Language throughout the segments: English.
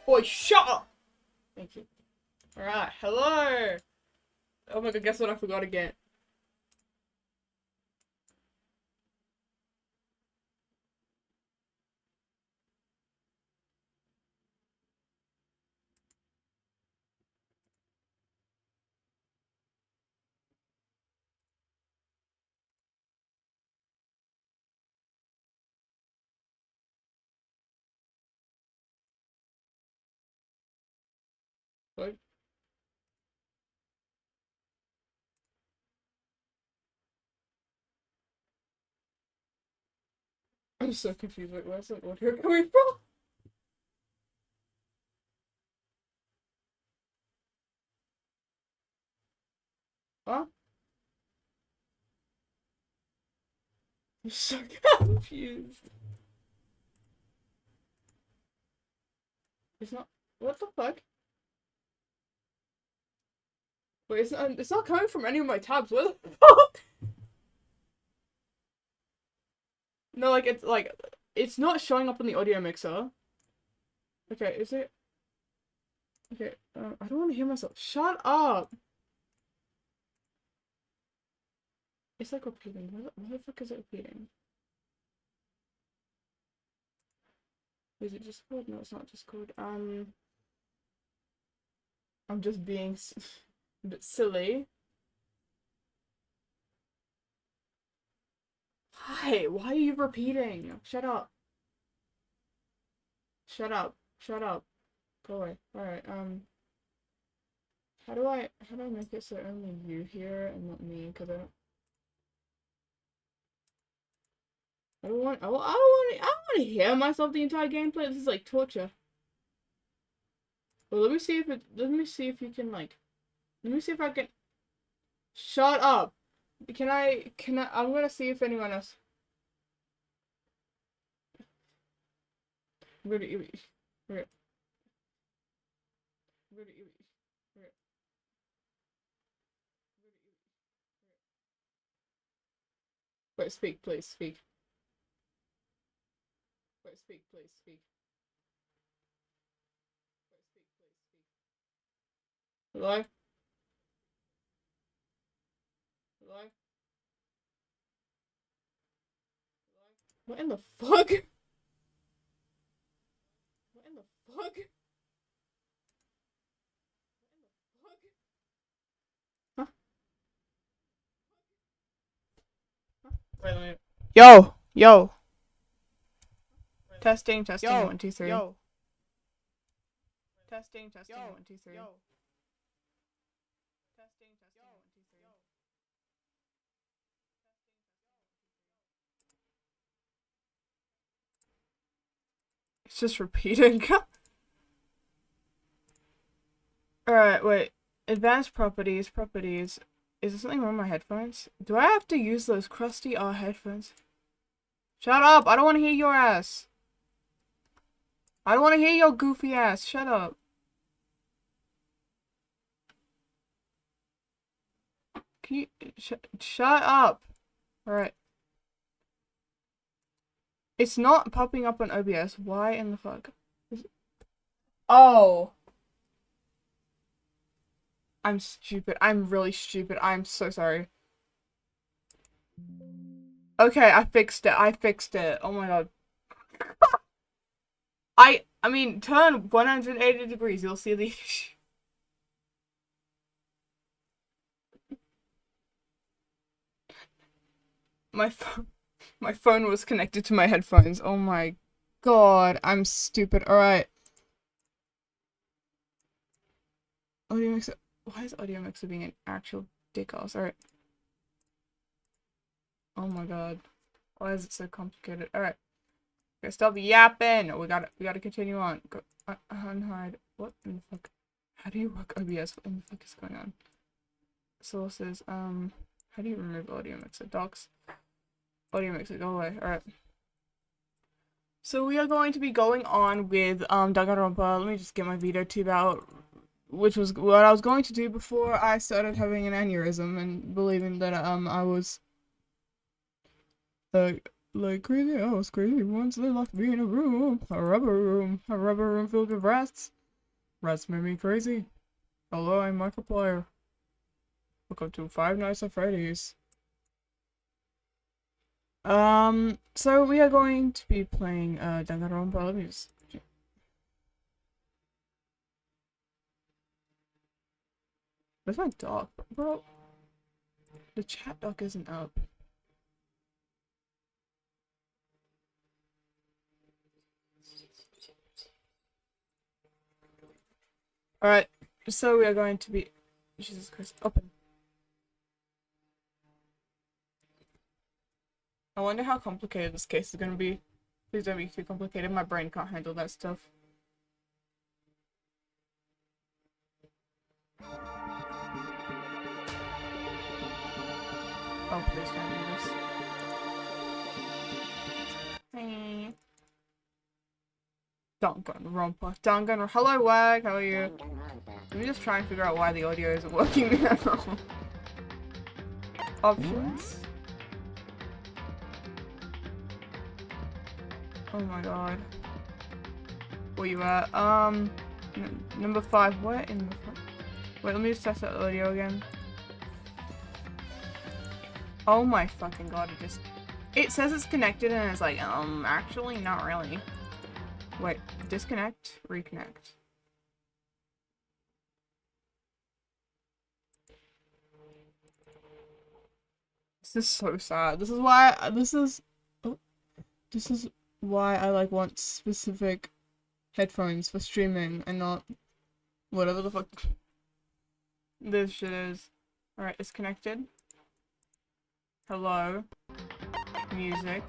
Boy, shut up! Thank you. Alright, hello! Oh my god, guess what I forgot again? What? I'm so confused. Wait, where's the audio coming from? Huh? I'm so confused. It's not. What the fuck? Wait, it's not coming from any of my tabs. What the fuck? No, it's not showing up on the audio mixer. Okay, is it? Okay, I don't want to hear myself. Shut up! It's like repeating. Why the fuck is it repeating? Is it Discord? No, it's not Discord. I'm just being a bit silly. Hi, why are you repeating? Shut up. Shut up. Shut up. Go away. Alright, how do I make it so only you hear and not me? Because I don't want to hear myself the entire gameplay. This is like torture. Well, let me see if you can like, let me see if I can, shut up. I'm gonna see if anyone else. Really. Wait, speak, please, speak. Wait, speak, please, speak. Wait, speak, please, speak. Hello? Hello? What in the fuck? What in the fuck? Huh? Wait. Yo. Testing, 1, 2, 3. Yo. Testing, 1, 2, 3. Testing, 1, 2, 3. It's just repeating. Alright, wait. Advanced properties. Is there something wrong with my headphones? Do I have to use those crusty headphones? Shut up! I don't want to hear your ass! I don't want to hear your goofy ass! Shut up! Can you shut up? Alright. It's not popping up on OBS. Why in the fuck? Oh! I'm stupid. I'm really stupid. I'm so sorry. Okay, I fixed it. Oh my god. I mean, turn 180 degrees. You'll see the... My phone was connected to my headphones. Oh my god. I'm stupid. Alright. Audio mixer. Why is audio mixer being an actual dickass? Alright. Oh my god. Why is it so complicated? Alright. Okay, stop yapping. We gotta continue on. Go, unhide. What in the fuck? How do you work OBS? What in the fuck is going on? Sources. How do you remove audio mixer? Docs. Audio mixer. Go away. All right. So we are going to be going on with Danganronpa. Let me just get my VOD out, which was what I was going to do before I started having an aneurysm and believing that I was like crazy. I was crazy once they locked me in a room, a rubber room filled with rats. Rats made me crazy. Hello, I'm Markiplier. Welcome to Five Nights at Freddy's. So we are going to be playing Danganronpa. Let me just... Where's my doc, bro? The chat doc isn't up. Alright, so we are going to be... Jesus Christ, open. I wonder how complicated this case is gonna be. Please don't be too complicated, my brain can't handle that stuff. Oh, please don't do this. Hey. Danganronpa. Danganronpa. Hello, Wag. How are you? Let me just try and figure out why the audio isn't working now. Options. Oh my god. Where you at? Number 5. What in the fuck? Wait, let me just test that audio again. Oh my fucking god, it says it's connected and it's like, actually not really. Wait, disconnect, reconnect. This is so sad. This is why I like want specific headphones for streaming and not whatever the fuck this shit is. Alright, it's connected. Hello. Music.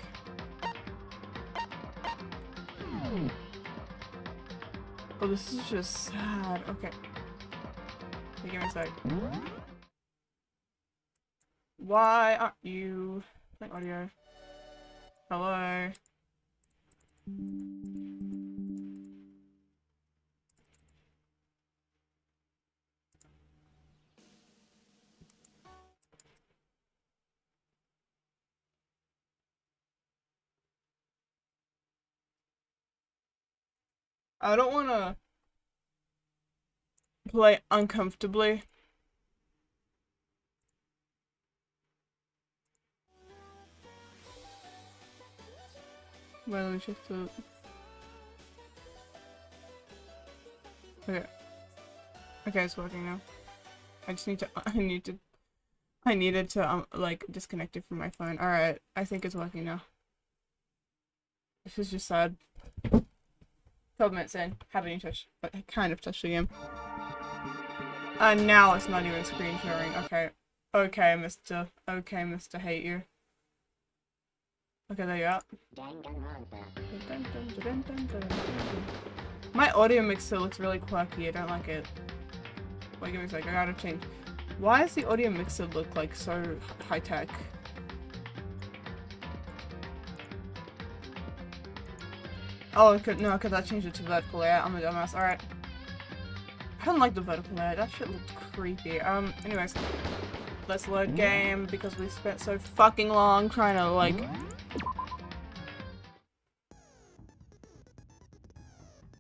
Oh, this is just sad. Okay. Give me a sec. Why aren't you playing audio? Hello. I don't want to play uncomfortably. Wait, let me check the... Okay. Okay, it's working now. I just need to... I needed to, like, disconnect it from my phone. Alright, I think it's working now. This is just sad. 12 minutes in, haven't even touched, but I kind of touched the game. And now it's not even screen sharing. Okay. Okay, Mr. Hate You. Okay, there you are. My audio mixer looks really quirky, I don't like it. Wait, give me a sec, I gotta change. Why does the audio mixer look like so high-tech? Oh, no, because I changed it to vertical layout. I'm a dumbass. Alright. I don't like the vertical layout. That shit looked creepy. Anyways. Let's load game because we spent so fucking long trying to, like...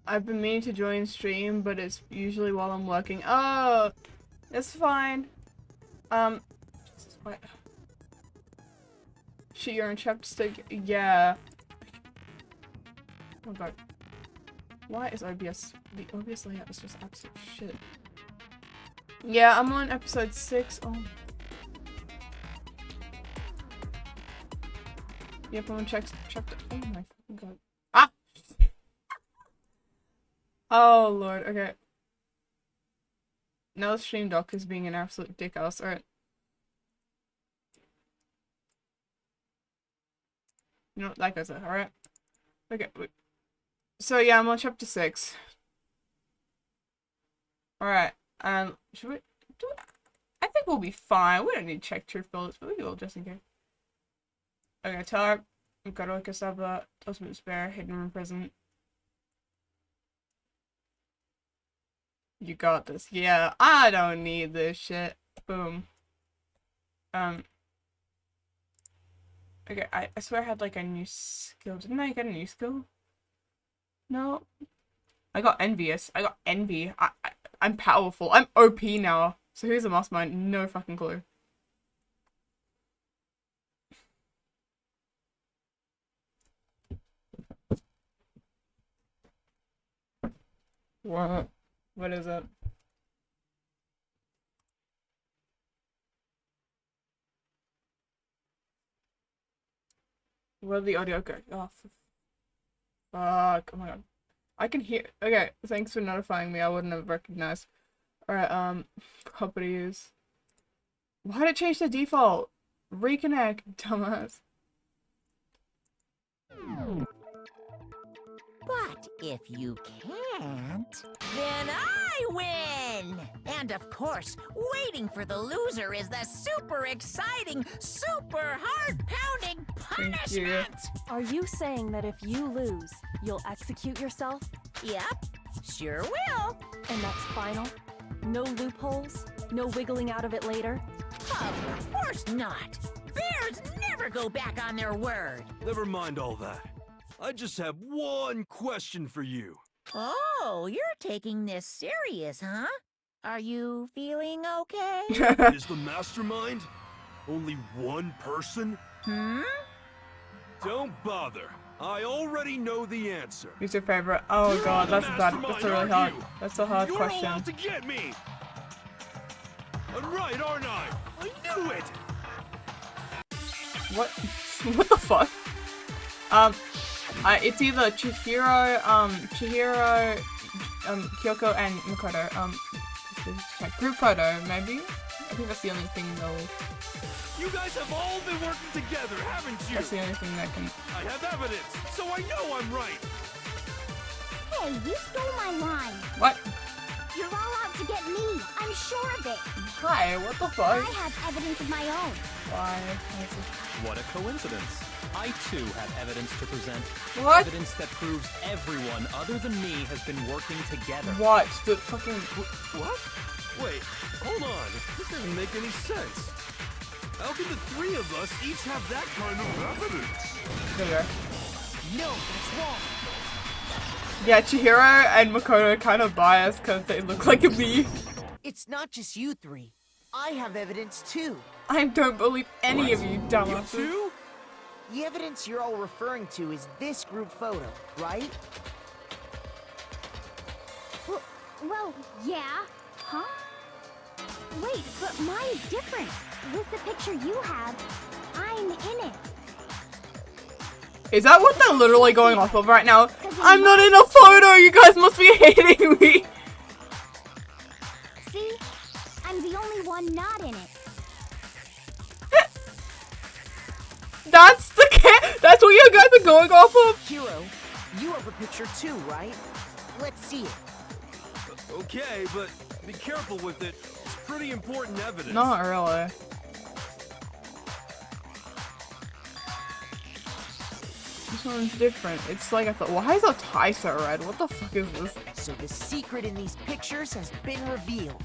I've been meaning to join stream, but it's usually while I'm working. Oh! It's fine. Jesus, wait. Shit, you're in chapstick. Yeah. Oh god. Why is OBS... The OBS layout is just absolute shit. Yeah, I'm on episode 6. Oh. Yep, I'm on chapter... Oh my fucking god. Ah! Oh lord, okay. Now the stream doc is being an absolute dickass. Alright. You know what, that goes there, alright? Okay, wait. So yeah, I'm on chapter 6. Alright, should we do it? I think we'll be fine. We don't need to check truth bullets, but we will just in case. Okay, Tarp, Mukado Kasaba, Ultimate Spare, Hidden Room Prison. You got this. Yeah, I don't need this shit. Boom. Okay, I swear I had like a new skill. Didn't I get a new skill? No. I got envious. I got envy. I'm powerful. I'm OP now. So who's the mastermind? No fucking clue. What? What is it? Where the audio go? Oh, fuck. Oh my god. I can hear. Okay, thanks for notifying me. I wouldn't have recognized. Alright, properties. Why did it change the default? Reconnect, dumbass. But if you can't, then I win! And of course, waiting for the loser is the super exciting, super heart-pounding punishment! Are you saying that if you lose, you'll execute yourself? Yep, sure will. And that's final? No loopholes? No wiggling out of it later? Of course not! Bears never go back on their word! Never mind all that. I just have one question for you. Oh, you're taking this serious, huh? Are you feeling okay? Is the mastermind only one person? Hmm? Don't bother. I already know the answer. Who's your favorite? Oh god, that's bad. That's a really hard. That's a hard You're question. You're allowed to get me. I'm right, aren't I? I knew it. What? What the fuck? It's either Chihiro, Kyoko, and Makoto. Group photo, maybe? I think that's the only thing though. You guys have all been working together, haven't you? That's the only thing that can. I have evidence, so I know I'm right. Hey, you stole my line. What? You're all out to get me. I'm sure of it. Hi, what the fuck? I have evidence of my own. Why? What a coincidence. I too have evidence to present. What? Evidence that proves everyone other than me has been working together. What? The fucking. What? Wait, hold on. This doesn't make any sense. How can the three of us each have that kind of evidence? There you go. No, that's wrong. Yeah, Chihiro and Makoto are kind of biased because they look like me. It's not just you three. I have evidence too. I don't believe any of you You dumbasses. too? The evidence you're all referring to is this group photo, right? Well, yeah. Huh? Wait, but mine's different. With the picture you have, I'm in it. Is that what they're literally going off of right now? I'm not in a photo! You guys must be hating me! See? I'm the only one not in it. That's what you guys are going off of? Hero, you have a picture too, right? Let's see it. Okay, but be careful with it. It's pretty important evidence. Not really. This one's different. It's like I thought. Why is our tie so red? What the fuck is this? So the secret in these pictures has been revealed.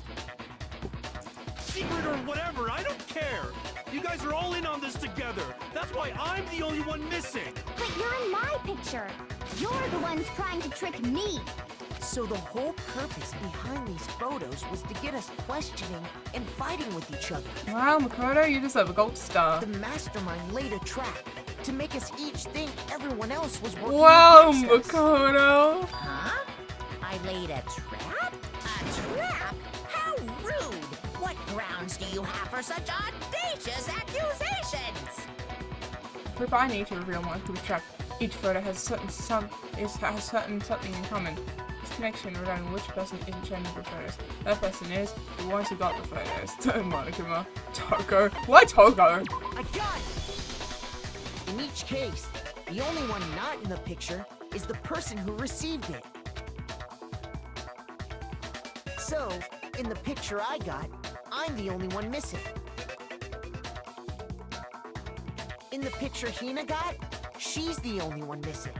Secret or whatever, I don't care. You guys are all in on this together. That's why I'm the only one missing. But you're in my picture. You're the ones trying to trick me. So the whole purpose behind these photos was to get us questioning and fighting with each other. Wow, Makoto, you deserve a gold star. The mastermind laid a trap to make us each think everyone else was working Wow, against us. Makoto. Huh? I laid a trap? A trap? How rude! What grounds do you have for such audacious accusations? If I need to reveal my group trap, each photo has certain something in common. This connection regarding which person is sharing the group photos. That person is the ones who got the photos. Monokuma. Togo. Why Togo? I got it! In each case, the only one not in the picture is the person who received it. So, in the picture I got, I'm the only one missing. In the picture Hina got, she's the only one missing.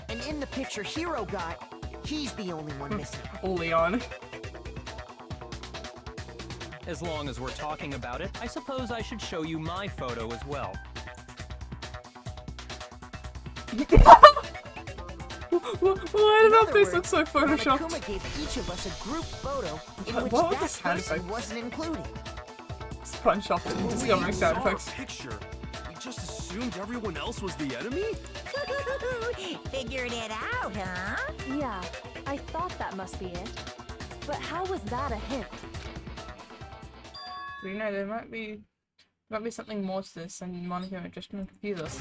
And in the picture Hiro got, he's the only one missing. Leon. As long as we're talking about it, I suppose I should show you my photo as well. Why did that face look so photoshopped? Monokuma gave each of us a group photo in which What was that the sound person effect? wasn't included. Sponge and discovering sound effects. Picture. We just assumed everyone else was the enemy? Figured it out, huh? Yeah, I thought that must be it. But how was that a hint? You know, there might be something more to this, and Monica might just confuse us.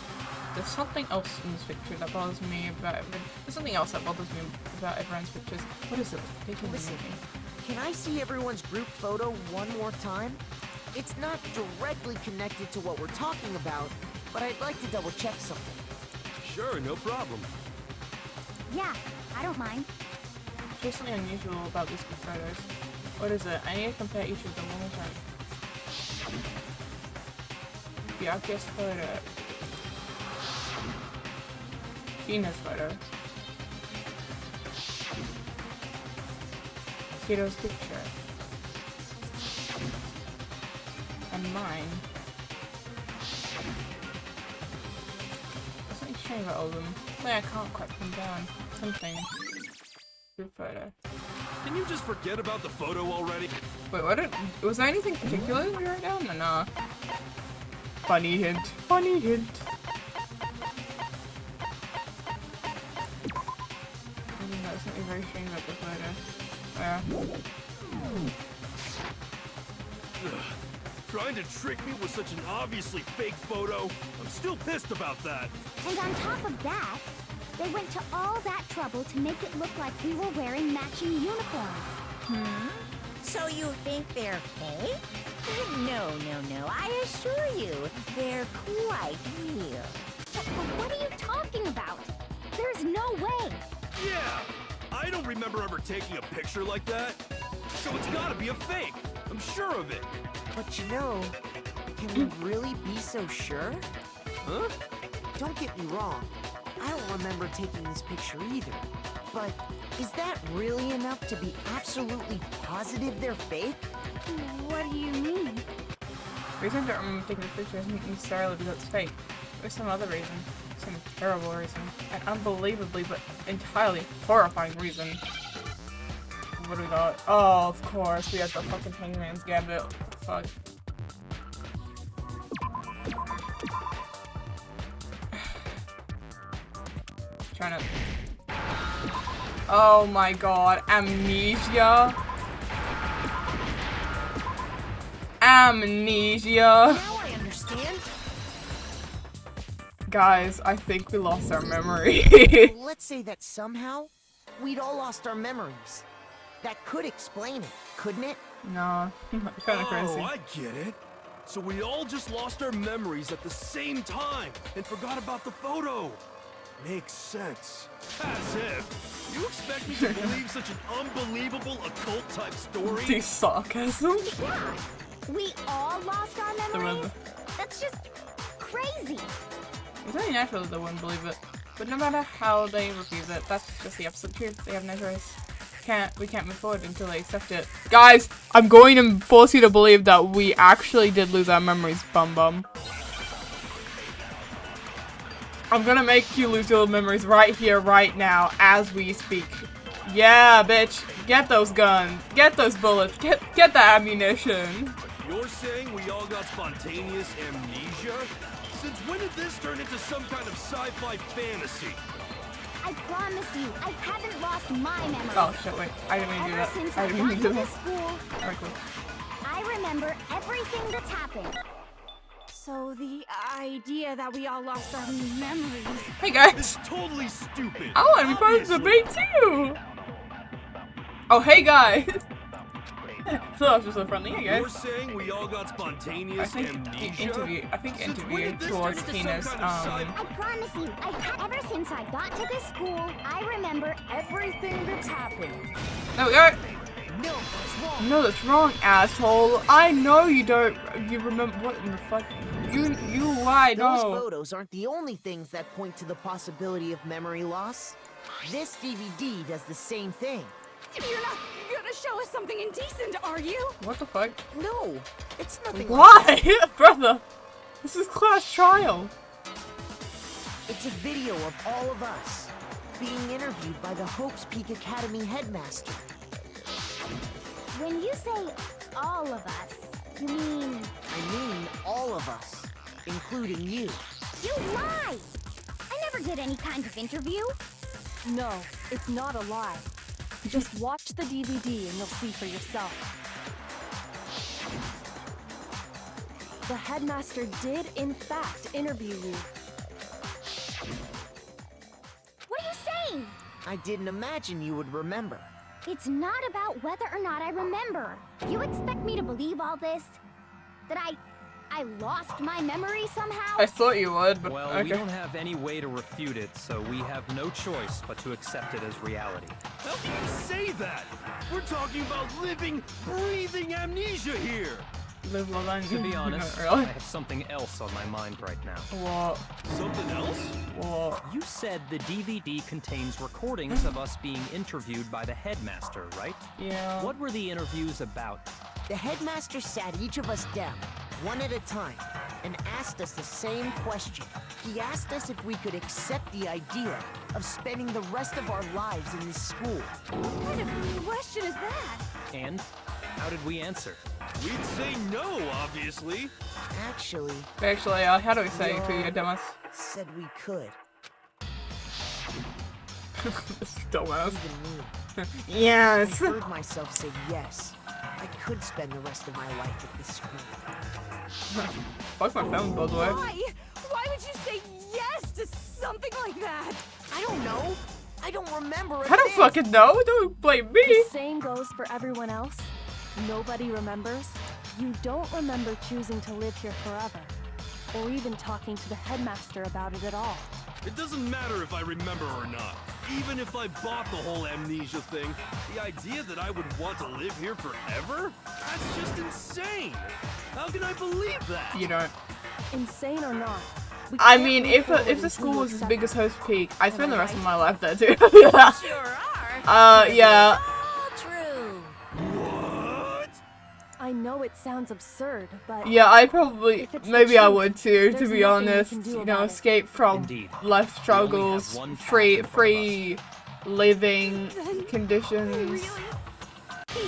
There's something else in this picture that bothers me about everyone. There's something else that bothers me about everyone's pictures. What is it? Listen, can I see everyone's group photo one more time? It's not directly connected to what we're talking about, but I'd like to double check something. Sure, no problem. Yeah, I don't mind. There's something unusual about these group photos. What is it? I need to compare each of them one more time. The obvious photo. Gina's photo. Kido's picture. And mine. There's something strange about all of them. Like I can't quite put them down. Something. Group photo. Can you just forget about the photo already? Wait, was there anything particular that we wrote down? Nah. Funny hint. Funny hint. There's something very strange about the photo. Yeah. Trying to trick me with such an obviously fake photo? I'm still pissed about that. And on top of that, they went to all that trouble to make it look like we were wearing matching uniforms. So you think they're fake? No, I assure you, they're quite real. But what are you talking about? There's no way. Yeah! I don't remember ever taking a picture like that. So it's gotta be a fake. I'm sure of it. But you know, can we really be so sure? Huh? Don't get me wrong, I don't remember taking this picture either. But is that really enough to be absolutely positive they're fake? What do you mean? The reason I don't remember taking the picture isn't necessarily because it's fake. There's some other reason. Some terrible reason. An unbelievably but entirely horrifying reason. What do we got? Oh, of course. We have the fucking Hangman's Gambit. Fuck. Trying to... Oh my god. Amnesia. Amnesia. Now I understand. Guys, I think we lost our memory. Let's say that somehow we'd all lost our memories. That could explain it, couldn't it? No, kind of crazy. Oh, I get it. So we all just lost our memories at the same time and forgot about the photo. Makes sense. As if. You expect me to believe such an unbelievable occult-type story? The sarcasm. Yeah, we all lost our memories. That's just crazy. It's only natural that they wouldn't believe it. But no matter how they refuse it, that's just the absolute truth. They have no choice. We can't move forward until they accept it. Guys, I'm going to force you to believe that we actually did lose our memories, bum. I'm gonna make you lose your memories right here, right now, as we speak. Yeah, bitch. Get those guns. Get those bullets. Get the ammunition. You're saying we all got spontaneous amnesia? Since when did this turn into some kind of sci-fi fantasy? I promise you, I haven't lost my memory. Oh shit, wait. I didn't mean to do Ever that. since I didn't mean to do got that. to school, Alright, cool. I remember everything that's happened. So the idea that we all lost our memories. Hey guys. It's totally stupid. I want to be part of the debate too. Oh, hey guys. So that was just so friendly, I You're guess. saying we all got I spontaneous think amnesia? interview towards Tina's, I promise you, ever since I got to this school, I remember everything that's happened. No, you're... No, it's wrong. No, that's wrong, asshole. I know you don't... You remember... What in the fuck? You lied, Those no. photos aren't the only things that point to the possibility of memory loss. This DVD does the same thing. You're not gonna show us something indecent, are you? What the fuck? No, it's nothing. Why? Brother, this is class trial. It's a video of all of us being interviewed by the Hope's Peak Academy headmaster. When you say all of us, you mean... I mean all of us, including you. You lie! I never did any kind of interview. No, it's not a lie. Just watch the DVD and you'll see for yourself. The headmaster did, in fact, interview you. What are you saying? I didn't imagine you would remember. It's not about whether or not I remember. You expect me to believe all this? That I lost my memory somehow? I thought you would, but Well, okay. we don't have any way to refute it, so we have no choice but to accept it as reality. How can you say that? We're talking about living, breathing amnesia here. Live well then. To be honest, I Really? have something else on my mind right now. What? Something else? What? You said the DVD contains recordings of us being interviewed by the headmaster, right? Yeah. What were the interviews about? The headmaster sat each of us down, one at a time, and asked us the same question. He asked us if we could accept the idea of spending the rest of our lives in this school. What kind of question is that? And how did we answer? We'd say no, obviously. Actually, How do we say it to you, dumbass? said we could. This dumbass. Even me. Yes. I heard myself say yes. I could spend the rest of my life at this school. Fuck my phone, by the way. Why? Why would you say yes to something like that? I don't know. I don't remember a I don't thing. fucking know. Don't blame me. The same goes for everyone else. Nobody remembers. You don't remember choosing to live here forever, or even talking to the headmaster about it at all. It doesn't matter if I remember or not. Even if I bought the whole amnesia thing, the idea that I would want to live here forever? That's just insane! How can I believe that? You don't. Insane or not. we I can't mean, move if forward the until school you was as accept big as it. Host Peak, I'd spend the rest of my life there too. Sure are. Yeah. All true. What? I know it sounds absurd, but Yeah, I probably, If it's the maybe I truth, would too, to there's be nothing you honest. can do You know, about it. escape from Indeed. life struggles, have one free, path in front of free living Then conditions. really,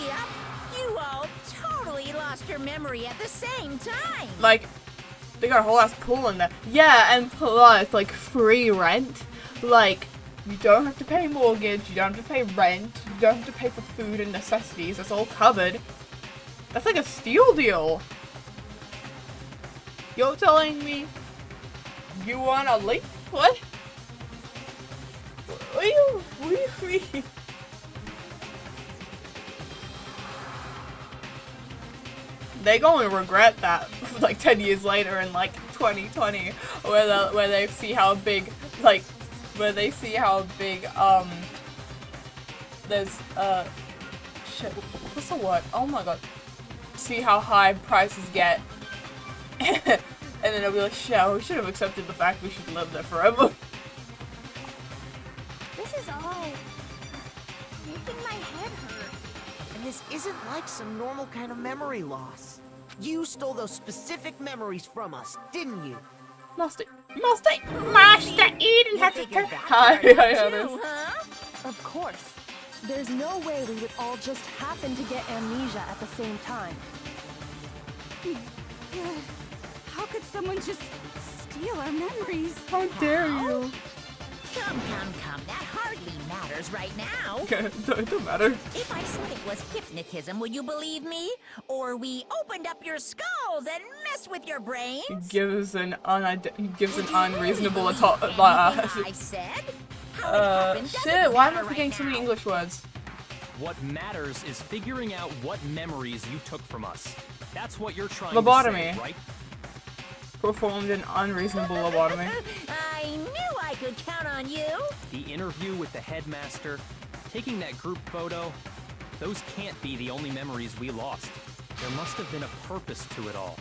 Yep, you all totally lost your memory at the same time. Like, they got a whole ass pool in there. Yeah, and plus, like, free rent. Like, you don't have to pay mortgage, you don't have to pay rent, you don't have to pay for food and necessities, it's all covered. That's like a steal deal. You're telling me you wanna leave? What? What do you mean? They gonna regret that like 10 years later in like 2020 where they see how big like there's shit, what's the word? Oh my god. See how high prices get. And then they'll be like, shit, we should have accepted the fact we should live there forever. This is all making my head hurt. And this isn't like some normal kind of memory loss. You stole those specific memories from us, didn't you? Master Eden had to figured that Hi, Too, this. huh? of course. There's no way we would all just happen to get amnesia at the same time. How could someone just steal our memories? How dare you? Come, that hardly matters right now. It don't matter. If I said it was hypnotism, would you believe me? Or we opened up your skulls and messed with your brains? Gives an Would you unreasonable really believe anything I said? How it happened doesn't shit, why am I matter forgetting right so many now. English words? What matters is figuring out what memories you took from us. That's what you're trying Lobotomy. to say, right? Performed an unreasonable lobotomy. I knew I could count on you. The interview with the headmaster, taking that group photo, those can't be the only memories we lost. There must have been a purpose to it all.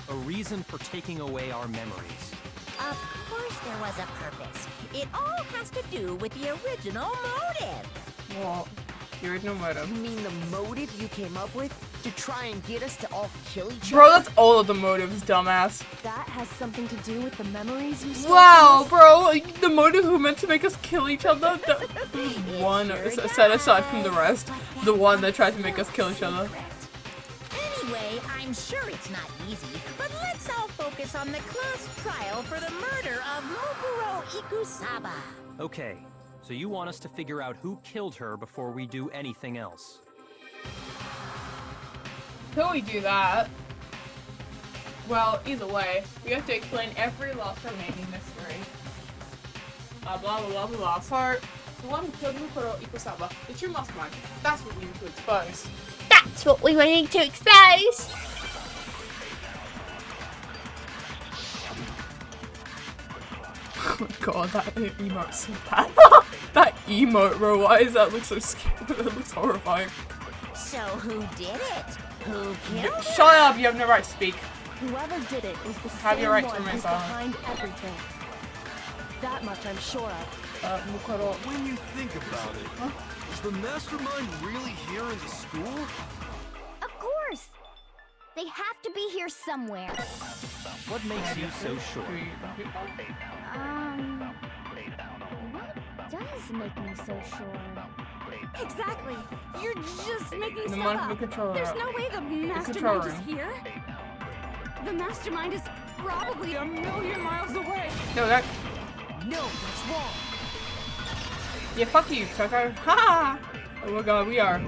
A reason for taking away our memories. Of course there was a purpose. It all has to do with the original motive. Well, the original motive. You mean the motive you came up with to try and get us to all kill each Bro, other? that's all of the motives, dumbass. That has something to do with the memories you stole Wow, from bro, like, the motive who meant to make us kill each other, that was one set aside from the rest. The one that tried to make us kill each other. Anyway, I'm sure it's not easy, but let's all focus on the class trial for the murder of Mukuro Ikusaba. Okay, so you want us to figure out who killed her before we do anything else. Till we do that, well, either way, we have to explain every last remaining mystery. Blah blah blah blah blah. So, the one who killed Mukuro Ikusaba, the true mastermind, that's what we need to expose. That's what we wanted to expose. Oh my god, that emote's so bad. That emote, bro, why does that look so scary? That looks horrifying. So who did it? Who killed her? Shut up, you have no right to speak. Whoever did it is the Have same your right to one remain who's silent. behind everything. That much I'm sure of. Mukuro. When you think about it, is the mastermind really here in the school? Of course. They have to be here somewhere. What makes you so sure? What does make me so sure? Exactly. You're just making The stuff the up. controller. There's no way the mastermind control is room. here. The mastermind is probably a million miles away. No, that. No, that's wrong. Yeah, fuck you, Choco. Ha! Oh my god, we are.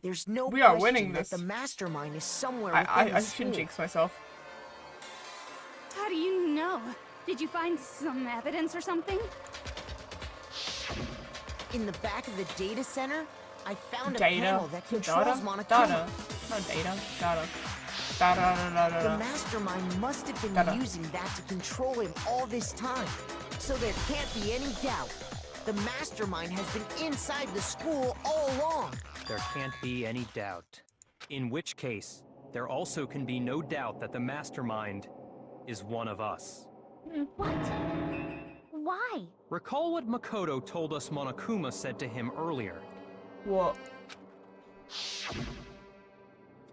There's no We are question winning that this. the mastermind is somewhere I within the shouldn't school. jinx myself. How do you know? Did you find some evidence or something? In the back of the data center, I found a Data. panel that controls Data. Monokuma. Data. Not data. Data. Data. The mastermind must have been Data. using that to control him all this time. So there can't be any doubt. The mastermind has been inside the school all along. There can't be any doubt. In which case, there also can be no doubt that the mastermind is one of us. What? Why? Recall what Makoto told us Monokuma said to him earlier. What?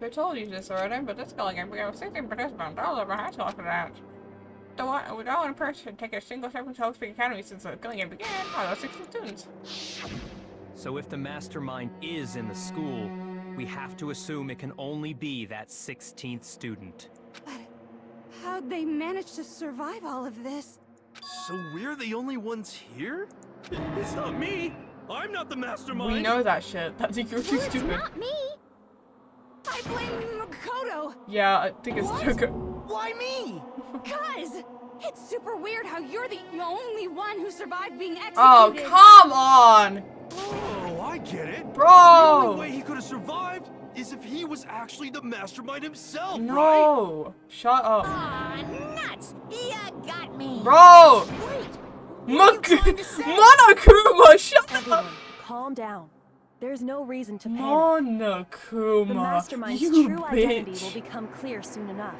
I told you this already, but this going to be a 16 participants all over high school for that. We don't want a person to take a single step into Havoc Academy since the game began. All those 16 students. So if the mastermind is in the school, we have to assume it can only be that 16th student. But how'd they manage to survive all of this? So we're the only ones here? It's not me! I'm not the mastermind! We know that shit. That's you're too Well, it's stupid. not me. I blame Makoto! Yeah, I think it's Choco. Why me? Cuz! It's super weird how you're the only one who survived being executed. Oh, come on, Oh, I get it! The bro. only way he could have survived is if he was actually the mastermind himself, right? No, shut up, Aw, nuts! You got me. bro. Wait, Monokuma, shut up. Everyone, calm down. There's no reason to panic. Monokuma, The mastermind's you true identity will bitch. become clear soon enough.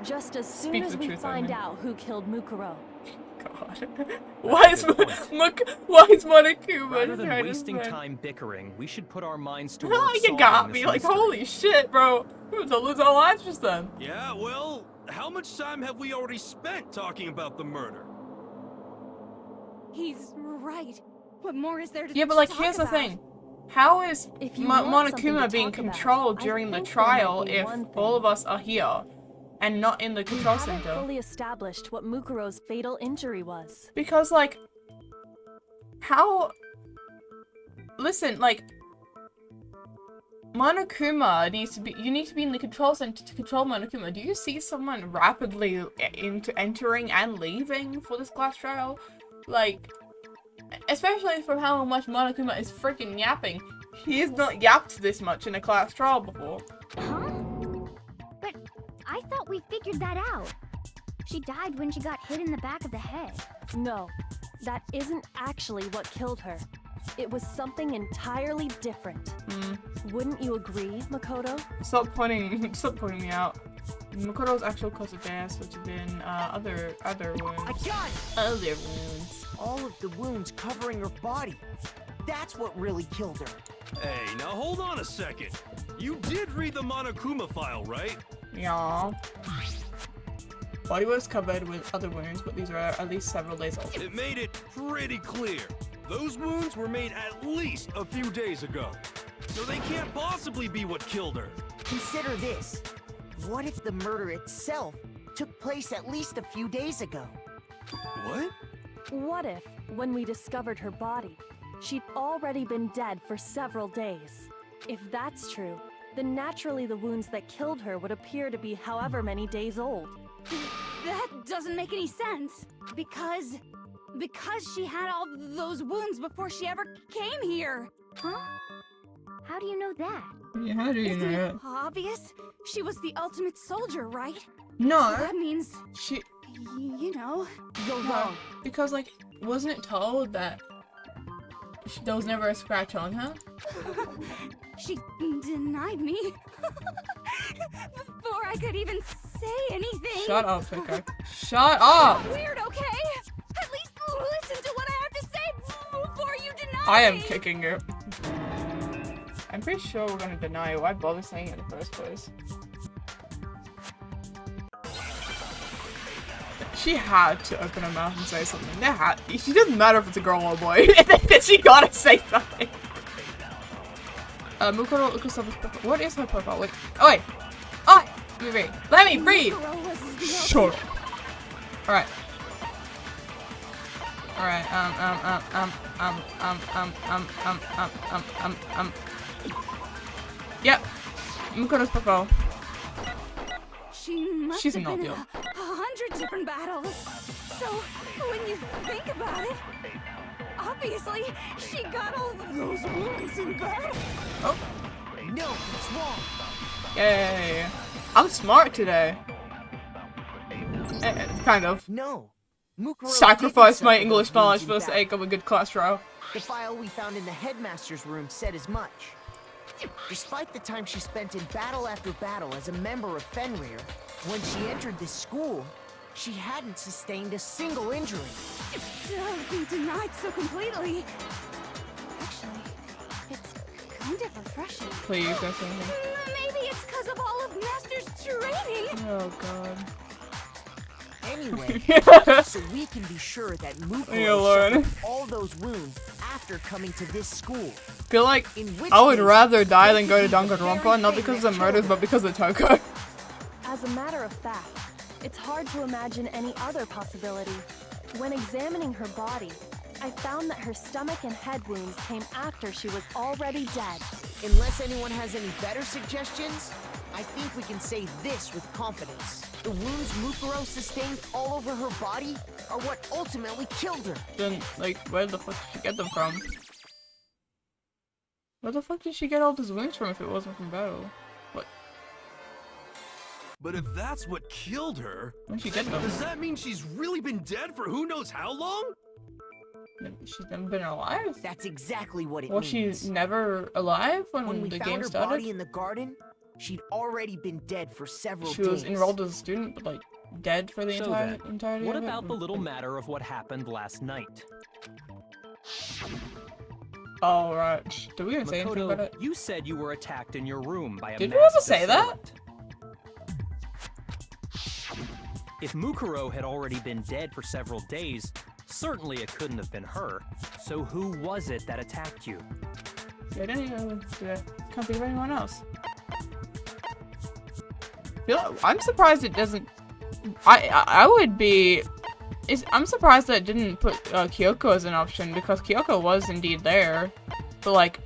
Just as soon Speak as the we truth, find Omen. out who killed Mukuro. God, why is Monokuma Rather than trying to wasting spend- time bickering, we should put our minds to work Oh, you solving got this me! Like, mystery. holy shit, bro! We was to lose our lives just then. Yeah, well, how much time have we already spent talking about the murder? He's right. What more is there to Yeah, but like, talk here's the about? thing: how is If you want something Monokuma to being talk about, controlled I during the think there trial might be if one all thing. of us are here and not in the We control haven't center? fully established what Mukuro's fatal injury was. Because, like, how? Listen, like, Monokuma needs to be. You need to be in the control center to control Monokuma. Do you see someone rapidly entering and leaving for this class trial? Like, especially from how much Monokuma is freaking yapping. He's not yapped this much in a class trial before. Huh? But I thought we figured that out. She died when she got hit in the back of the head. No, that isn't actually what killed her. It was something entirely different. Wouldn't you agree, Makoto? Stop pointing me out. Makoto's actual cause of death would have been other wounds. I got it! Other wounds. All of the wounds covering her body. That's what really killed her. Hey, now hold on a second. You did read the Monokuma file, right? Yeah. Body was covered with other wounds, but these are at least several days old. It made it pretty clear. Those wounds were made at least a few days ago. So they can't possibly be what killed her. Consider this. What if the murder itself took place at least a few days ago? What? What if, when we discovered her body, she'd already been dead for several days? If that's true, then naturally the wounds that killed her would appear to be however many days old. That doesn't make any sense. Because she had all those wounds before she ever came here. Huh? How do you know that? Yeah, how do you Isn't know it that? obvious? She was the ultimate soldier, right? No. That means, She. you know. You're No. wrong. Because, like, wasn't it told that there was never a scratch on her? She denied me. Before I could even say anything. Shut up, Picker. Shut up! Weird, okay? At least listen to what I have to say before you deny I am me. kicking you. I'm pretty sure we're gonna deny it. Why bother saying it in the first place? She had to open her mouth and say something. She doesn't matter if it's a girl or a boy. She gotta say something. Mukuro Ukusaba's profile. What is her profile? Wait. Oh wait. Oh! Let me read. Let me read! Sure. Alright. Alright, Yep. Mukuro's profile. She must She's have not been in the 100 different battles. So, when you think about it, obviously, she got all those wounds in battle. Oh. No, it's wrong. Yay. I'm smart today. Kind of. No. Mukuro Sacrifice didn't my suffer English those knowledge wounds for the in battle. sake of a good class trial. The file we found in the headmaster's room said as much. Despite the time she spent in battle after battle as a member of Fenrir, when she entered this school, she hadn't sustained a single injury. To be denied so completely. Actually, it's kind of refreshing. Please, don't say anything. Maybe it's because of all of Master's training. Oh god. Anyway, so we can be sure that Yeah, Mukuro Lauren. suffered all those wounds after coming to this school. Feel like In which I would case, rather die than go to maybe the Danganronpa, very not thing because that of the murders, killed but because of Toko. As a matter of fact, it's hard to imagine any other possibility. When examining her body, I found that her stomach and head wounds came after she was already dead. Unless anyone has any better suggestions, I think we can say this with confidence. The wounds Mukuro sustained all over her body are what ultimately killed her. Then, like, where the fuck did she get them from? Where the fuck did she get all those wounds from if it wasn't from battle? What? But if that's what killed her, Where'd she get them? does that mean she's really been dead for who knows how long? She's never been alive? That's exactly what it Was she means. never alive When when we the found game her started? body in the garden, she'd already been dead for several She days. was enrolled as a student, but like dead for the So entirety What of it? about the little matter of what happened last night? Oh right. Did we even say anything about Makoto, it? you said you were attacked in your room by a Did we masked ever say that? assailant. If Mukuro had already been dead for several days, certainly it couldn't have been her. So who was it that attacked you? Yeah, I don't even can't think of anyone else. I'm surprised it doesn't. I would be. I'm surprised that it didn't put Kyoko as an option because Kyoko was indeed there, but like,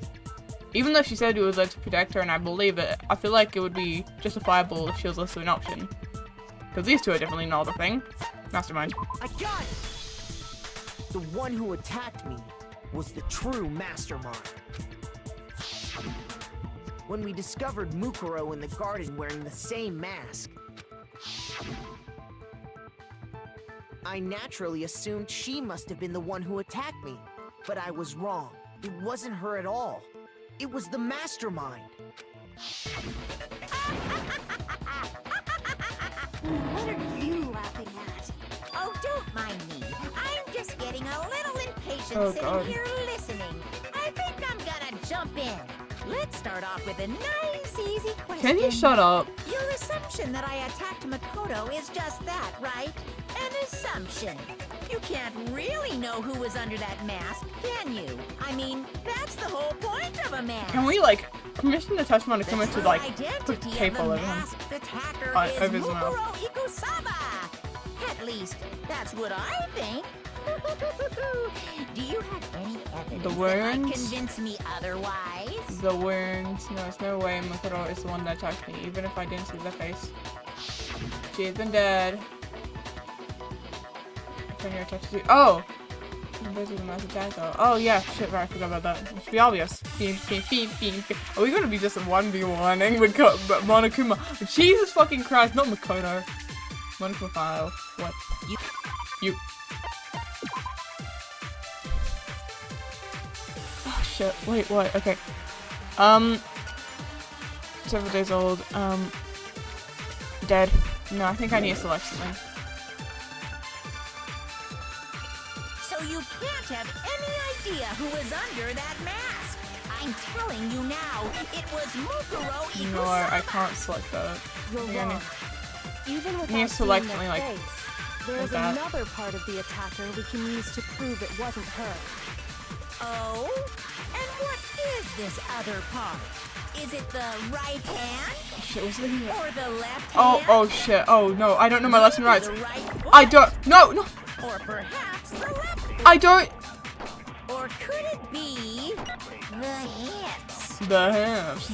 even though she said it was there to protect her, and I believe it, I feel like it would be justifiable if she was also an option. Because these two are definitely not a thing. Mastermind. I got it! The one who attacked me was the true mastermind. When we discovered Mukuro in the garden wearing the same mask, I naturally assumed she must have been the one who attacked me. But I was wrong. It wasn't her at all. It was the mastermind. What are you laughing at? Oh, don't mind me. I'm just getting a little impatient Oh, sitting God. here listening. I think I'm gonna jump in. Let's start off with a nice, easy question. Can you shut up? Your assumption that I attacked Makoto is just that, right? An assumption. You can't really know who was under that mask, can you? I mean, that's the whole point of a mask. Can we like permission to touch him to come The into true like put identity tape of all the over him? masked attacker On- is over his mouth. Mukuro Ikusaba. At least, that's what I think. Do you have any evidence The that might wounds? convince me otherwise? The wounds. No, there's no way Makoto is the one that attacked me, even if I didn't see the face. She's been dead. When you're touched. Oh! Those are the mass attacker. Oh yeah, shit, right, I forgot about that. It should be obvious. Beam, beam, beam, beam, beam. Are we gonna be just 1v1ing with Monokuma? Jesus fucking Christ, not Makoto. Monokuma file. What? You. Oh shit, wait, what? Okay. Several days old. Dead. No, I think I need to select something. So you can't have any idea who was under that mask. I'm telling you now, it was Mukuro Ikusaba. No, I can't select that. You're Yeah, wrong. Even without need to select seeing something their like- face, there is that. another part of the attacker we can use to prove it wasn't her. Oh? And what is this other part? Is it the right hand? Shit, what's the name? Or the left Oh, hand? oh shit. Oh no, I don't know my left and rights. The right foot? I don't. No, no, Or perhaps the left foot? I don't. Or could it be the hips? The hands.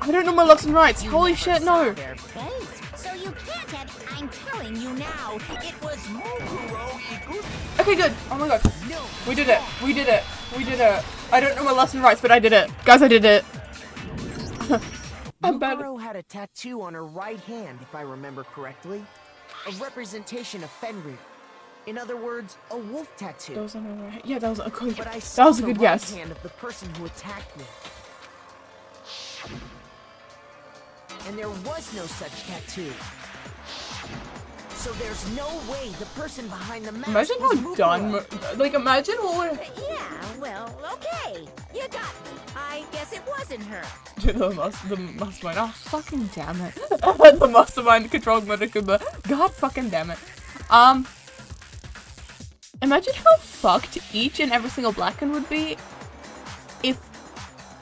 I don't know my lefts and rights. You Holy never shit, saw no. their face, so you can't have. I'm telling you now, it was Mukuro Ikusaba. Okay, good. Oh my god. We did it. We did it. We did it. I don't know my lefts and rights, but I did it. Guys, I did it. I'm bad. Mukuro had a tattoo on her right hand, if I remember correctly. A representation of Fenrir. In other words, a wolf tattoo. That was on my right. Yeah, that was a good. But I That saw was a the good right guess. hand of the person who attacked me. And there was no such tattoo. So there's no way the person behind the mask Imagine was how Mukuro. done. Like, imagine what would. Yeah, well, okay. You got me. I guess it wasn't her. The mastermind. Oh, fucking damn it. The mastermind controlled Monokuma. God fucking damn it. Imagine how fucked each and every single black one would be if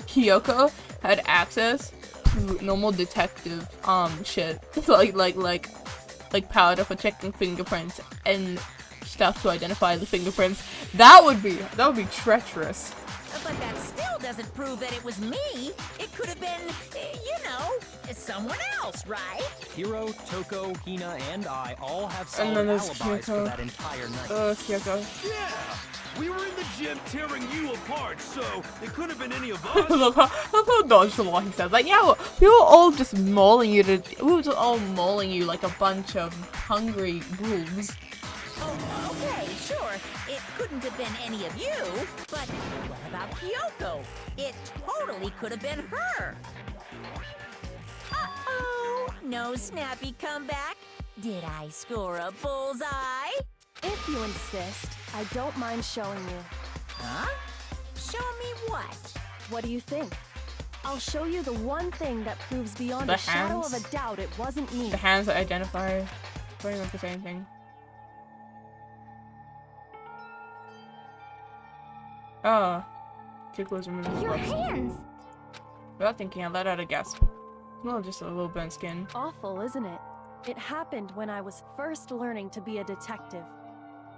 Kyoko had access to normal detective shit. like powder for checking fingerprints and stuff to identify the fingerprints. That would be treacherous. But that still doesn't prove that it was me. It could have been, you know, someone else, right? Hiro, Toko, Hina, and I all have And solid then there's alibis for Kyoko. that entire night. Kyoko. Yeah! We were in the gym tearing you apart, so it couldn't have been any of I us. love how nonchalant he says. Like, yeah, well, we were all just mauling you we were just all mauling you like a bunch of hungry wolves. Oh, okay, sure. It couldn't have been any of you. But what about Kyoko? It totally could have been her. Uh-oh. No snappy comeback. Did I score a bullseye? If you insist, I don't mind showing you. Huh? Show me what? What do you think? I'll show you the one thing that proves beyond The a shadow of hands? a doubt it wasn't me. The hands that identify pretty much the same thing. Oh. Too close to moving Your close. hands! Without thinking, I let out a gasp. Well, just a little burnt skin. Awful, isn't it? It happened when I was first learning to be a detective.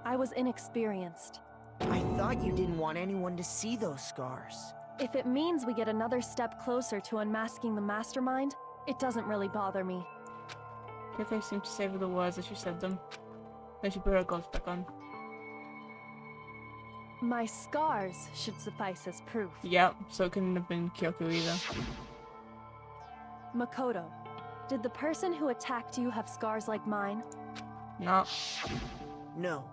I was inexperienced. I thought you didn't want anyone to see those scars. If it means we get another step closer to unmasking the mastermind, it doesn't really bother me. Kyoko seemed to savor the words as she said them. Then she put her gloves back on. My scars should suffice as proof. Yep, so it couldn't have been Kyoku either. Makoto, did the person who attacked you have scars like mine? No. No,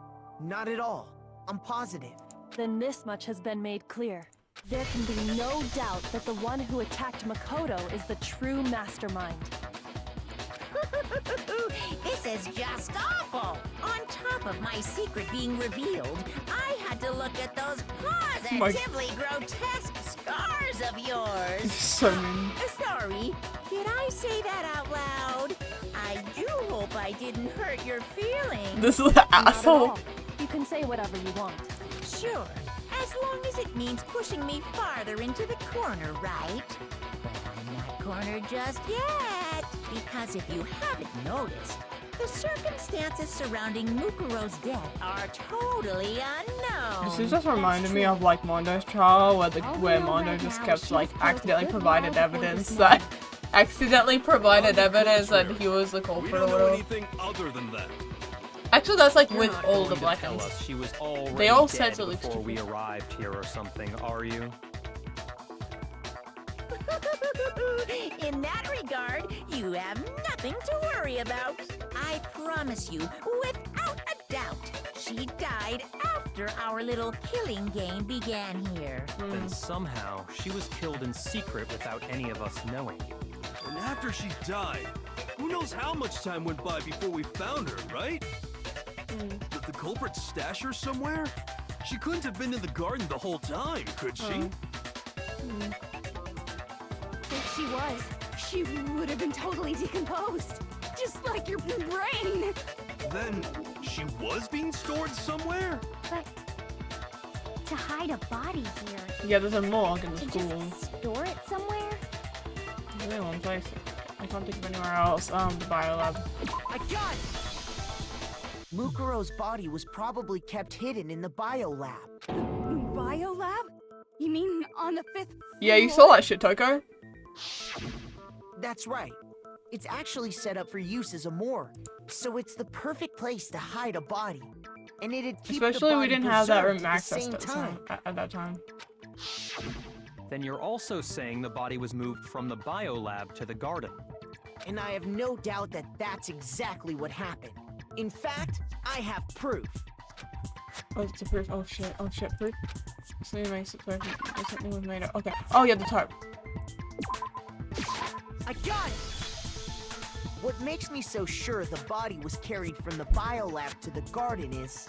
not at all. I'm positive. Then this much has been made clear. There can be no doubt that the one who attacked Makoto is the true mastermind. This is just awful! On top of my secret being revealed, I had to look at those positively grotesque scars of yours. So mean. Sorry, did I say that out loud? I do hope I didn't hurt your feelings. This is an Not at asshole. all. You can say whatever you want. Sure, as long as it means pushing me farther into the corner, right? But I'm not cornered just yet, because if you haven't noticed, the circumstances surrounding Mukuro's death are totally unknown. This is just reminding me of like Mondo's trial, where Mondo just kept like accidentally provided evidence that he was the We culprit or don't know whatever. anything other than that. Actually, that's like You're with not all going the to black tell ones. us she was already They all dead said so, like, before we arrived here or something, are you? In that regard, you have nothing to worry about. I promise you, without a doubt, she died after our little killing game began here. Then somehow she was killed in secret without any of us knowing. And after she died, who knows how much time went by before we found her, right? Did the culprit stash her somewhere? She couldn't have been in the garden the whole time, could she? If she was, she would have been totally decomposed. Just like your brain. Then she was being stored somewhere? But to hide a body here, Yeah, there's a morgue in the to school. just store it somewhere? There's only one place. I can't think of anywhere else. The biolab. I got it! Mukuro's body was probably kept hidden in the biolab. Biolab? You mean on the 5th Yeah, you saw that shit, Toko. That's right. It's actually set up for use as a morgue, so it's the perfect place to hide a body. And it'd keep Especially the we body didn't have that preserved room at the access same time. at that time. Then you're also saying the body was moved from the biolab to the garden. And I have no doubt that that's exactly what happened. In fact, I have proof. Oh, it's a proof. Oh shit, proof. Something makes it perfect. There's something was made of. Okay. Oh yeah, the tarp. I got it! What makes me so sure the body was carried from the biolab to the garden is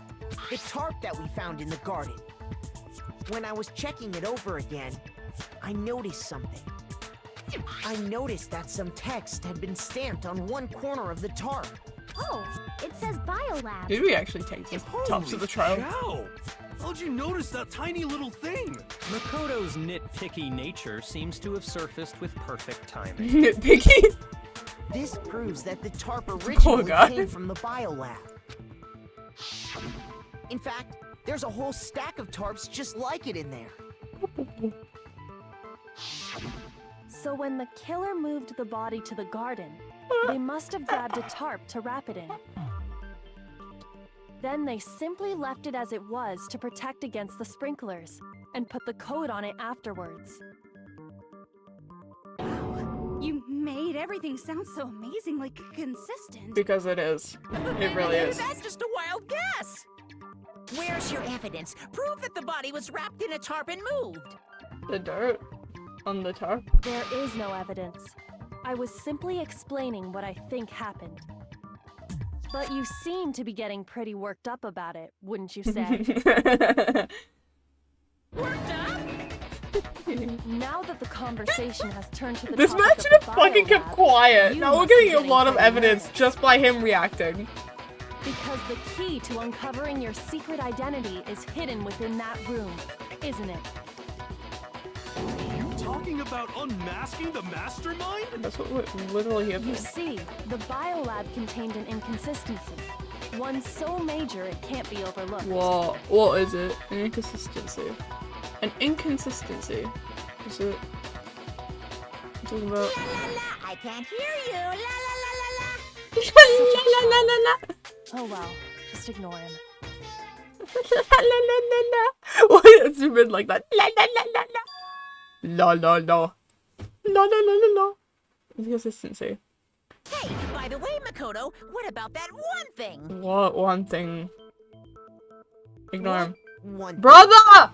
the tarp that we found in the garden. When I was checking it over again, I noticed something. I noticed that some text had been stamped on one corner of the tarp. Oh, it says biolab. Did we actually take the tops of the trail? How? How'd you notice that tiny little thing? Makoto's nitpicky nature seems to have surfaced with perfect timing. Nitpicky? This proves that the tarp Poor originally guy. came from the biolab. In fact, there's a whole stack of tarps just like it in there. So when the killer moved the body to the garden, they must have grabbed a tarp to wrap it in. Then they simply left it as it was to protect against the sprinklers, and put the coat on it afterwards. You made everything sound so amazingly consistent. Because it is. It really is. That's just a wild guess. Where's your evidence? Prove that the body was wrapped in a tarp and moved. The dirt on the tarp. There is no evidence. I was simply explaining what I think happened. But you seem to be getting pretty worked up about it, wouldn't you say? Worked up? Now that the conversation has turned to the This topic man of should the have fucking kept biolab, quiet. you Now we're must be getting a getting lot of pretty evidence nervous. just by him reacting. Because the key to uncovering your secret identity is hidden within that room, isn't it? You talking about unmasking the mastermind? That's what we're literally here You for. see, the biolab contained an inconsistency. One so major it can't be overlooked. What is it? An inconsistency. An inconsistency. Is it? I'm talking about. La la la, I can't hear you. La la la la la. La la la la la. Oh well, just ignore him. La la la la la. Why zoom in like that? La la la la la. La la la. La la la la la. Consistency. Hey, by the way, Makoto, what about that one thing? What one thing? Ignore him. One. Brother!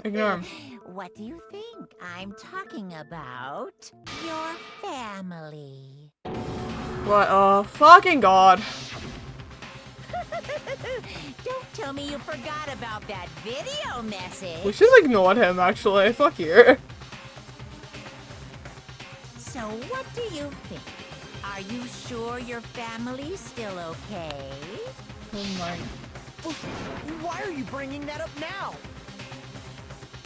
Ignore him. What do you think I'm talking about? Your family. What? Oh, fucking god. Don't tell me you forgot about that video message. We should have ignored him, actually. Fuck you. So what do you think? Are you sure your family's still okay? Oh my. Why are you bringing that up now?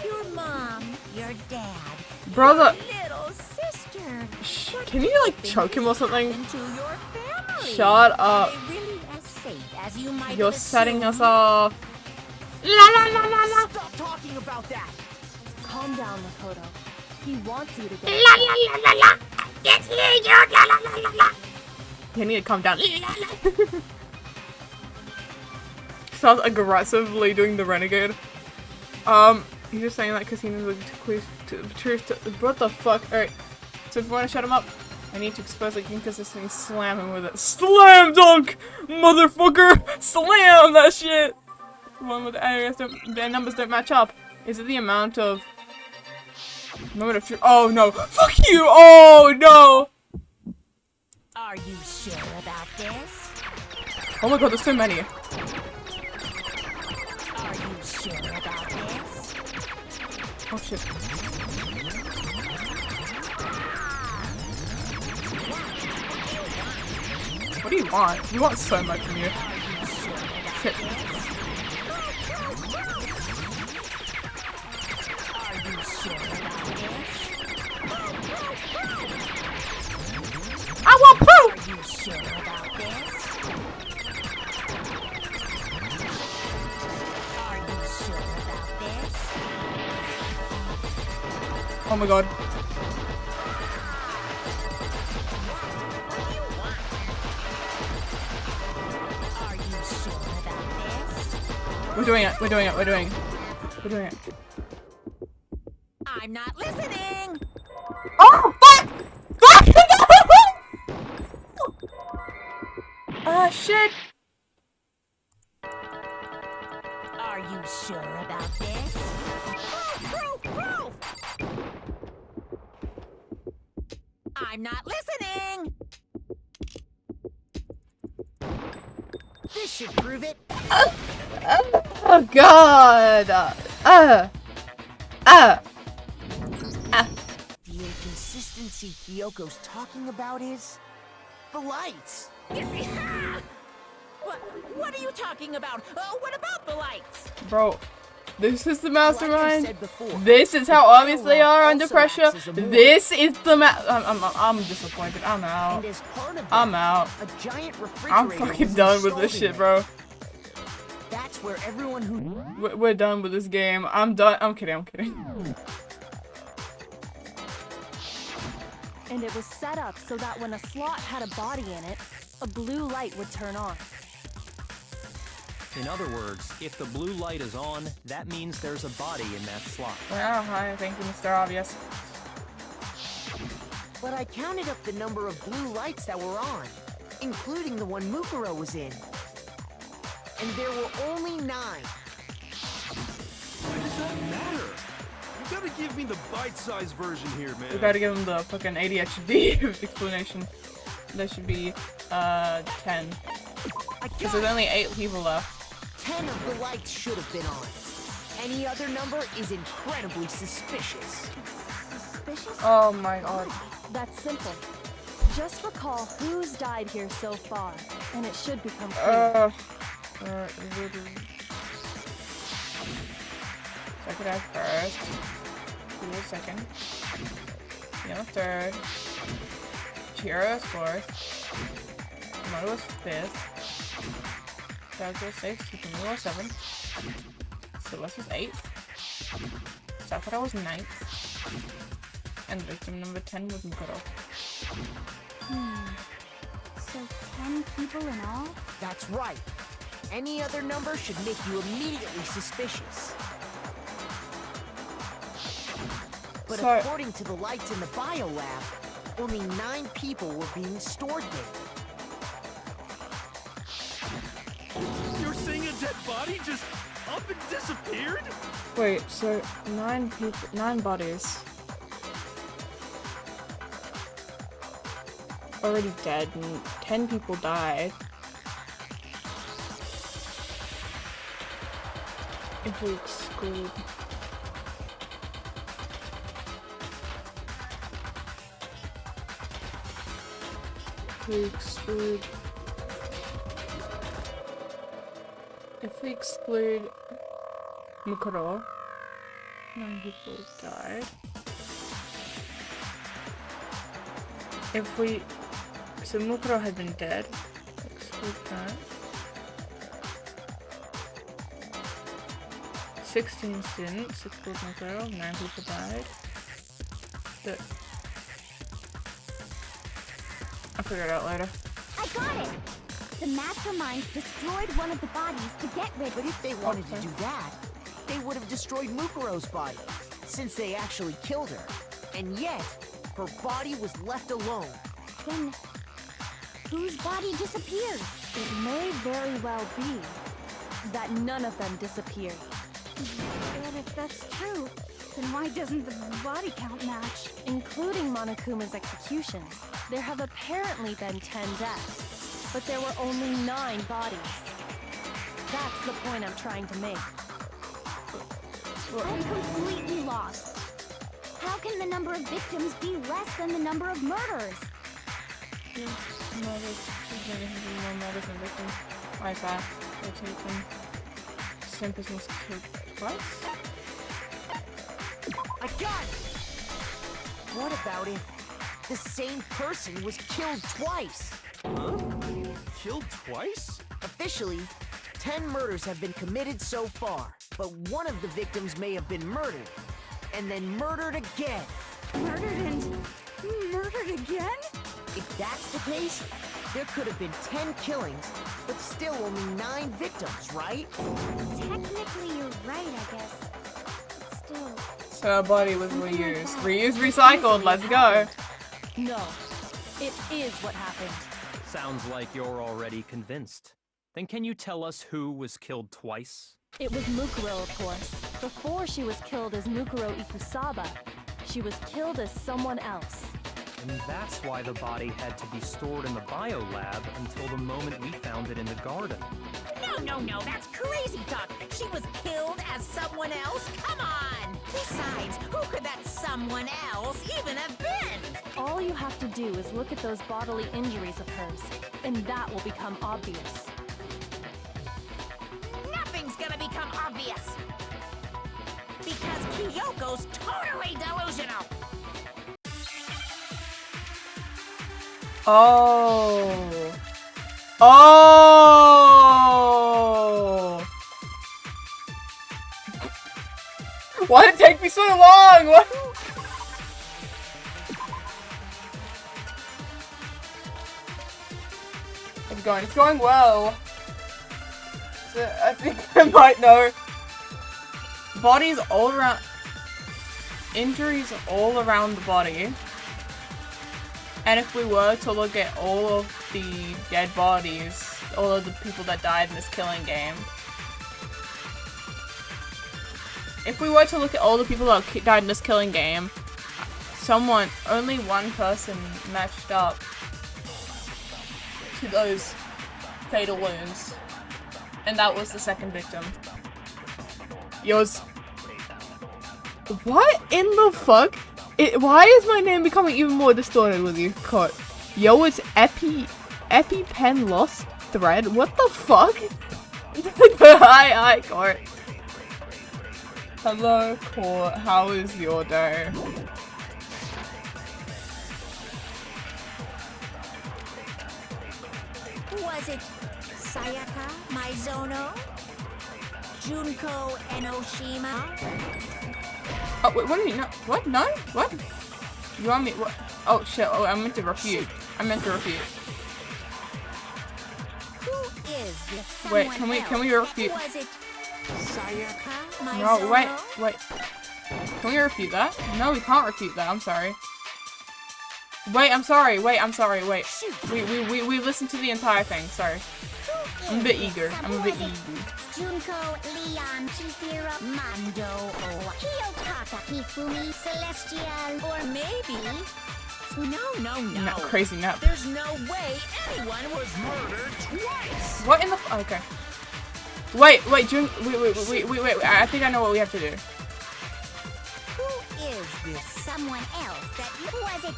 Your mom, your dad, Brother. your little sister. Shh. Can you, like, choke him or something? To your family. Shut up. Are they really as safe as you might You're have setting us assumed? off. La la la la la. Stop talking about that. Calm down, Makoto. He wants you to get La la la la la. Get here, you la la la la la. You need to calm down. La la. Starts aggressively doing the renegade. He's just saying that because he knows the truth. What the fuck? Alright. So if you want to shut him up, I need to expose the inconsistency. Slam him with it. Slam dunk! Motherfucker! Slam that shit! The one with the areas their numbers don't match up. Is it the amount of moment of truth? Oh no! Fuck you! Oh no! Are you sure about this? Oh my god, there's so many. Are you sure about this? Oh shit. What do you want? You want so much from you. Shit. Are you sure about this? I want poo! Are you sure about this? Are you sure about this? Oh my god. What do you want? Are you sure about this? We're doing it. We're doing it. We're doing it. We're doing it. I'm not listening. Oh, fuck! Fuck! Ah, shit! Are you sure about this? Proof! I'm not listening. This should prove it. Oh, god! The inconsistency Kyoko's talking about is the lights. What are you talking about? What about the lights? Bro, this is the Like I mastermind. said before, This is how obvious they are under also pressure. acts as a This is the I'm disappointed. I'm out. and as part of I'm that, out. a giant refrigerator I'm fucking was done with this installed shit, in bro. there. That's where everyone who We're done with this game. I'm done. I'm kidding. I'm kidding. And it was set up so that when a slot had a body in it, a blue light would turn on. In other words, if the blue light is on, that means there's a body in that slot. Well, hi, thank you, Mr. Obvious. But I counted up the number of blue lights that were on, including the one Mukuro was in. And there were only 9. Why does that matter? You gotta give me the bite-sized version here, man. We gotta give him the fucking ADHD explanation. There should be 10. I Because got there's only 8 people left. 10 of the lights should have been on. Any other number is incredibly suspicious. Suspicious? Oh my god. That's simple. Just recall who's died here so far, and it should become clear. Sakura first. Cool second. Yano third. Chihiro was fourth. Komodo was fifth. Sakuya was sixth. Hitomi was seventh. Celeste was eighth. Sakura was ninth. And victim number 10 was Mukuro. So 10 people in all? That's right. Any other number should make you immediately suspicious. But So- according to the lights in the biolab, only 9 people were being stored there. You're saying a dead body just up and disappeared? Wait, so 9 people, 9 bodies. Already dead and 10 people died. If we exclude... If we exclude Mukuro, 9 people died. If we... So Mukuro had been dead. Exclude that. 16 students, exclude Mukuro, 9 people died. I'll figure it out later. I got it! The mastermind destroyed one of the bodies to get rid But of if they wanted to do that, they would have destroyed Mukuro's body, since they actually killed her. And yet, her body was left alone. Then whose body disappeared? It may very well be that none of them disappeared. But if that's true, then why doesn't the body count match? Including Monokuma's executions, there have apparently been 10 deaths, but there were only 9 bodies. That's the point I'm trying to make. I'm completely lost. How can the number of victims be less than the number of murders? Why is that? Rotating. Same person was killed twice? I got it! What about if the same person was killed twice? Huh? Killed twice? Officially, 10 murders have been committed so far, but one of the victims may have been murdered, and then murdered again. Murdered and murdered again? If that's the case, there could have been 10 killings, but still only 9 victims, right? Technically, you're right, I guess. But still... So our body was reused. Reused, recycled, let's go! No, it is what happened. Sounds like you're already convinced. Then can you tell us who was killed twice? It was Mukuro, of course. Before she was killed as Mukuro Ikusaba, she was killed as someone else. And that's why the body had to be stored in the biolab until the moment we found it in the garden. No, that's crazy talk. She was killed as someone else? Come on! Besides, who could that someone else even have been? All you have to do is look at those bodily injuries of hers, and that will become obvious. Nothing's gonna become obvious. Because Kyoko's totally delusional. Oh. Oh. Why did it take me so long? What? It's going. It's going well. So I think I might know. Bodies all around. Injuries all around the body. And if we were to look at all of the dead bodies, all of the people that died in this killing game. If we were to look at all the people that died in this killing game, only one person matched up to those fatal wounds. And that was the second victim. Yours. What in the fuck? Why is my name becoming even more distorted with you, Cot? Yo, it's EpiPen Lost Thread? What the fuck? Hi, Cot. Hello, Cot. How is your day? Was it Sayaka Maizono? Junko Enoshima? Oh, wait, what do you know? What? No? What? You want me? What? Oh, shit. Oh, I meant to refute. I meant to refute. Who is this Wait, someone can we else? refute? Was it Sayaka, my No, Zono? wait. Can we refute that? No, we can't refute that. I'm sorry. Wait, I'm sorry. Wait. We listened to the entire thing. Sorry. I'm a bit eager. Junko, Leon, Chihiro, Mando, Kiyotaka, Hifumi, Celestial, Or maybe... No. Crazy nut. There's no way anyone was murdered twice! What in the okay. Wait, Jun wait, I think I know what we have to do. Who is this someone else that was it?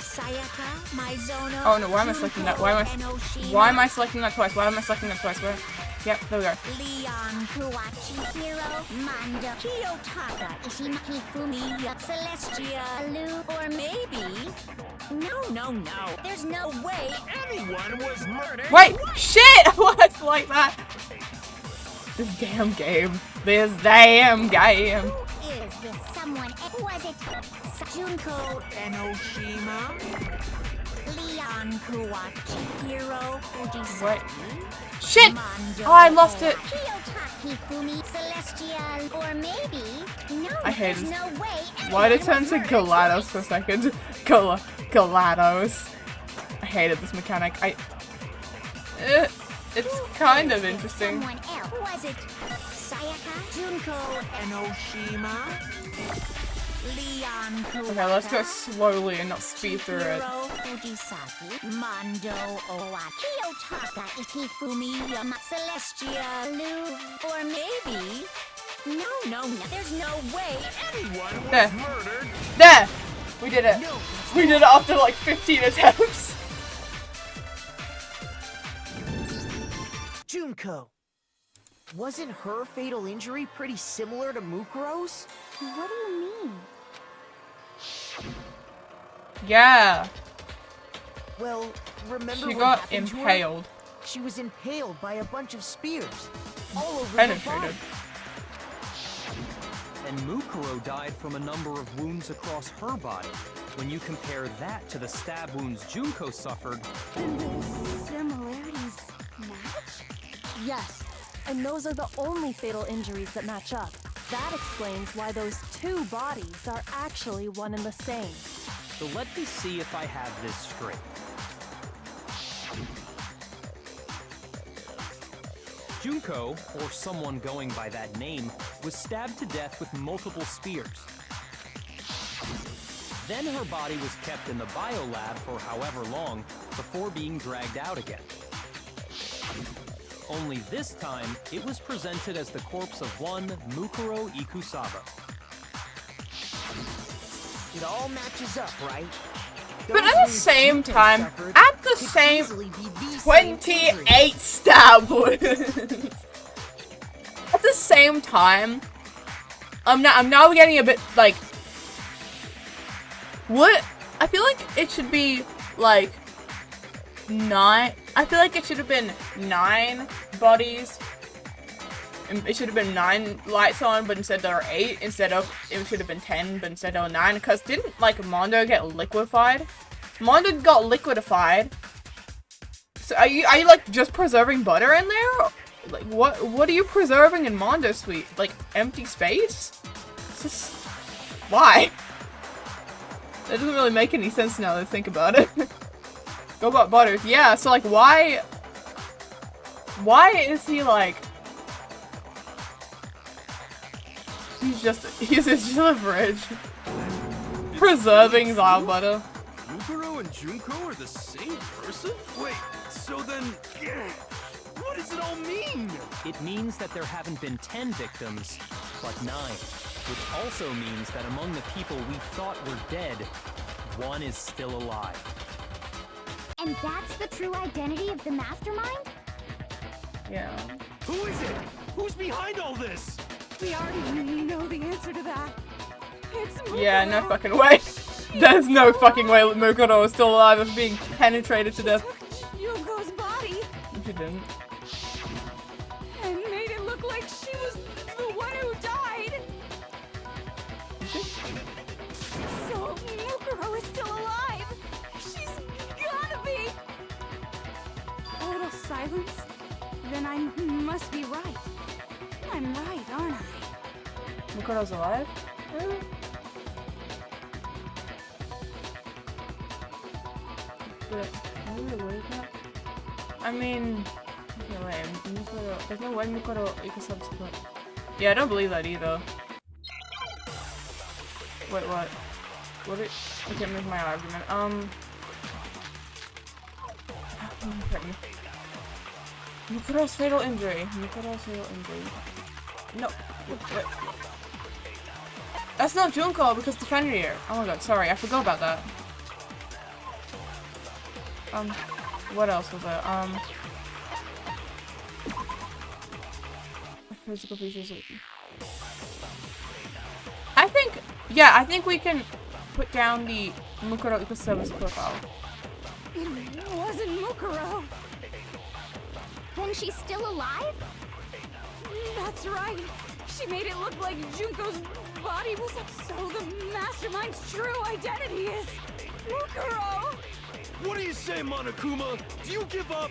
Sayaka, my Zono? Oh no, why am I selecting that? Why am I selecting that twice? Where? Yep, there we go. Leon, Kuwachi, Hiro, Mando, Kiyotaka, Ishima, Hifumi, Celestia, Lu, Or maybe... No. There's no way anyone was murdered. Wait, shit! What's like that? This damn game. Who is this someone else? Was it Junko, Enoshima? Leon, Kuwachi, Hiro, Fujisaki, Wait. Shit! Mando, Oh, I lost it. Kiyotaki, Fumi, Celestial, or maybe... No, I hate there's it. no way Why did it anyone turn was to murdered Galados twice. for a second? Galados. I hated this mechanic. It's kind of interesting. Someone else. Was it Sayaka, Junko, Enoshima? Leon, Okay, let's go slowly and not speed through it. Hiro, Fujisaki, Mando, Owa, Kiyotaka, Ikifumi, Celestia, Lu, Or maybe... No. There's no way anyone was There. murdered. There! We did it. We did it after like 15 attempts. Junko. Wasn't her fatal injury pretty similar to Mukuro's? What do you mean? Yeah. Well, remember She what got happened to her? impaled. She was impaled by a bunch of spears all over her Penetrated. body. And Mukuro died from a number of wounds across her body. When you compare that to the stab wounds Junko suffered, Similarities match? Yes, and those are the only fatal injuries that match up. That explains why those two bodies are actually one and the same. so let me see if I have this straight. Junko, or someone going by that name, was stabbed to death with multiple spears. Then her body was kept in the biolab for however long before being dragged out again. Only this time, it was presented as the corpse of one Mukuro Ikusaba. It all matches up, right? But Those at the wounds same Junko time, suffered at the could same easily be the same injury. 28 stab wounds. At the same time, I'm now getting a bit like, what? I feel like it should be like 9. I feel like it should have been 9 bodies. It should have been 9 lights on, but instead there are 8. Instead of, it should have been 10, but instead there were 9. Because didn't like Mondo get liquefied? Mondo got liquefied. So are you like just preserving butter in there? Like what are you preserving in Mondo Suite? Like empty space? It's just, why? That doesn't really make any sense now that I think about it. Go about butter. Yeah, so like why is he like, he's just a fridge. Preserving our butter. Mukuro and Junko are the same person? Wait, so then... What does it all mean? It means that there haven't been 10 victims, but 9. Which also means that among the people we thought were dead, one is still alive. And that's the true identity of the mastermind? Yeah. Who is it? Who's behind all this? We already know the answer to that. It's Mukuro. Yeah, no fucking way. There's no fucking way that Mukuro is still alive of being penetrated to death. Junko's body She didn't. and made it look like she was the one who died. So Mukuro is still alive. She's gotta be. A little silence, then I must be right. I'm right, aren't I? Mukuro's alive? Really? But, what is that? I mean, okay, wait, Mukuro, there's no way Mukuro equals subsequent. Yeah, I don't believe that either. Wait, what? What it? I can't make my argument. Mukuro's fatal injury. Mukuro's fatal injury. No. Wait. That's not Junko because the Fenrir. Oh my god, sorry, I forgot about that. What else was there? Physical features. I think we can put down the Mukuro equals service profile. It wasn't Mukuro. Then she's still alive? That's right. She made it look like Junko's body was so the mastermind's true identity is Mukuro. What do you say, Monokuma? Do you give up?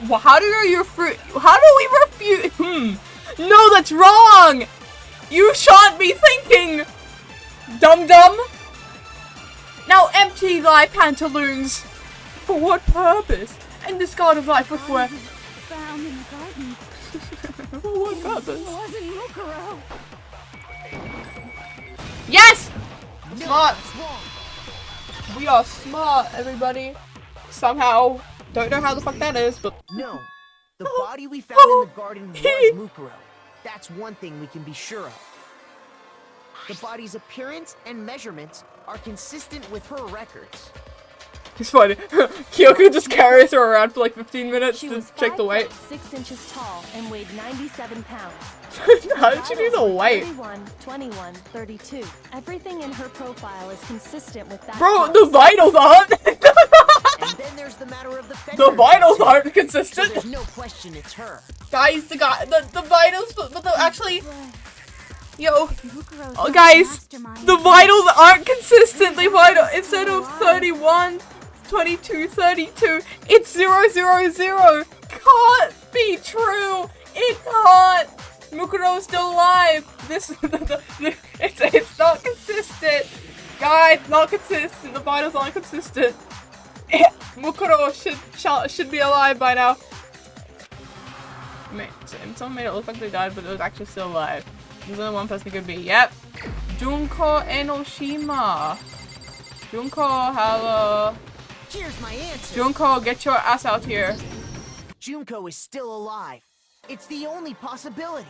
Well, how do we refute? No, that's wrong! You shan't be thinking! Dum-dum! Now empty thy pantaloons! For what purpose? And discard of thy footwear. Found in the garden. For what purpose? It wasn't Mukuro. Yes! No, Smart! that's wrong. We are smart, everybody. Somehow. Don't know how the fuck that is, but... No, the body we found in the garden was Mukuro. That's one thing we can be sure of. The body's appearance and measurements are consistent with her records. It's funny. Kyoko just carries her around for like 15 minutes She to was check the weight. 6 inches tall and weighed 97 pounds. How did she do the weight? 31, 21, 32. Everything in her profile is consistent with that. Bro, choice. the vitals aren't! And then there's the matter of the The vitals aren't consistent! So there's no question it's her. Guys, the vitals, but actually... Yo, Mukuro's oh, not guys, mastermind. the vitals aren't consistent. They vital instead of 31, 22, 32, it's 0, 0, 0. Can't be true. It can't. Mukuro's still alive. It's not consistent. Guys, not consistent. The vitals aren't consistent. Mukuro should be alive by now. Someone made it look like they died, but it was actually still alive. There's only one person it could be. Yep. Junko Enoshima. Junko, hello. Here's my answer. Junko, get your ass out here. Junko is still alive. It's the only possibility.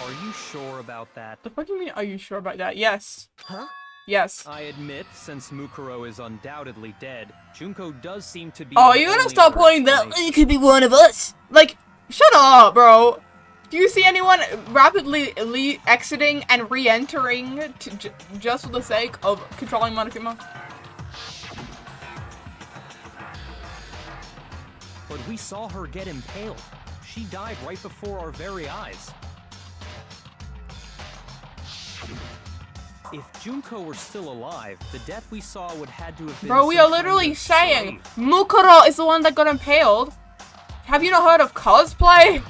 Are you sure about that? The fuck do you mean, are you sure about that? Yes. Huh? Yes. I admit, since Mukuro is undoubtedly dead, Junko does seem to be. Oh, you're gonna stop pointing that it could be one of us? Like, shut up, bro. Do you see anyone rapidly exiting and re-entering just for the sake of controlling Monokuma? But we saw her get impaled. She died right before our very eyes. If Junko were still alive, the death we saw would had to have been. Bro, we are literally saying Mukuro is the one that got impaled. Have you not heard of cosplay?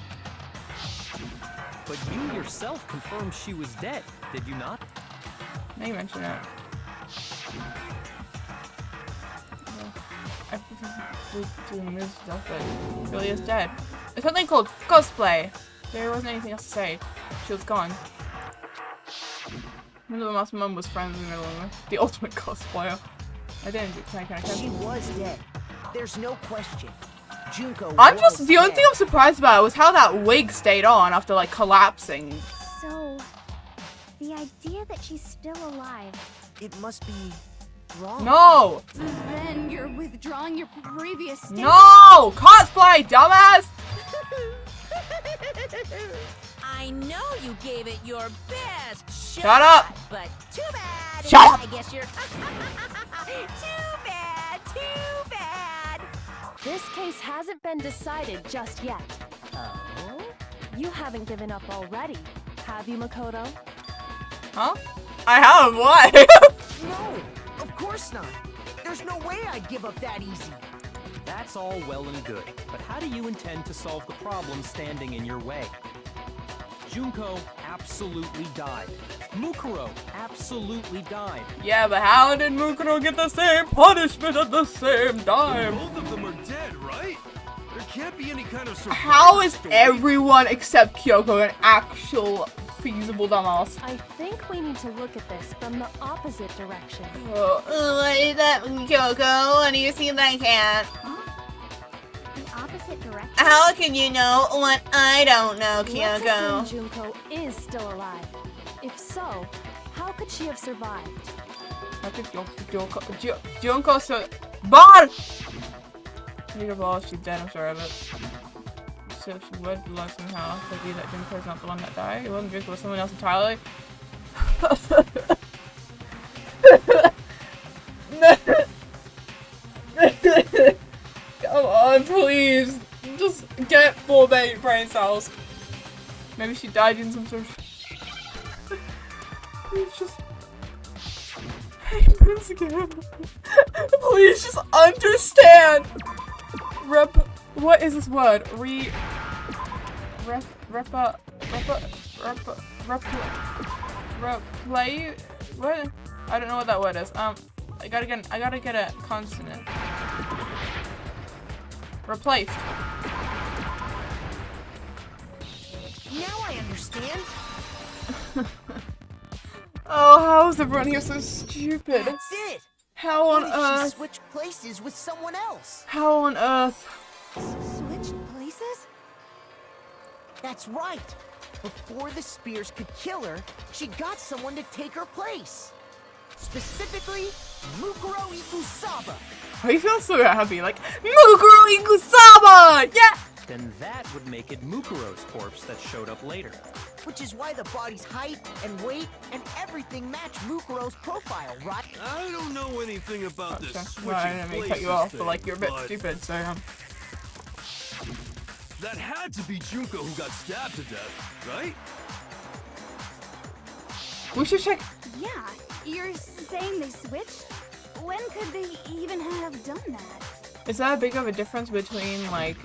But you yourself confirmed she was dead, did you not? Now you mention it. I doing this stuff, but really is dead. It's something called cosplay. There wasn't anything else to say. She was gone. Remember the mom was friends in the middle of the ultimate cosplayer. I didn't do She was dead. There's no question. Junko I'm was just, the only dead. thing I'm surprised about was how that wig stayed on after like collapsing. So, the idea that she's still alive. It must be wrong. No! Then you're withdrawing your previous statement. No! Cosplay, dumbass! I know you gave it your best shot. Shut up! But too bad. Shut up! I guess you're too bad. Too bad. This case hasn't been decided just yet. Oh? You haven't given up already, have you, Makoto? Huh? I have, what? No, of course not. There's no way I'd give up that easy. That's all well and good, but how do you intend to solve the problem standing in your way? Junko absolutely died. Mukuro absolutely died. Yeah, but how did Mukuro get the same punishment at the same time? Both of them are dead, right? There can't be any kind of survival How is story. everyone except Kyoko an actual feasible dumbass? I think we need to look at this from the opposite direction. What is that, Kyoko? What do you see that cat? The opposite direction? How can you know what I don't know, Let's Kyoko? assume Junko is still alive. If so, how could she have survived? How could Junko so Bar! Leader ball, she's dead, I'm sure of it. So if she would love somehow, could be that Junko's not the one that died. It wasn't Junko, it was someone else entirely. Come on, please. Just get more brain cells. Maybe she died in some sort of... Please just... Hey, Prince again. Please just understand. What is this word? Replay? What? I don't know what that word is. I gotta get a consonant. Replaced. Now I understand. Oh, how is everyone here so stupid? That's it. How on What if she earth? switched places with someone else? How on earth? Switched places? That's right. Before the spears could kill her, she got someone to take her place. Specifically, Mukuro Ikusaba. I feel so happy, like Mukuro Ikusaba! Yeah! Then that would make it Mukuro's corpse that showed up later. Which is why the body's height and weight and everything match Mukuro's profile, right? I don't know anything about this Okay. switching Well, I didn't mean to cut places you off, thing, but like you're a bit but stupid, so that had to be Junko who got stabbed to death, right? we should check. Yeah, you're saying they switched? When could they even have done that? Is there a big of a difference between like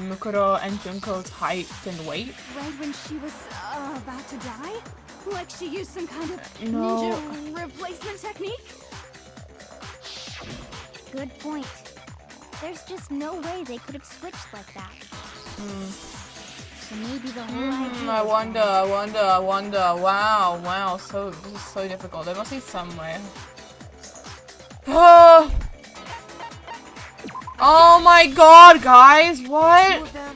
Mukuro and Junko's height and weight? Right when she was about to die? Like she used some kind of No. ninja replacement technique? Good point. There's just no way they could have switched like that. So maybe the whole idea I is wonder. Wow. So this is so difficult. There must be some way. Oh my god, guys! Two What? of them.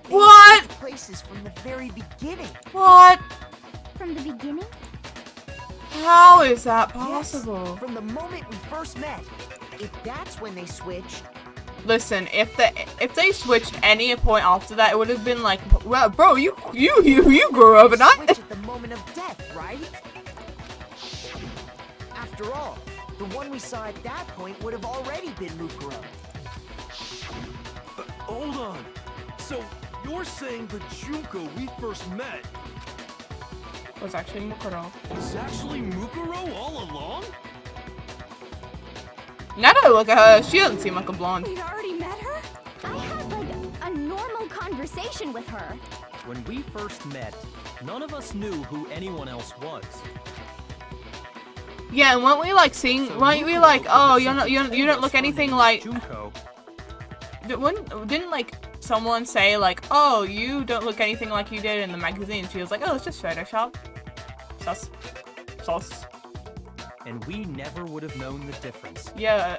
They What? switched places from the very beginning. What? from the beginning? How is that Yes, possible? from the moment we first met. If that's when they switched, Listen, if they switched any point after that, it would have been like, well, bro, you grew overnight. switch at the moment of death, right? After all, the one we saw at that point would have already been Mukuro. Hold on. So you're saying the Junko we first met Was actually Mukuro. was actually Mukuro all along? Now that I look at her, she doesn't seem like a blonde. We'd already met her? I had like a normal conversation with her. When we first met, none of us knew who anyone else was. Yeah, and weren't we like seeing? So Weren't we Mukuro like, could oh, have you simply don't told look us anything her name like? was Junko. Didn't like someone say like, oh, you don't look anything like you did in the magazine? She was like, oh, it's just Photoshop. Sus. And we never would have known the difference. Yeah,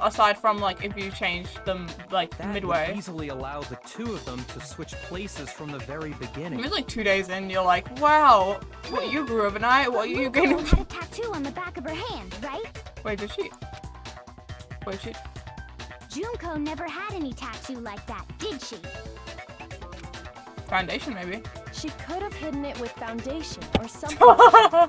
aside from like if you changed them like That midway. would easily allow the two of them to switch places from the very beginning. Maybe like 2 days in, you're like, wow, what, you grew overnight? What you Mukuro getting? had a tattoo on the back of her hand, right? Wait, did she? Wait, she? Junko never had any tattoo like that, did she? Foundation, maybe. She could have hidden it with foundation or something.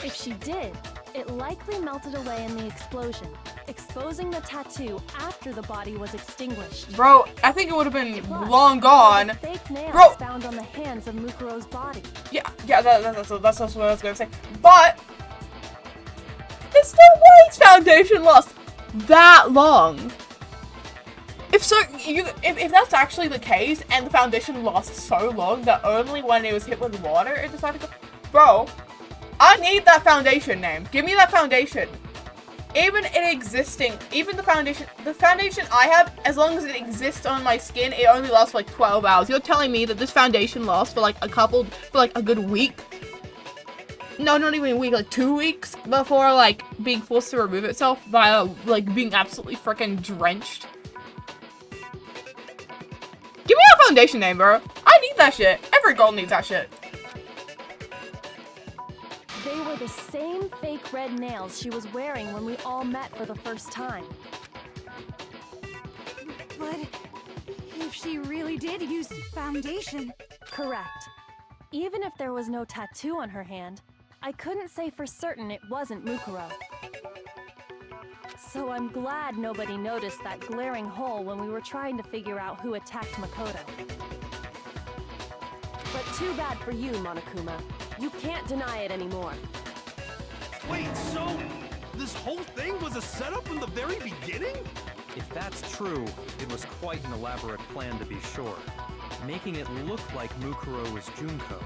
If she did, it likely melted away in the explosion, exposing the tattoo after the body was extinguished. Bro, I think it would have been Plus, long there were gone. the fake nails Bro. found on the hands of Mukuro's body. Yeah, that's what I was gonna say. But it's no way its foundation lasts that long. if that's actually the case, and the foundation lasts so long that only when it was hit with water it decided to go, bro, I need that foundation name. Give me that foundation. Even the foundation I have, as long as it exists on my skin, it only lasts for like 12 hours. You're telling me that this foundation lasts for like a good week? No, not even a week, like 2 weeks before like being forced to remove itself via like being absolutely freaking drenched. Give me that foundation name, bro. I need that shit. Every girl needs that shit. They were the same fake red nails she was wearing when we all met for the first time. But if she really did use foundation... Correct. Even if there was no tattoo on her hand, I couldn't say for certain it wasn't Mukuro. So I'm glad nobody noticed that glaring hole when we were trying to figure out who attacked Makoto. But too bad for you, Monokuma. You can't deny it anymore. Wait, so this whole thing was a setup from the very beginning? If that's true, it was quite an elaborate plan to be sure, making it look like Mukuro was Junko.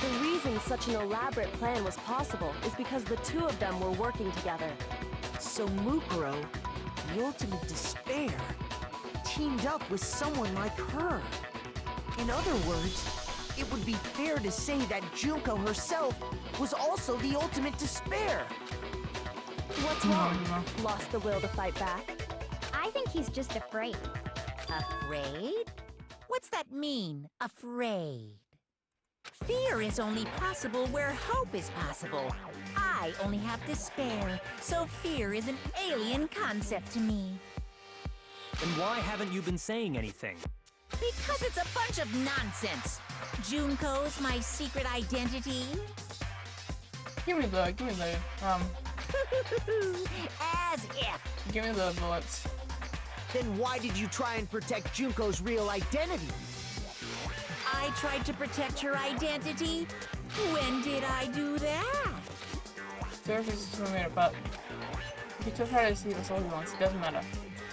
The reason such an elaborate plan was possible is because the two of them were working together. So Mukuro, the ultimate despair, teamed up with someone like her. In other words, it would be fair to say that Junko herself was also the ultimate despair. What's wrong? Lost the will to fight back? I think he's just afraid. Afraid? What's that mean, afraid? Fear is only possible where hope is possible. I only have despair, so fear is an alien concept to me. Then why haven't you been saying anything? Because it's a bunch of nonsense. Junko's my secret identity. Give me the, As if. give me the bullets. Then why did you try and protect Junko's real identity? I tried to protect her identity? When did I do that? Seriously, just 2 minutes, but if you still try to see this all he wants, it doesn't matter.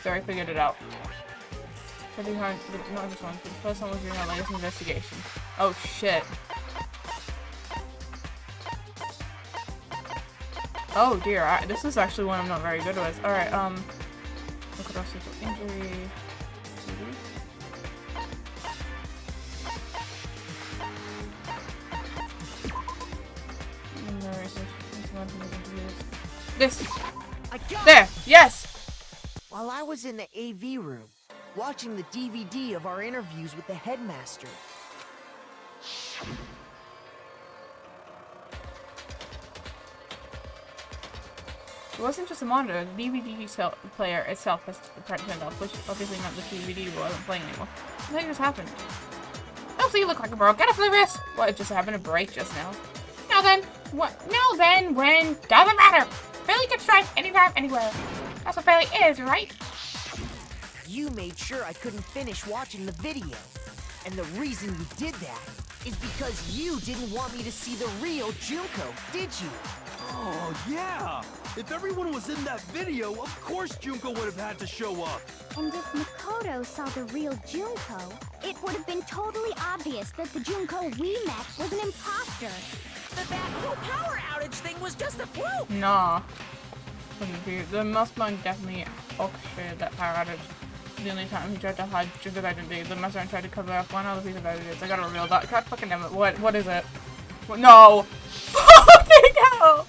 Sorry, figured it out. Behind, not this one. The first one was during our latest investigation. Oh shit. Oh dear, this is actually one I'm not very good with. Alright, look at our social injury. This! There! Yes! While I was in the AV room, watching the DVD of our interviews with the headmaster. It wasn't just a monitor, the DVD player itself has turned off, which obviously meant the DVD wasn't playing anymore. What just happened? Oh, so you look like a bro. Get up for the wrist! What, it just happened to break just now? Now then, what? Now then, when? Doesn't matter! Failure can strike anytime, anywhere. That's what failure is, right? You made sure I couldn't finish watching the video. And the reason you did that is because you didn't want me to see the real Junko, did you? Oh, yeah! If everyone was in that video, of course Junko would have had to show up. And if Makoto saw the real Junko, it would have been totally obvious that the Junko we met was an imposter. That whole power outage thing was just a fluke! Nah. Couldn't be. The Mosslings definitely orchestrated that power outage. The only time he tried to hide Junko's identity, the Mosslings tried to cover up one other piece of evidence. I gotta reveal that. God fucking damn it. What is it? What? No! Fucking hell!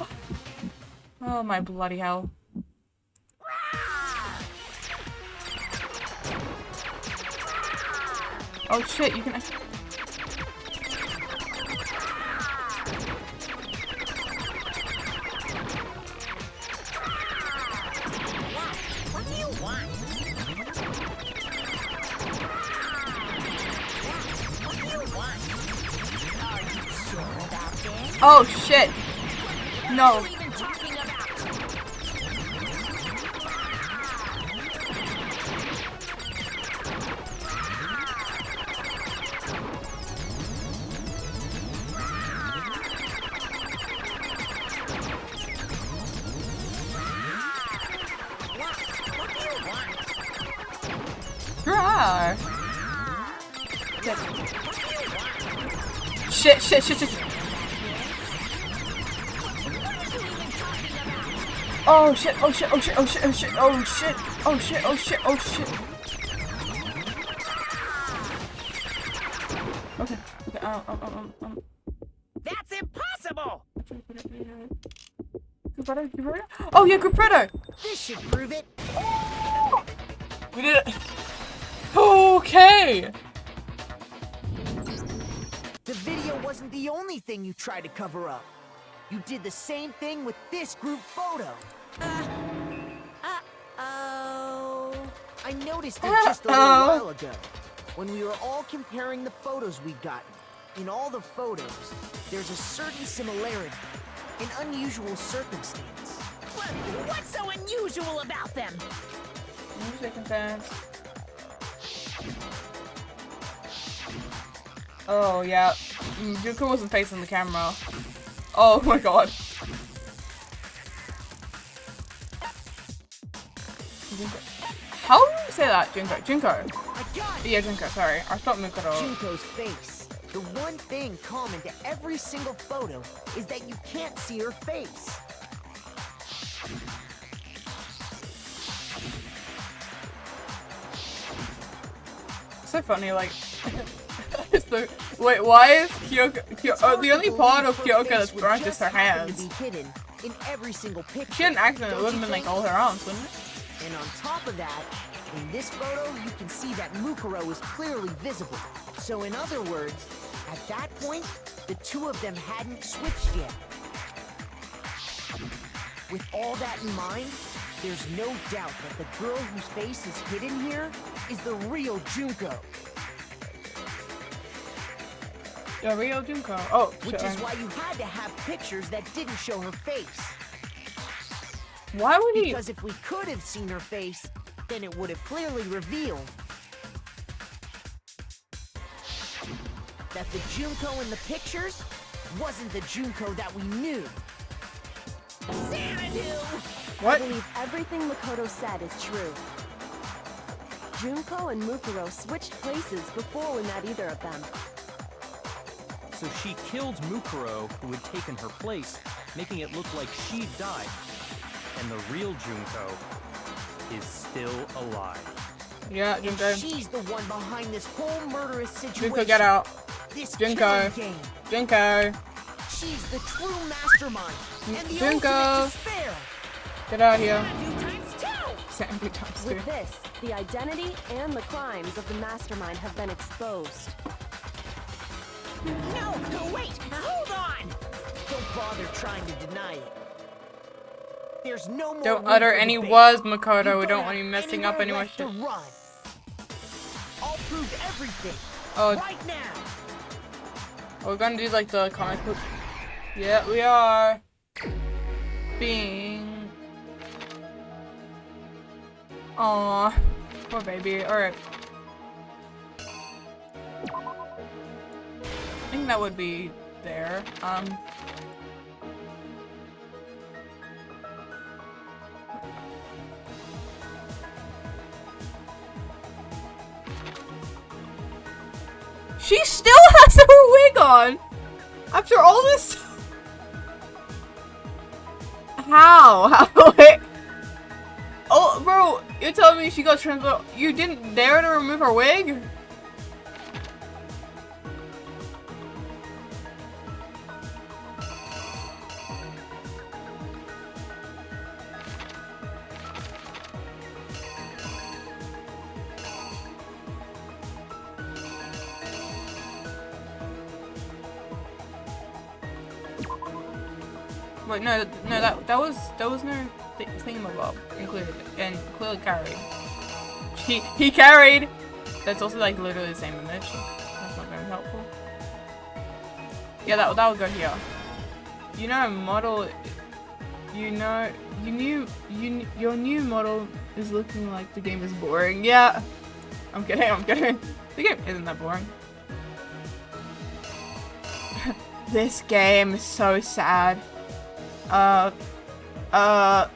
Oh my bloody hell. Oh shit, you can... What do you want? What do you want? Are you sure about this? Oh shit! No. What are you even talking about? What do you want? are. Shit, shit, shit, shit. Oh shit, oh shit, oh shit, oh shit, oh shit, oh shit, oh shit, oh shit, oh shit. Okay, okay, That's impossible! Oh yeah, group photo! This should prove it. We did it! Okay! The video wasn't the only thing you tried to cover up. You did the same thing with this group photo. Uh-oh. I noticed it just a little while ago, when we were all comparing the photos we'd gotten. In all the photos, there's a certain similarity, an unusual circumstance. What's so unusual about them? Oh yeah, Junko wasn't facing the camera. Oh my god. How do you say that? Junko. Junko. Yeah, Junko, sorry. I thought Mukuro. Junko's face. The one thing common to every single photo is that you can't see her face. So funny, like. So, wait, why is Kyoko? The only part of Kyoko that's burnt is her hands. To be hidden in every single picture. She had an accident, it would have been like all her arms, wouldn't it? And on top of that, in this photo, you can see that Mukuro is clearly visible. So in other words, at that point, the two of them hadn't switched yet. With all that in mind, there's no doubt that the girl whose face is hidden here is the real Junko. The real Junko. Oh, which is why you had to have pictures that didn't show her face. Why would he? Because if we could have seen her face, then it would have clearly revealed that the Junko in the pictures wasn't the Junko that we knew. Xanadu! What? I believe everything Makoto said is true. Junko and Mukuro switched places before we met either of them. So she killed Mukuro, who had taken her place, making it look like she'd died. And the real Junko is still alive. Yeah, Junko. She's the one behind this whole murderous situation. Junko, get out. This Junko. game. Junko. She's the true mastermind. And the Junko. ultimate despair. Get out of here. Xanadu times 2! Sandy times With 2. this, the identity and the crimes of the mastermind have been exposed. No, wait! Hold on! Don't bother trying to deny it. There's no more Don't room utter for any debate. was, Makoto. You We don't have want you messing up any more left to shit. run. I'll prove everything. Oh, Right now. we're gonna do like the comic book. Yeah, we are. Being. Aww. Poor baby. Alright. I think that would be there. She still has her wig on! After all this How? How? Wait. Oh, bro, you're telling me she got transfer- You didn't dare to remove her wig? Wait, no, that was no thingamabob included, and clearly carried. He carried. That's also like literally the same image. That's not very helpful. Yeah, that would go here. You know, model. You know, your new model is looking like the game is boring. Yeah, I'm kidding. The game isn't that boring. This game is so sad. Yeah.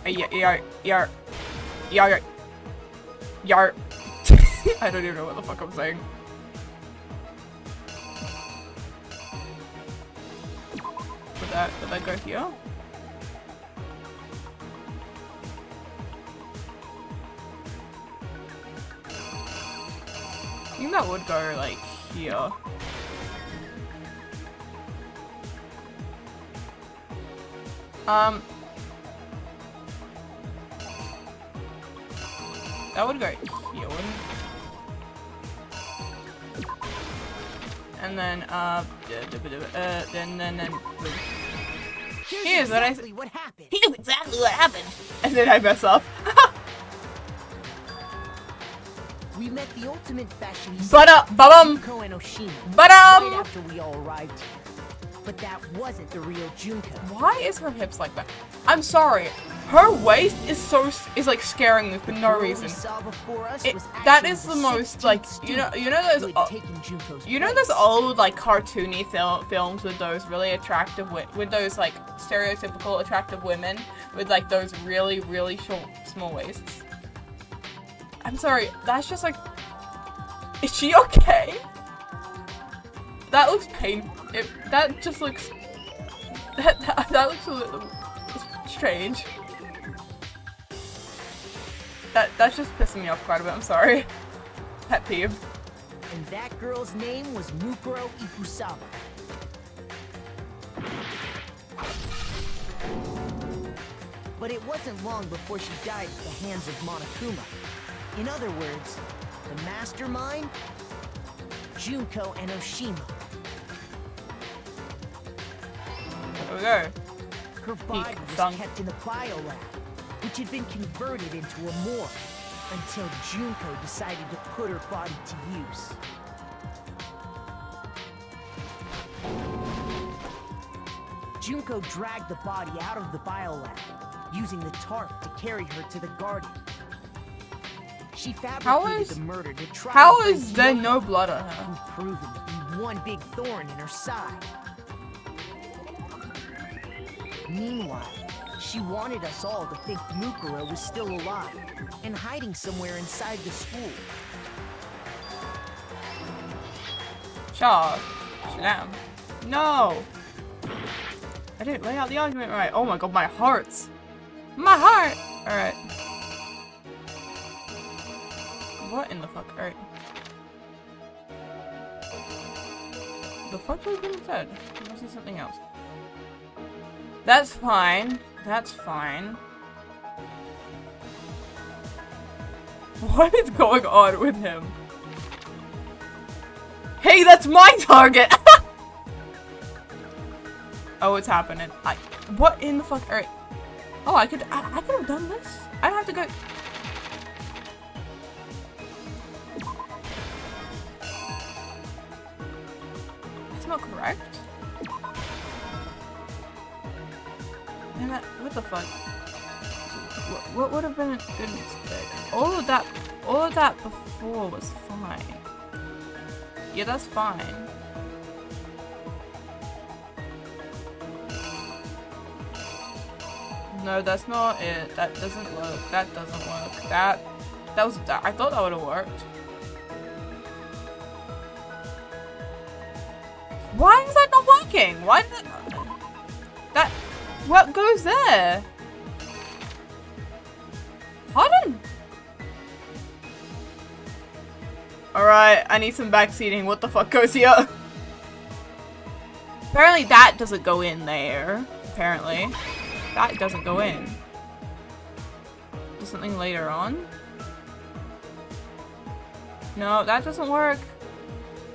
Yar. I don't even know what the fuck I'm saying. Would that go here? I think that would go like here. That would go here, wouldn't it? And then, then. Here's exactly what happened. Here's exactly what happened. And then I mess up. We met the ultimate fashionista, Ba-dum! Junko and Oshima, Ba-dum! right after we all arrived here. But that wasn't the real Junko. Why is her hips like that? I'm sorry. Her waist is like scaring me for no reason. That is the most like you know those old like cartoony films with those really attractive with those like stereotypical attractive women with like those really short small waists. I'm sorry. That's just like. Is she okay? That looks painful. That just looks. That looks a little strange. That's just pissing me off quite a bit. I'm sorry. Pet peeve. And that girl's name was Mukuro Ikusaba. But it wasn't long before she died at the hands of Monokuma. In other words, the mastermind, Junko and Oshima. There we go. Her body was kept in the biolab, which had been converted into a morgue, until Junko decided to put her body to use. Junko dragged the body out of the biolab, using the tarp to carry her to the garden. She fabricated the murder to try How to is there no blood on her? who's proven to be one big thorn in her side. Meanwhile, she wanted us all to think Mukuro was still alive and hiding somewhere inside the school. Shaw. Damn. No! I didn't lay out the argument right. Oh my god, my hearts! My heart! Alright. What in the fuck? Alright. The fuck was being said? I must see something else. That's fine. That's fine. What is going on with him? Hey, that's my target! Oh, it's happening. What in the fuck? Alright. Oh, I could have done this. I don't have to go. That's not correct. And that, what the fuck? What would have been a good mistake? All of that before was fine. Yeah, that's fine. No, that's not it. That doesn't work. That doesn't work. That was that. I thought that would have worked. Why is that not working? Why did that? What goes there? Pardon? Alright, I need some backseating. What the fuck goes here? Apparently that doesn't go in there. Apparently. That doesn't go in. Do something later on? No, that doesn't work.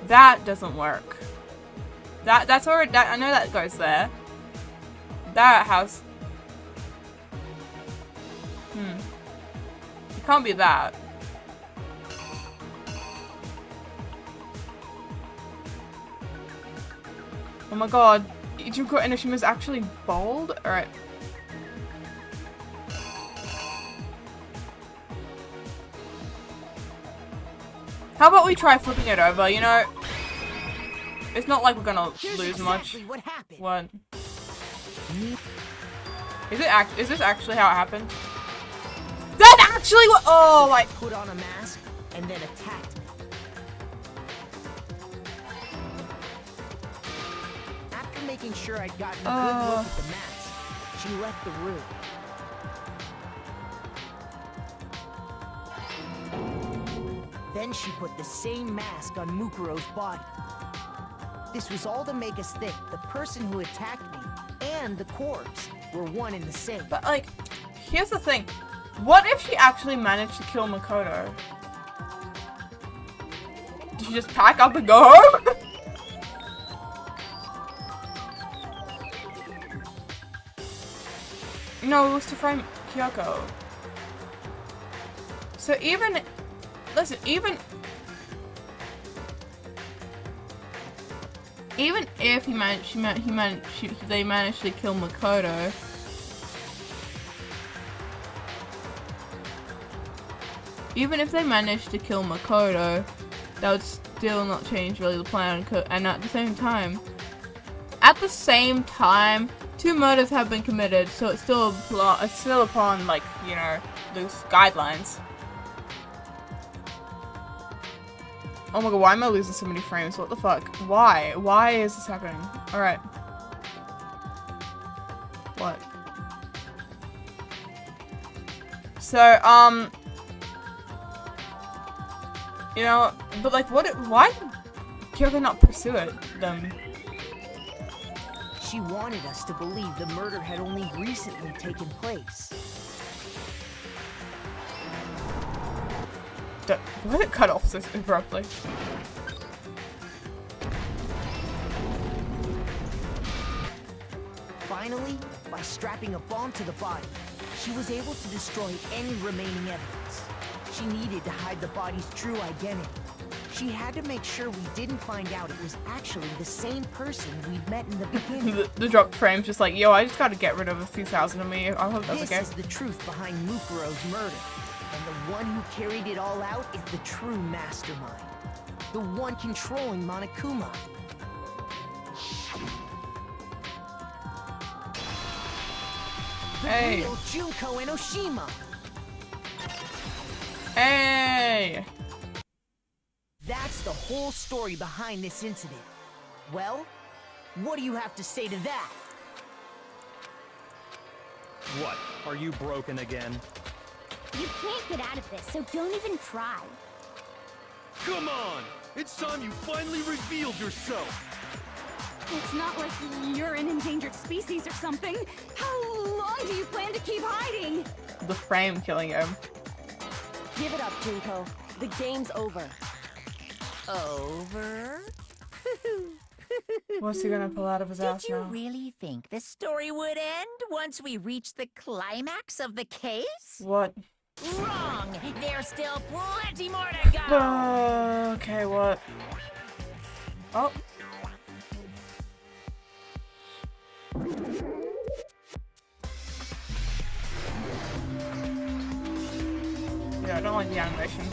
That doesn't work. That's already. I know that goes there. That house. It can't be that. Oh my god. Junko Enoshima's actually bald? Alright. How about we try flipping it over, you know? It's not like we're gonna lose much. What happened. What? Is this actually how it happened? That's actually what. Oh my. Put on a mask and then attacked me. After making sure I'd gotten a good look at the mask, she left the room. Then she put the same mask on Mukuro's body. This was all to make us think the person who attacked me and the corpse were one and the same. But like, here's the thing. What if she actually managed to kill Makoto? Did she just pack up and go home? No, it was to frame Kyoko. So even, listen, even if they managed to kill Makoto, even if they managed to kill Makoto, that would still not change really the plan. And at the same time, two murders have been committed, so it's still upon, like, you know, those guidelines. Oh my god, why am I losing so many frames? What the fuck? Why? Why is this happening? Alright. What? So, you know, but like, why did Kyoko not pursue them? She wanted us to believe the murder had only recently taken place. Why did it cut off so abruptly? Finally, by strapping a bomb to the body, she was able to destroy any remaining evidence. She needed to hide the body's true identity. She had to make sure we didn't find out it was actually the same person we'd met in the beginning. the dropped frame's just like, yo, I just gotta get rid of a few thousand of me. I hope that's okay. This is the truth behind Mukuro's murder. And the one who carried it all out is the true mastermind. The one controlling Monokuma. Hey. The real Junko Enoshima. Hey. That's the whole story behind this incident. Well, what do you have to say to that? What? Are you broken again? You can't get out of this, so don't even try. Come on! It's time you finally revealed yourself! It's not like you're an endangered species or something. How long do you plan to keep hiding? The frame killing him. Give it up, Junko. The game's over. Over? What's he gonna pull out of his ass Did you now? really think the story would end once we reached the climax of the case? What? Wrong! There's still plenty more to go! Okay, what? Oh. Yeah, I don't like the animation.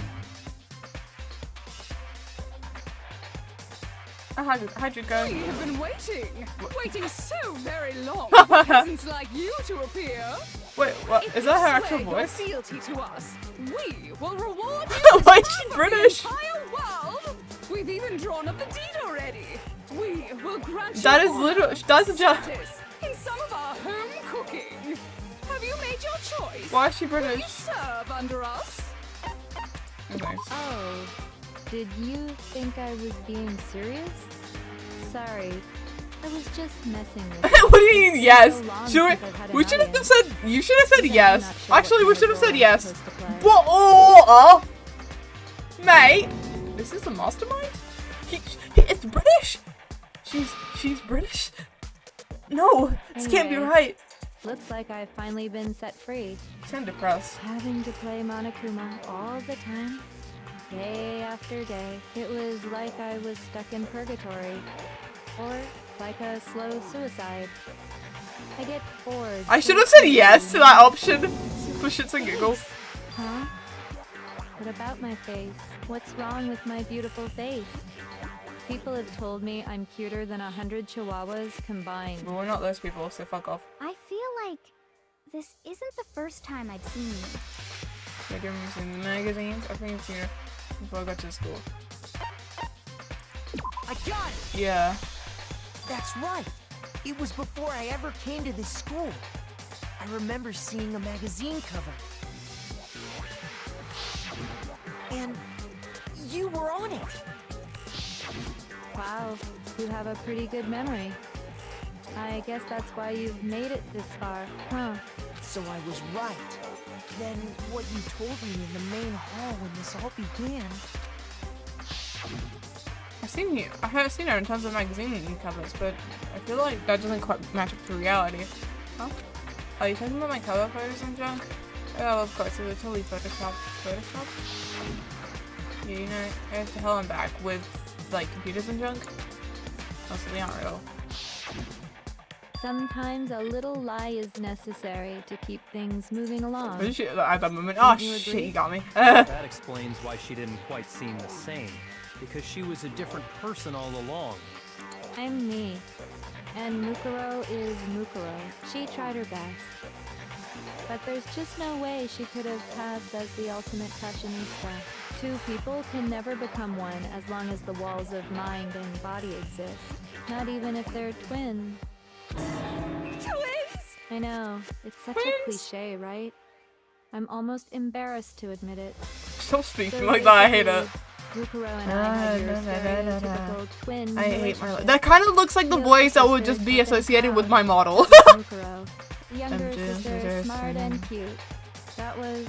How'd you go? We have been waiting so very long for peasants like you to appear. Wait, what? If Is you that her swear actual your voice? fealty to us, we will reward you. Why is she British? The entire world. We've even drawn up the deed already. We will grant you That is honor, literally. That's a job. status in some of our home cooking. Have you made your choice? Why is she Will you British? serve under us? Okay. Oh, did you think I was being serious? Sorry, I was just messing with you. What do you mean, yes? So long Should since I've had we an should have audience. said, you should have said I'm yes. not sure Actually, we what should have kind said of yes. role I'm supposed to play. What? Oh, mate, this is the mastermind? It's British? She's British? No, this can't be Anyway. right. Looks like I've finally been set free. You sound depressed. Having to play Monokuma all the time, day after day. It was like I was stuck in purgatory. Or like a slow suicide. I get bored. I should so have said easily. yes to that option for shits and giggles. Huh? What about my face? What's wrong with my beautiful face? People have told me I'm cuter than 100 chihuahuas combined. But we're not those people, so fuck off. I feel like this isn't the first time I've seen you. Like I've seen the magazines. I think I've seen her before I got to school. I got it! Yeah. That's right. It was before I ever came to this school. I remember seeing a magazine cover. And you were on it. Wow, you have a pretty good memory. I guess that's why you've made it this far, huh? So I was right. Then what you told me in the main hall when this all began. I have seen her in tons of magazine covers, but I feel like that doesn't quite match up to reality. Huh? Are you talking about my cover photos and junk? Oh, of course, it was totally Photoshop. Yeah, you know, I have to hell and back with, like, computers and junk. Also, they aren't real. Sometimes a little lie is necessary to keep things moving along. At that moment. Oh, You shit, agree? you got me. That explains why she didn't quite seem the same. Because she was a different person all along. I'm me. And Mukuro is Mukuro. She tried her best. But there's just no way she could have passed as the ultimate fashionista. Two people can never become one as long as the walls of mind and body exist. Not even if they're twins. Twins! I know, it's such Twins? a cliche, right? I'm almost embarrassed to admit it. Stop speaking So like that, I hate it. basically, Mukuro and I had your stereotypical twin I hate my relationship. That kind of looks like the Real voice that would sisters just be have been associated with found. my model. Mukuro. Younger sister, smart and cute. That was...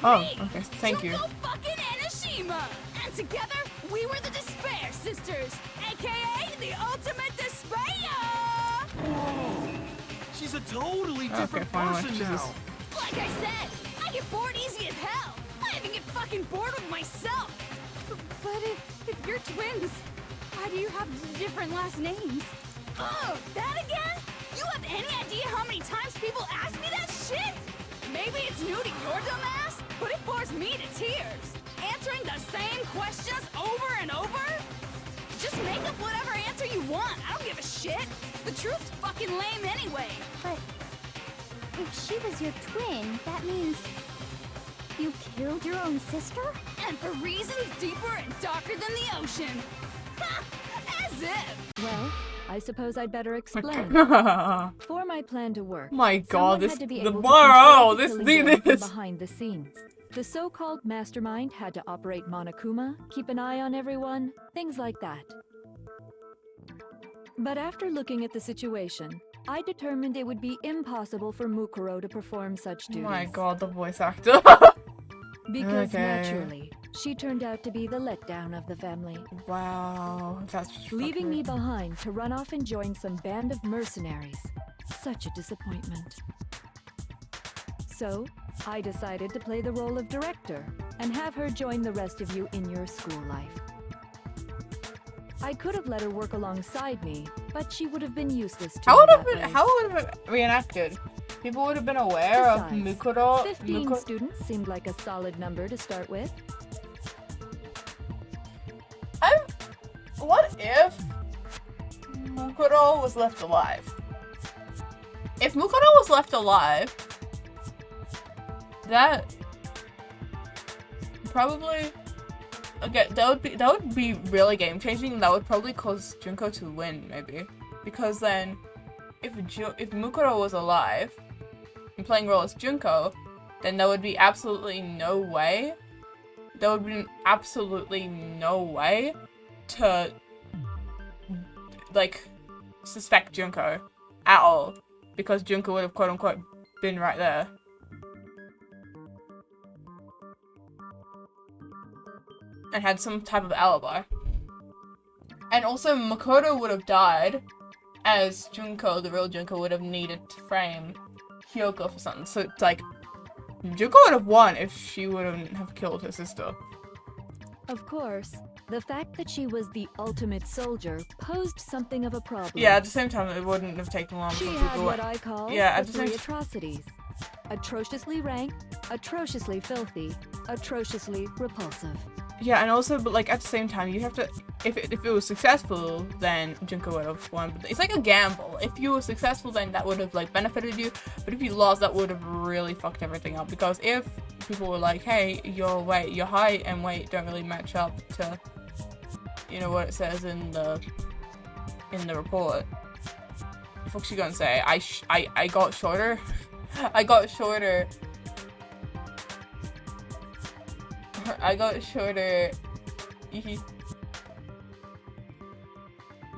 Oh, okay, thank you. Junko fucking Enoshima! And together, we were the Despair Sisters, aka the ultimate despair! Whoa! She's a totally different finally, person Jesus. now. Like I said, I get bored easy as hell. I even get fucking bored with myself. But if you're twins, why do you have different last names? Oh, that again? You have any idea how many times people ask me that shit? Maybe it's new to your dumb ass, but it bores me to tears. Answering the same questions over and over? Just make up whatever answer you want. I don't give a shit. The truth's fucking lame anyway. But if she was your twin, that means you killed your own sister? And for reasons deeper and darker than the ocean. Ha! As if! Well, I suppose I'd better explain. For my plan to work, My god, someone this had to be the able to wow, control the this killing thing game from is behind the scenes. The so-called mastermind had to operate Monokuma, keep an eye on everyone, things like that. But after looking at the situation, I determined it would be impossible for Mukuro to perform such Oh duties. my god, the voice actor. Because Okay. naturally, she turned out to be the letdown of the family, Wow, that's leaving me fucking- behind to run off and join some band of mercenaries. Such a disappointment. So, I decided to play the role of director and have her join the rest of you in your school life. I could have let her work alongside me, but she would have been useless to How me would have that been? way. How would have it reenacted? People would have been aware of Besides, Mukuro. 15 students seemed like a solid number to start with. What if Mukuro was left alive? If Mukuro was left alive, that probably okay. That would be really game changing. That would probably cause Junko to win, maybe, because then if Mukuro was alive and playing role as Junko, then there would be absolutely no way. There would be absolutely no way to like suspect Junko at all, because Junko would have quote unquote been right there. And had some type of alibi. And also Makoto would have died, as Junko, the real Junko, would have needed to frame Hyoko for something. So it's like Junko would have won if she wouldn't have killed her sister. Of course, the fact that she was the ultimate soldier posed something of a problem. Yeah, at the same time, it wouldn't have taken long She for had people. what I call Yeah, at the the same three atrocities. Atrociously rank, atrociously filthy, atrociously repulsive. Yeah, and also, but like at the same time, you have to. If it was successful, then Junko would have won. But it's like a gamble. If you were successful, then that would have like benefited you. But if you lost, that would have really fucked everything up. Because if people were like, "Hey, your height and weight don't really match up to, you know, what it says in the report," the fuck's she gonna say? I got shorter. I got shorter. I got shorter.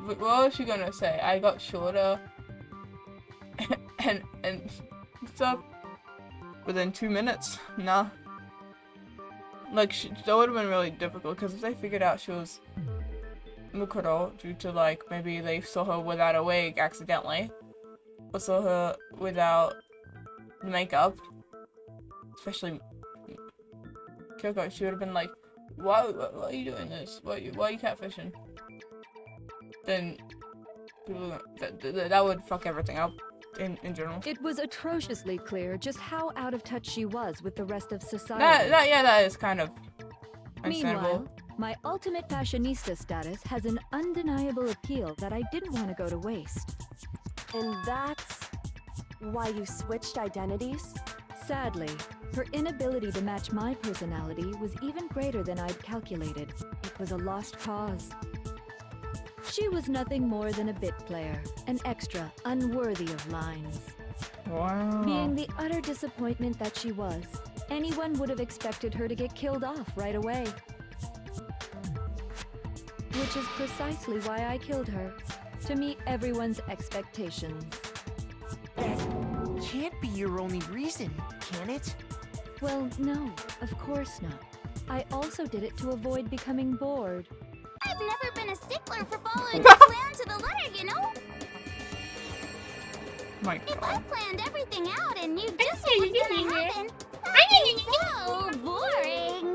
What was she gonna say? I got shorter and stuff within 2 minutes. Nah. Like that would have been really difficult because if they figured out she was Mukuro due to like maybe they saw her without a wig accidentally, or saw her without makeup, especially Kyoko, she would have been like, why are you doing this? Why are you catfishing? Then people, that would fuck everything up in general. It was atrociously clear just how out of touch she was with the rest of society. That is kind of understandable. Meanwhile, my ultimate fashionista status has an undeniable appeal that I didn't want to go to waste. And that's why you switched identities? Sadly, her inability to match my personality was even greater than I'd calculated. It was a lost cause. She was nothing more than a bit player, an extra unworthy of lines. Wow. Being the utter disappointment that she was, anyone would have expected her to get killed off right away. Which is precisely why I killed her, to meet everyone's expectations. That can't be your only reason, can it? Well, no, of course not. I also did it to avoid becoming bored. I've never been a stickler for following the plan to the letter, you know? My If I God. planned everything out and knew just what was gonna happen, that'd be so boring.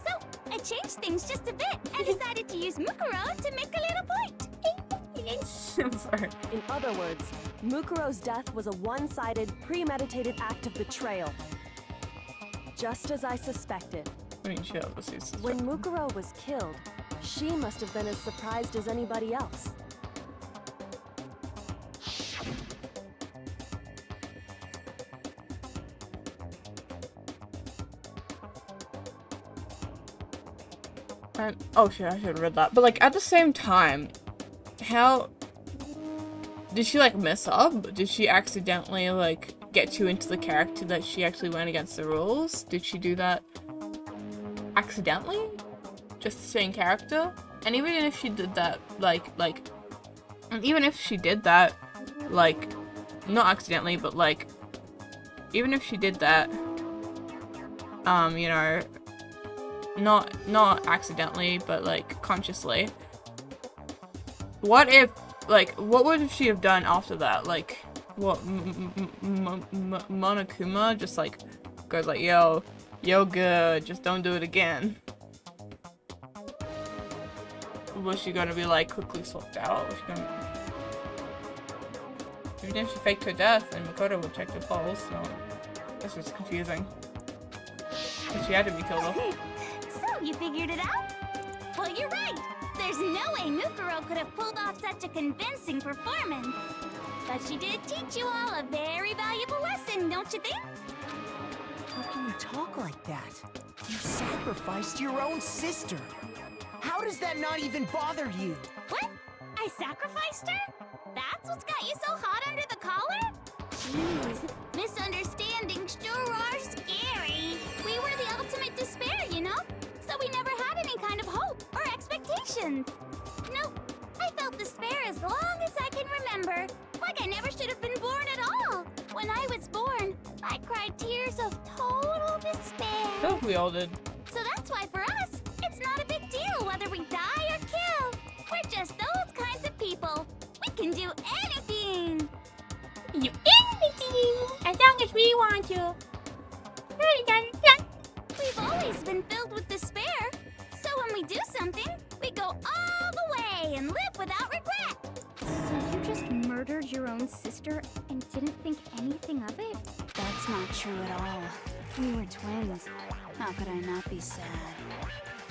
So, I changed things just a bit and decided to use Mukuro to make a little point. I'm sorry. In other words, Mukuro's death was a one-sided, premeditated act of betrayal. Just as I suspected. I mean, she obviously is When Mukuro was killed, she must have been as surprised as anybody else. And, oh shit, I should have read that. But like at the same time, how did she like mess up? Did she accidentally like get you into the character that she actually went against the rules? Did she do that accidentally? Just to stay in character? And even if she did that, even if she did that, like, not accidentally, but like, even if she did that, you know, not accidentally, but like consciously. What if, like, what would she have done after that? Like, what, Monokuma just like goes like, yo, good, just don't do it again. Was she gonna be like quickly swapped out? Was she gonna... Even if she faked her death, and Makoto would check the pulse, so this is confusing. But she had to be killed off. So, you figured it out? Well, you're right. There's no way Mukuro could have pulled off such a convincing performance. But she did teach you all a very valuable lesson, don't you think? How can you talk like that? You sacrificed your own sister. How does that not even bother you? What? I sacrificed her? That's what's got you so hot under the collar? Jeez, misunderstandings sure are scary. We were the ultimate despair, you know? So we never had any kind of hope or expectations. Nope, I felt despair as long as I can remember. Like I never should have been born at all. When I was born, I cried tears of total despair. Oh, we all did. So that's why for us, it's not a big deal whether we die or kill. We're just those kinds of people. We can do anything. Do anything as long as we want to. We've always been filled with despair. So when we do something, we go all the way and live without regret. So you just murdered your own sister and didn't think anything of it? That's not true at all. We were twins. How could I not be sad?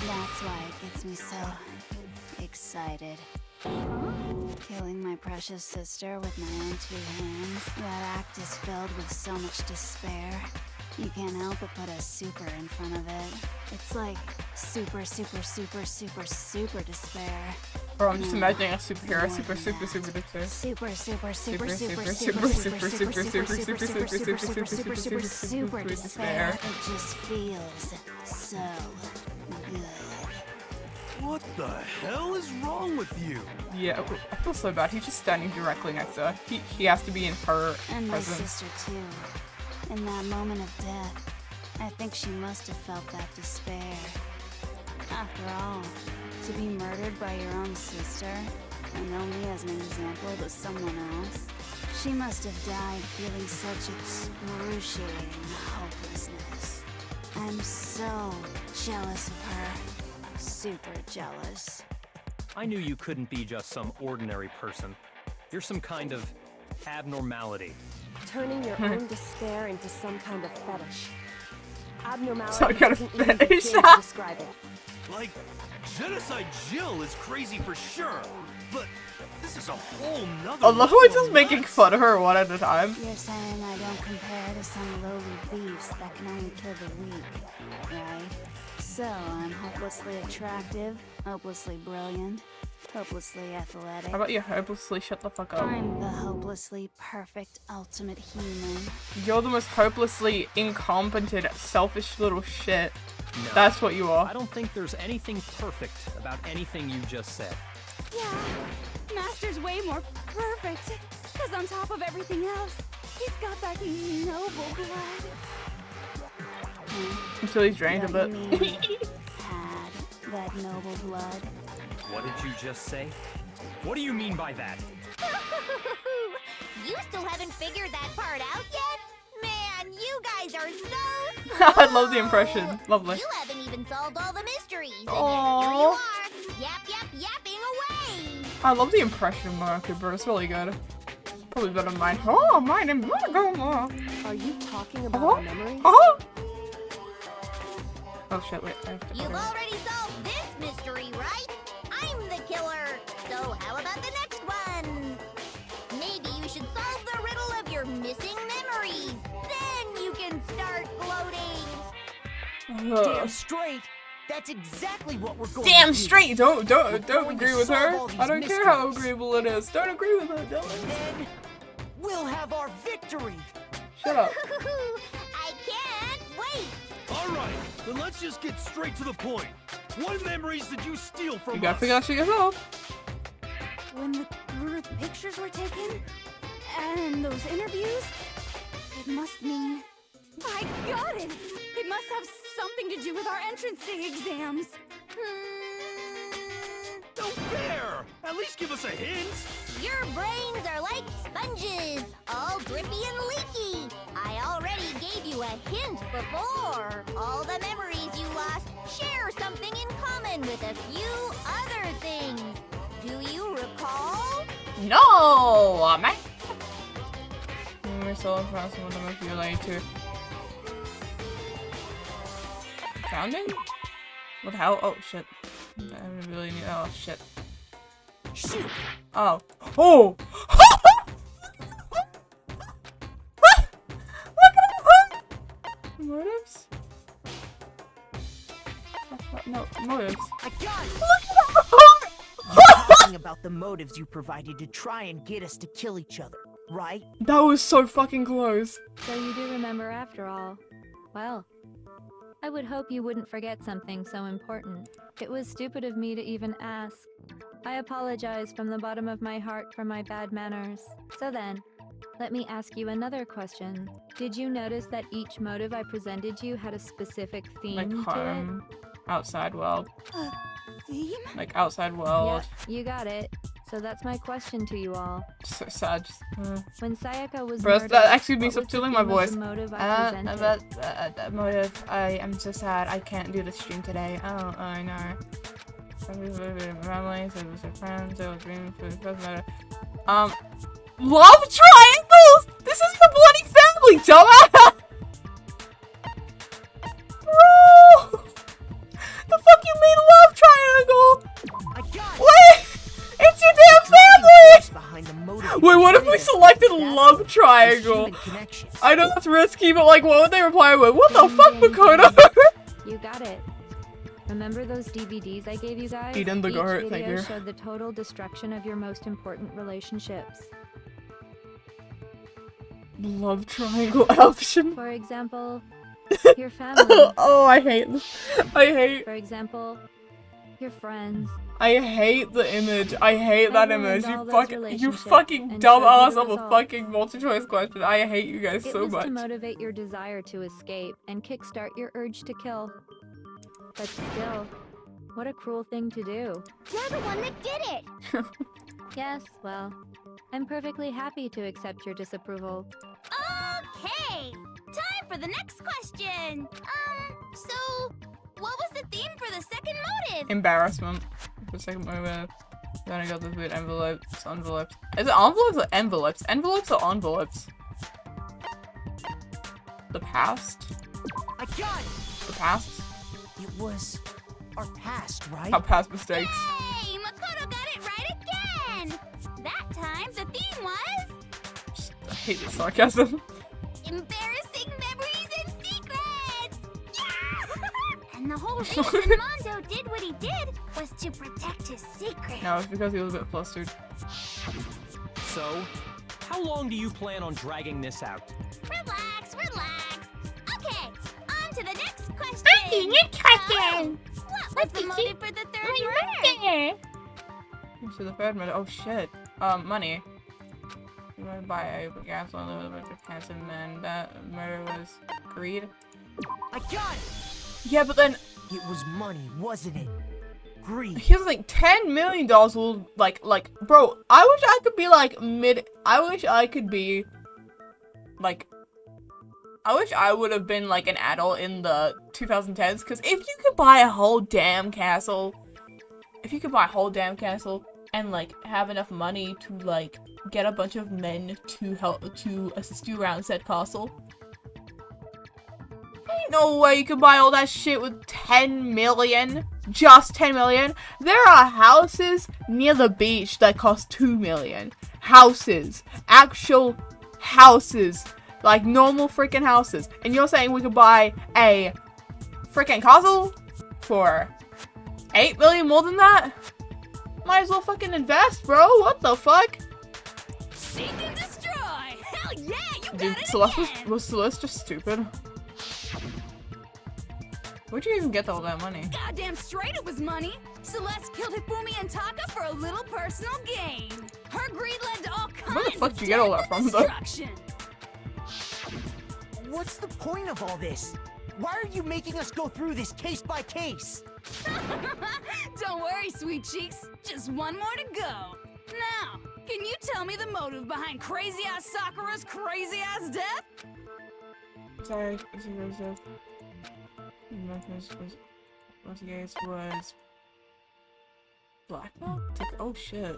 That's why it gets me so excited. Killing my precious sister with my own 2 hands. That act is filled with so much despair. You can't help but put a super in front of it. It's like super, super, super, super, super despair. Bro, I'm just imagining a superhero. Super despair. Super, super, super, super, super, super, super, super, super, super, super, super despair. It just feels so good. What the hell is wrong with you? Yeah, I feel so bad. He's just standing directly next to her. He has to be in her And my presence. sister too. In that moment of death, I think she must have felt that despair. After all, to be murdered by your own sister, and only as an example to someone else, she must have died feeling such excruciating hopelessness. I'm so jealous of her. Super jealous. I knew you couldn't be just some ordinary person. You're some kind of abnormality. Turning your own despair into some kind of fetish. Abnormality Some kind of doesn't even fetish. begin to describe it. Like, Genocide Jill is crazy for sure, but this is a whole nother I love how he's level just making nuts. fun of her one at a time. You're saying I don't compare to some lowly beast that can only kill the weak, right? So I'm hopelessly attractive, hopelessly brilliant, hopelessly athletic. How about you hopelessly shut the fuck up? I'm the hopelessly perfect ultimate human. You're the most hopelessly incompetent, selfish little shit. No, That's what you are. I don't think there's anything perfect about anything you just said. Yeah, Master's way more perfect. Because on top of everything else, he's got that noble blood. Until he's drained a What bit. you mean, had that noble blood? What did you just say? What do you mean by that? You still haven't figured that part out yet? Man, you guys are so I love the impression. Lovely. You haven't even solved all the mysteries. And Aww. yet here you are, yapping away. I love the impression of Markuber. It's really good. Probably better than mine. Oh, mine and Markuber. Are you talking about Oh. our memories? Oh. Oh shit! Wait. I have to You've already solved this mystery, right? I'm the killer. So how about the next one? Maybe you should solve the riddle of your missing memories. Then you can start gloating. Damn straight. That's exactly what we're going to Damn do. straight! Don't going to agree with her. solve all I don't these care how mysteries. agreeable it is. Don't agree with her, Dylan. Then we'll have our victory. Shut up. I can't wait. All right, then let's just get straight to the point. What memories did you steal from You gotta us? figure that shit yourself. When the group pictures were taken, and those interviews, it must mean... I got it! It must have something to do with our entrancing exams. No fair! At least give us a hint! Your brains are like sponges, all drippy and leaky. I already gave you a hint before. All the memories you lost share something in common with a few other things. Do you recall? No, man. We're still in front of some of them if you're like to. Founding? What the hell? Oh shit. I really need. Oh shit. Shoot. Oh. Oh! Motives? No, motives. I got it. Look at You're talking about the motives you provided to try and get us to kill each other, right? that was so fucking close. So you do remember after all. Well, I would hope you wouldn't forget something so important. It was stupid of me to even ask. I apologize from the bottom of my heart for my bad manners. So then, let me ask you another question. Did you notice that each motive I presented you had a specific theme Like to it? harm, outside world. Theme? Like outside world. Yep, you got it. So that's my question to you all. So sad. When Sayaka was Bro, murdered, excuse me, what stop was the stealing my theme of voice. the motive I presented? That motive. I am so sad. I can't do the stream today. Oh, I know. Some people with families, it was their friends, it was dreaming for the matter. Love triangles! This is the bloody family, dumbass! Bro! The fuck you made Wait, what if we selected That's love the triangle? human connection. I know that's risky, but like, what would they reply with? What the fuck, Makoto? You got it. Remember those DVDs I gave you guys? Eden the Each Goat, thank video you. showed the total destruction of your most important relationships. Love triangle action. For example, your family. Oh, I hate this. For example, your friends. I hate the image. I hate that Everyone image. in all those You relationships fucking and dumbass showed you of the a results. fucking multi-choice question. I hate you guys It so was much. to motivate your desire to escape and kickstart your urge to kill. But still, what a cruel thing to do. You're the one that did it! Yes, well, I'm perfectly happy to accept your disapproval. Okay! Time for the next question! So, what was the theme for the second motive? Embarrassment. For a second moment. Then I got this weird envelopes. Envelopes. Is it envelopes or envelopes? Envelopes or envelopes? The past? I got it! The past? It was our past, right? Our past mistakes. Hey! Makoto got it right again! That time, the theme was... I hate this sarcasm. Embarrassing memories and secrets! Yeah! And the whole reason Mondo did what he did was to protect his secret. No, it's because he was a bit flustered. So, how long do you plan on dragging this out? Relax, relax. Okay, on to the next question. What was the motive for the third murder? So the third murder. Oh shit. Money. You want to buy a gas on a bunch of handsome men. That murder was greed. I got it! Yeah, but then It was money, wasn't it? Greed. here's the thing. $10 million will like, bro. I wish I could be like I wish I could be like. I wish I would have been like an adult in the 2010s. Because if you could buy a whole damn castle, and like have enough money to like get a bunch of men to help to assist you around said castle. Ain't no way you can buy all that shit with 10 million. Just 10 million. There are houses near the beach that cost 2 million. Houses. Actual houses. Like normal freaking houses. And you're saying we could buy a freaking castle for 8 million more than that? Might as well fucking invest, bro. What the fuck? Seek and destroy! Hell yeah, you got Dude, it Celeste again! was Celeste just stupid? Where'd you even get all that money? Goddamn straight it was money! Celeste killed Hifumi and Taka for a little personal gain. Her greed led to all kinds Where the fuck of did you get all death that from, and though? destruction. What's the point of all this? Why are you making us go through this case by case? Don't worry, sweet cheeks. Just one more to go. Now, can you tell me the motive behind crazy-ass Sakura's crazy-ass death? Sorry, was blackmail? Oh shit.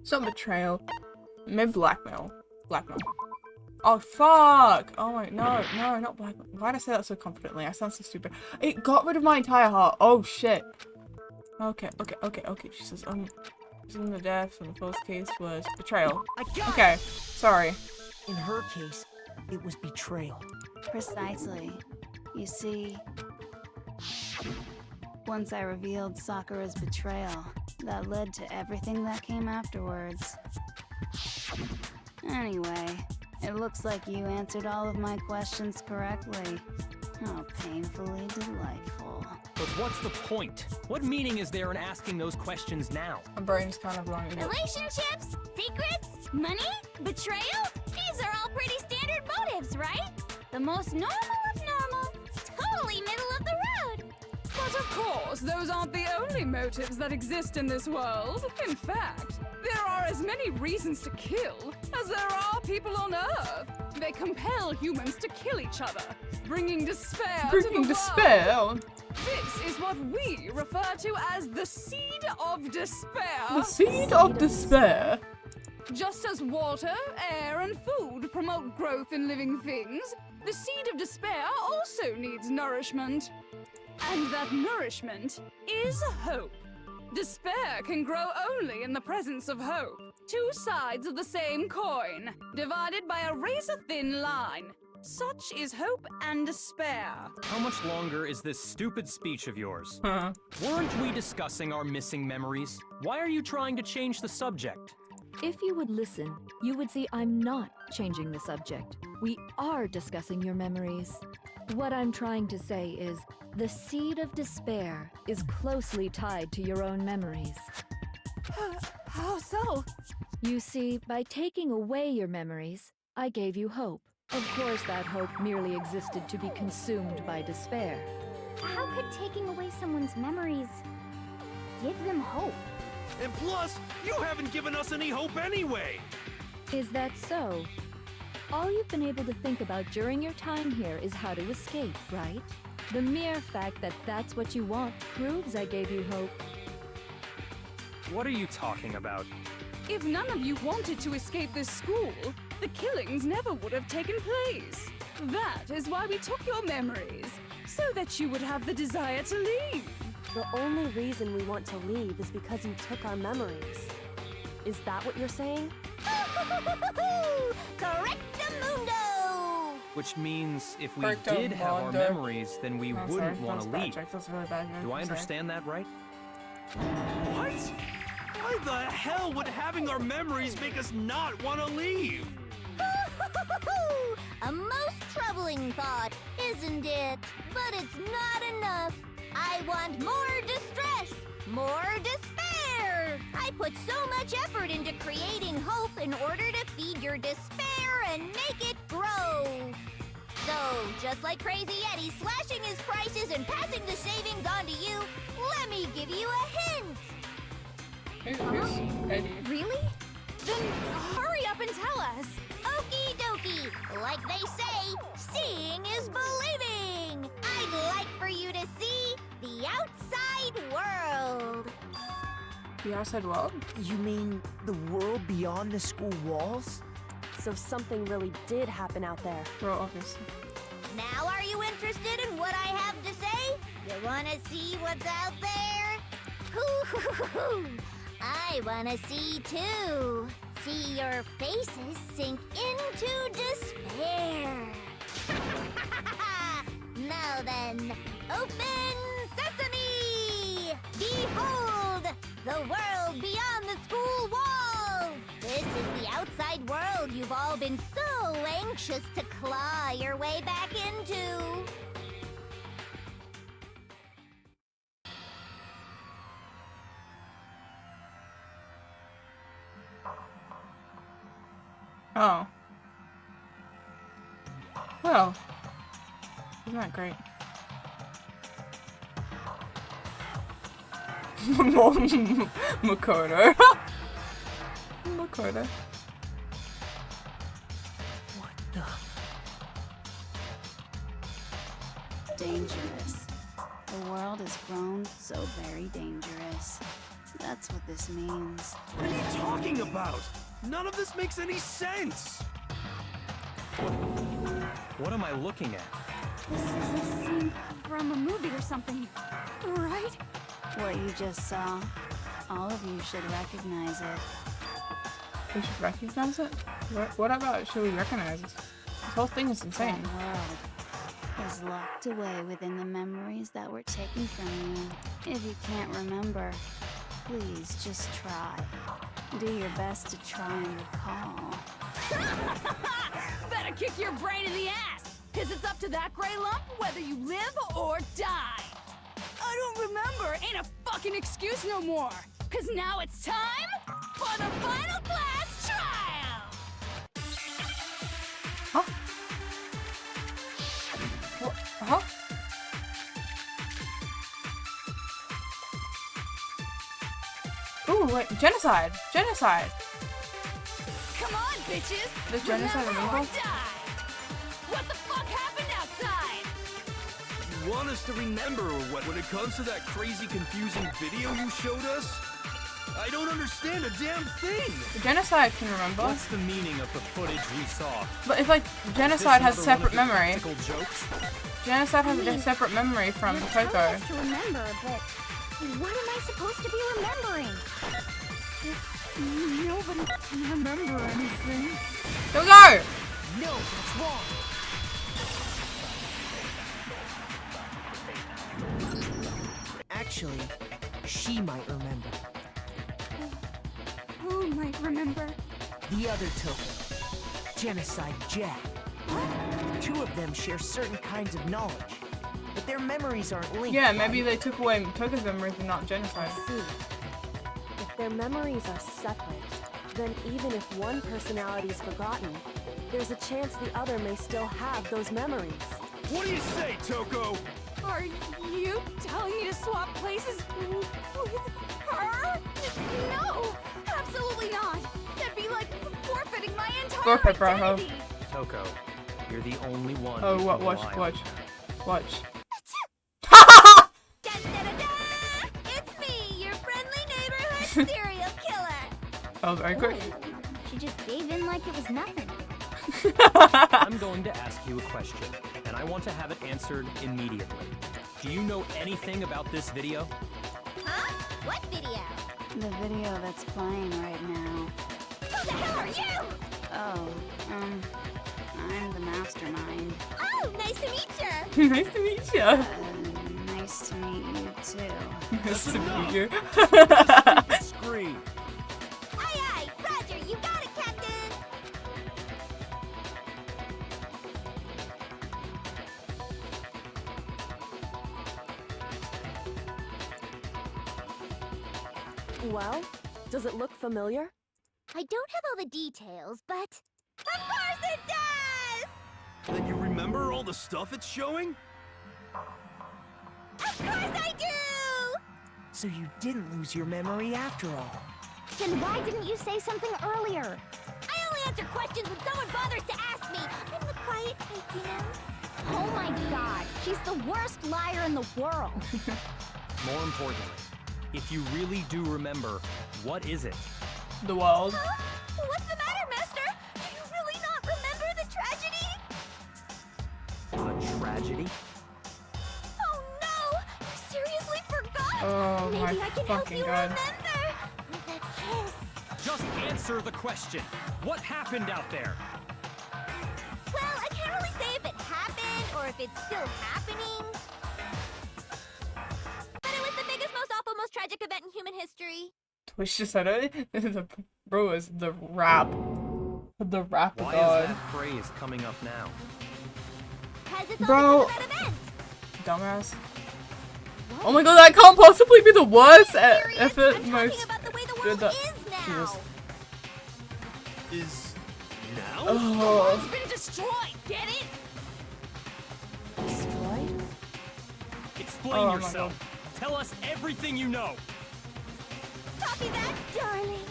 Some betrayal. Maybe blackmail. Blackmail. Oh fuck! Oh my no, not blackmail. Why'd I say that so confidently? I sound so stupid. It got rid of my entire heart. Oh shit. Okay. She says, in the death in the first case was betrayal. Okay, sorry. In her case, it was betrayal. Precisely. You see, once I revealed Sakura's betrayal, that led to everything that came afterwards. Anyway, it looks like you answered all of my questions correctly. How painfully delightful. But what's the point? What meaning is there in asking those questions now? My brain's kind of blowing. Relationships, secrets, money, betrayal? These are all pretty standard motives, right? The most normal of normal. Totally middle of the road. But of course, those aren't the only motives that exist in this world. In fact, there are as many reasons to kill as there are people on Earth. They compel humans to kill each other, bringing despair to the world. This is what we refer to as the seed of despair. The seed of despair. Just as water, air, and food promote growth in living things, the seed of despair also needs nourishment. And that nourishment is hope. Despair can grow only in the presence of hope. Two sides of the same coin, divided by a razor-thin line. Such is hope and despair. How much longer is this stupid speech of yours? Huh. Weren't we discussing our missing memories? Why are you trying to change the subject? If you would listen, you would see I'm not changing the subject. We are discussing your memories. What I'm trying to say is, the seed of despair is closely tied to your own memories. How so? You see, by taking away your memories, I gave you hope. Of course, that hope merely existed to be consumed by despair. How could taking away someone's memories give them hope? And plus, you haven't given us any hope anyway! Is that so? All you've been able to think about during your time here is how to escape, right? The mere fact that that's what you want proves I gave you hope. What are you talking about? If none of you wanted to escape this school, the killings never would have taken place. That is why we took your memories, so that you would have the desire to leave. The only reason we want to leave is because you took our memories. Is that what you're saying? Correctamundo! Which means if we Correcto did have our mondo. memories, then we I'm wouldn't sorry, want that to was bad leave. joke. That's really bad joke. Do I I'm sorry. understand that right? What? Why the hell would having our memories make us not want to leave? A most troubling thought, isn't it? But it's not enough. I want more distress, more despair. I put so much effort into creating hope in order to feed your despair and make it grow. So, just like Crazy Eddie slashing his prices and passing the savings on to you, let me give you a hint. Who's Eddie? Really? Then hurry up and tell us. Okie dokie. Like they say, seeing is believing. I'd like for you to see the outside world. The outside world? You mean the world beyond the school walls? So something really did happen out there. Bro, obviously. Now are you interested in what I have to say? You wanna see what's out there? Hoo-hoo-hoo-hoo. I wanna see too. See your faces sink into despair. Now then, open sesame! Behold, the world beyond the school walls! This is the outside world you've all been so anxious to claw your way back into. Oh. Well. Isn't that great? Makoto. Makoto. What the? Dangerous. The world has grown so very dangerous. That's what this means. What are you talking about? None of this makes any sense! What am I looking at? This is a scene from a movie or something, right? What you just saw, all of you should recognize it. We should recognize it? What about should we recognize it? This whole thing is insane. That world is locked away within the memories that were taken from you. If you can't remember, please just try. Do your best to try and recall. Better kick your brain in the ass, because it's up to that gray lump whether you live or die. I don't remember ain't a fucking excuse no more, because now it's time for the final class trial. Huh? What? Huh? Ooh, wait, genocide! Genocide! Come on, bitches! Does genocide Remember or remember? die! What the fuck happened outside? You want us to remember or what? When it comes to that crazy, confusing video you showed us? I don't understand a damn thing! The genocide can remember. What's the meaning of the footage we saw? But if, like, genocide has Is this another separate one of your memory. practical jokes? Genocide has I a mean, separate memory from You're telling Coco. us to remember, but what am I supposed to be remembering? Nobody can remember anything. Here we go! No, that's wrong. Actually, she might remember. Who might remember? The other token, Genocide Jack. The two of them share certain kinds of knowledge, but their memories aren't linked. Yeah, maybe they took away Toka's memories and not genocide. I see. If their memories are separate, then even if one personality is forgotten, there's a chance the other may still have those memories. What do you say, Toko? Are you telling me to swap places with her? No, absolutely not. That'd be like forfeiting my entire Forfeit, bravo. identity. Toko, you're the only one. Oh, who what? can Watch, rely on. watch, watch. Da-da-da-da! It's me, your friendly neighborhood serial killer. Oh, very quick. She just gave in like it was nothing. I'm going to ask you a question, and I want to have it answered immediately. Do you know anything about this video? Huh? What video? The video that's playing right now. Who the hell are you? Oh, I'm the mastermind. Oh, nice to meet you. Nice to meet you. Nice to meet you too. Nice to meet you. Screen. Aye, aye. Roger, you got it, Captain. Well, does it look familiar? I don't have all the details, but... Of course it does! Then you remember all the stuff it's showing? Of course I do! So you didn't lose your memory after all. Then why didn't you say something earlier? I only answer questions when someone bothers to ask me. I'm the quiet type, you know? Oh my god, she's the worst liar in the world. More importantly, if you really do remember, what is it? The world. Huh? What's the matter, Master? Do you really not remember the tragedy? A tragedy? Oh no! You seriously forgot? Oh Maybe my I can help fucking you god. remember. With a kiss. Just answer the question. What happened out there? Well, I can't really say if it happened or if it's still happening. But it was the biggest, most awful, most tragic event in human history. Twitch just said it. The bro is the rap. The rap Why god. is that phrase coming up now? 'Cause it's Bro. all because of that event. Dumbass. Oh my god, that can't possibly be the worst Serious? effort. I'm Most talking about the way the good world that. is now. Jesus. Is now? Oh. It's been destroyed, get it? Destroyed? Explain Oh my yourself. Tell us everything you know. Copy that, darling.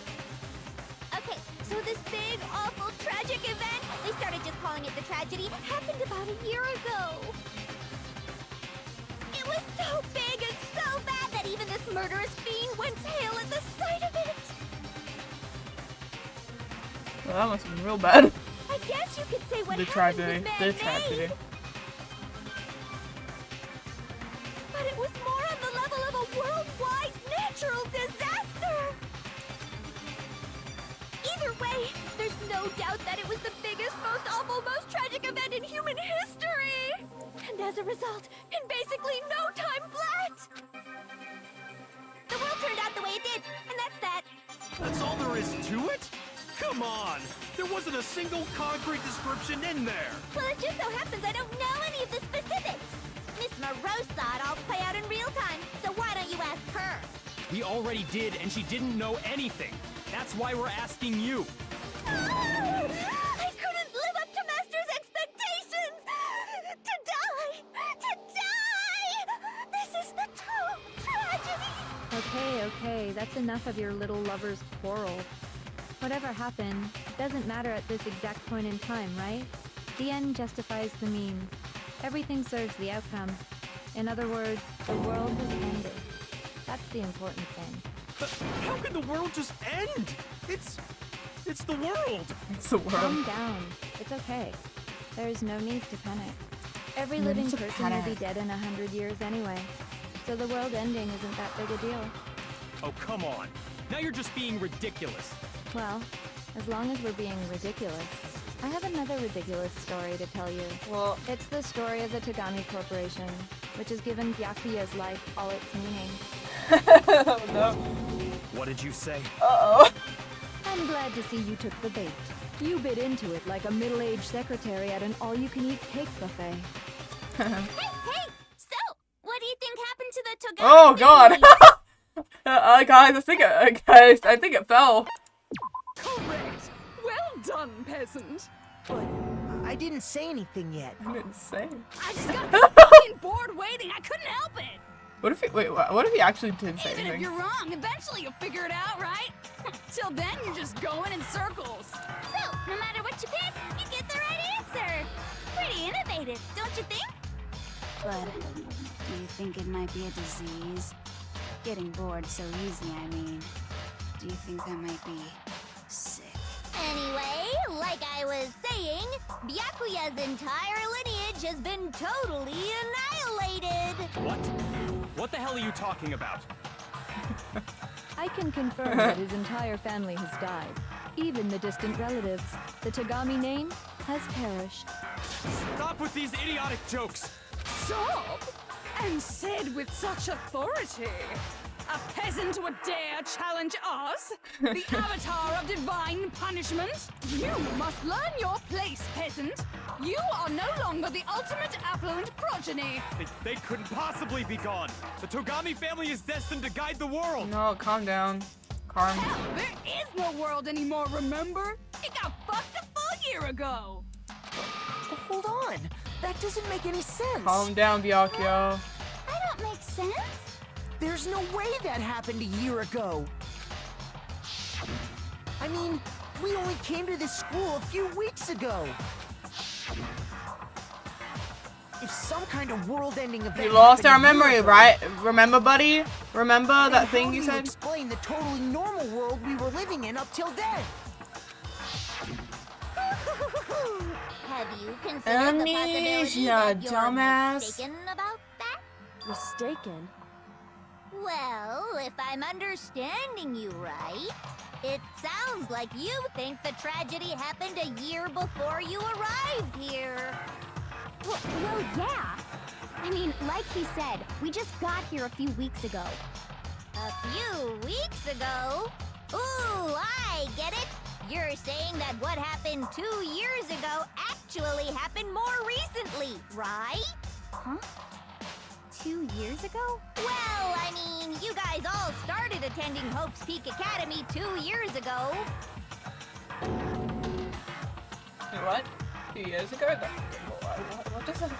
Okay, so this big, awful, tragic event, they started just calling it the tragedy, happened about a year ago. It was so big and so bad that even this murderous fiend went pale at the sight of it. Well, that must have been real bad. I guess you could say what The happened tragedy. was The man-made. tragedy. But it was more on the level of a worldwide natural disaster. Either way, there's no doubt that it was the biggest, most awful, most tragic event in human history. And as a result, in basically no time flat, the world turned out the way it did, and that's that. That's all there is to it? Come on! There wasn't a single concrete description in there! Well, it just so happens I don't know any of the specifics. Miss Moreau saw it all play out in real time, so why don't you ask her? We already did, and she didn't know anything. That's why we're asking you. I couldn't live up to Master's expectations! To die! To die! This is the true tragedy! Okay, that's enough of your little lover's quarrel. Whatever happened, doesn't matter at this exact point in time, right? The end justifies the means. Everything serves the outcome. In other words, the world has ended. That's the important thing. But how can the world just end? It's the world! It's the world. Calm down. It's okay. There's no need to panic. Every No living need to person will be panic. dead in 100 years anyway. So the world ending isn't that big a deal. Oh, come on. Now you're just being ridiculous. Well, as long as we're being ridiculous, I have another ridiculous story to tell you. Well, It's the story of the Tagami Corporation, which has given Byakuya's life all its meaning. no. What did you say? Uh-oh. I'm glad to see you took the bait. You bit into it like a middle-aged secretary at an all-you-can-eat cake buffet. Hey, so, what do you think happened to the Togami Oh god. family? Guys, I think it fell. Correct. Well done, peasant. But I didn't say anything yet. I didn't say. I just got fucking bored waiting. I couldn't help it. What if he, wait, what if he actually didn't say Even if anything? you're wrong, eventually you'll figure it out, right? Till then, you're just going in circles. So, no matter what you pick, you get the right answer. Pretty innovative, don't you think? But do you think it might be a disease? Getting bored so easy, I mean. Do you think that might be sick? Anyway, like I was saying, Byakuya's entire lineage has been totally annihilated. What? What the hell are you talking about? I can confirm that his entire family has died. Even the distant relatives. The Tagami name has perished. Stop with these idiotic jokes! Stop! And said with such authority. A peasant would dare challenge us? The avatar of divine punishment? You must learn your place, peasant. You are no longer the ultimate affluent progeny. They couldn't possibly be gone! The Togami family is destined to guide the world! No, calm down. Calm. Hell, there is no world anymore, remember? It got fucked a full year ago. Hold on. That doesn't make any sense. Calm down, Byakuya. That don't make sense. There's no way that happened a year ago. I mean, we only came to this school a few weeks ago. If some kind of world-ending event We lost happened our a year memory, ago, right? Remember, buddy? Remember then that how thing do you you said? explain the totally normal world we were living in up till then? Have you considered the possibility Amnesia, that you're dumbass. mistaken about that? Mistaken? Well, if I'm understanding you right, it sounds like you think the tragedy happened a year before you arrived here. Well, yeah. I mean, like he said, we just got here a few weeks ago. A few weeks ago? Ooh, I get it. You're saying that what happened 2 years ago actually happened more recently, right? Huh? 2 years ago? Well, I mean, you guys all started attending Hope's Peak Academy 2 years ago. Wait, what? 2 years ago? What does that?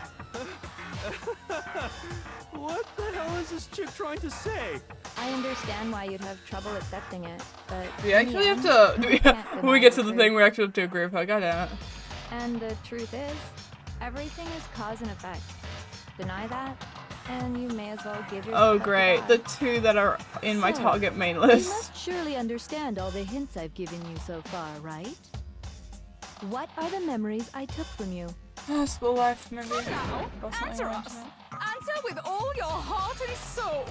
What the hell is this chick trying to say? I understand why you'd have trouble accepting it, but Do we in the actually have end, to? Do you can't when we deny get to the truth. thing, we actually have to agree with her. God damn it. And the truth is, everything is cause and effect. Deny that, and you may as well give yourself Oh up to great, God. the two that are in my So, target main You list. must surely understand all the hints I've given you so far, right? What are the memories I took from you? School life, maybe. Now, Or something answer like us. that. Answer with all your heart and soul.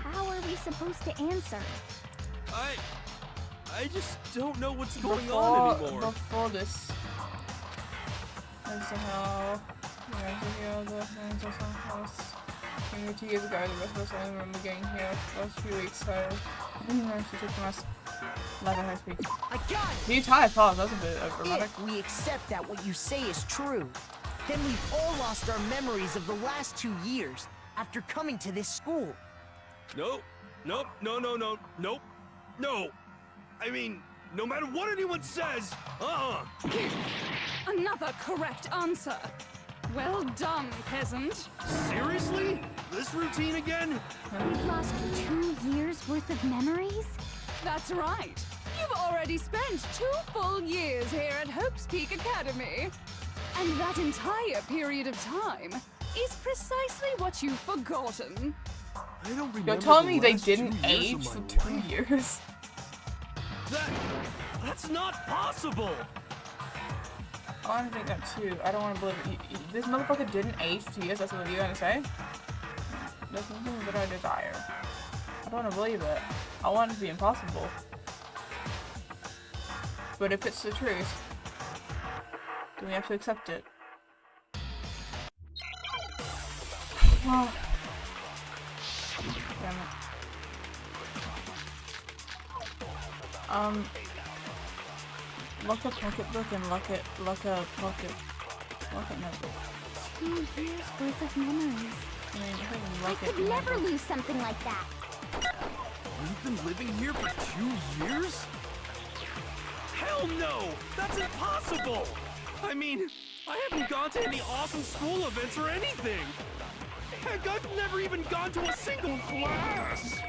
How are we supposed to answer? I just don't know what's going on anymore. Before this. As to how you guys are here, the friends of some house. Maybe 2 years ago, the rest of us only remember getting here the last few weeks, so I didn't know she took from us. Love her speak. I got it! The entire pause, that's a bit dramatic. If we accept that what you say is true, then we've all lost our memories of the last 2 years after coming to this school. Nope. Nope. No. Nope. No. I mean, no matter what anyone says, Another correct answer. Well done, peasant. Seriously? This routine again? We've lost 2 years worth of memories? That's right. You've already spent 2 full years here at Hope's Peak Academy. And that entire period of time is precisely what you've forgotten. I don't remember. You're telling the me they last didn't 2 years age of for my 2 life. years? That's not possible. I don't think that too. I don't want to believe it. This motherfucker didn't age for 2 years. That's what you're gonna say? There's nothing that I desire. I don't want to believe it. I want it to be impossible. But if it's the truth, then we have to accept it. Oh. Damn it. Lock a pocketbook and lock a pocket notebook. 2 years worth of memories. I mean, if I can I lock it could in my never book. lose something like that. You've been living here for 2 years? Hell no! That's impossible! I mean, I haven't gone to any awesome school events or anything! Heck, I've never even gone to a single class!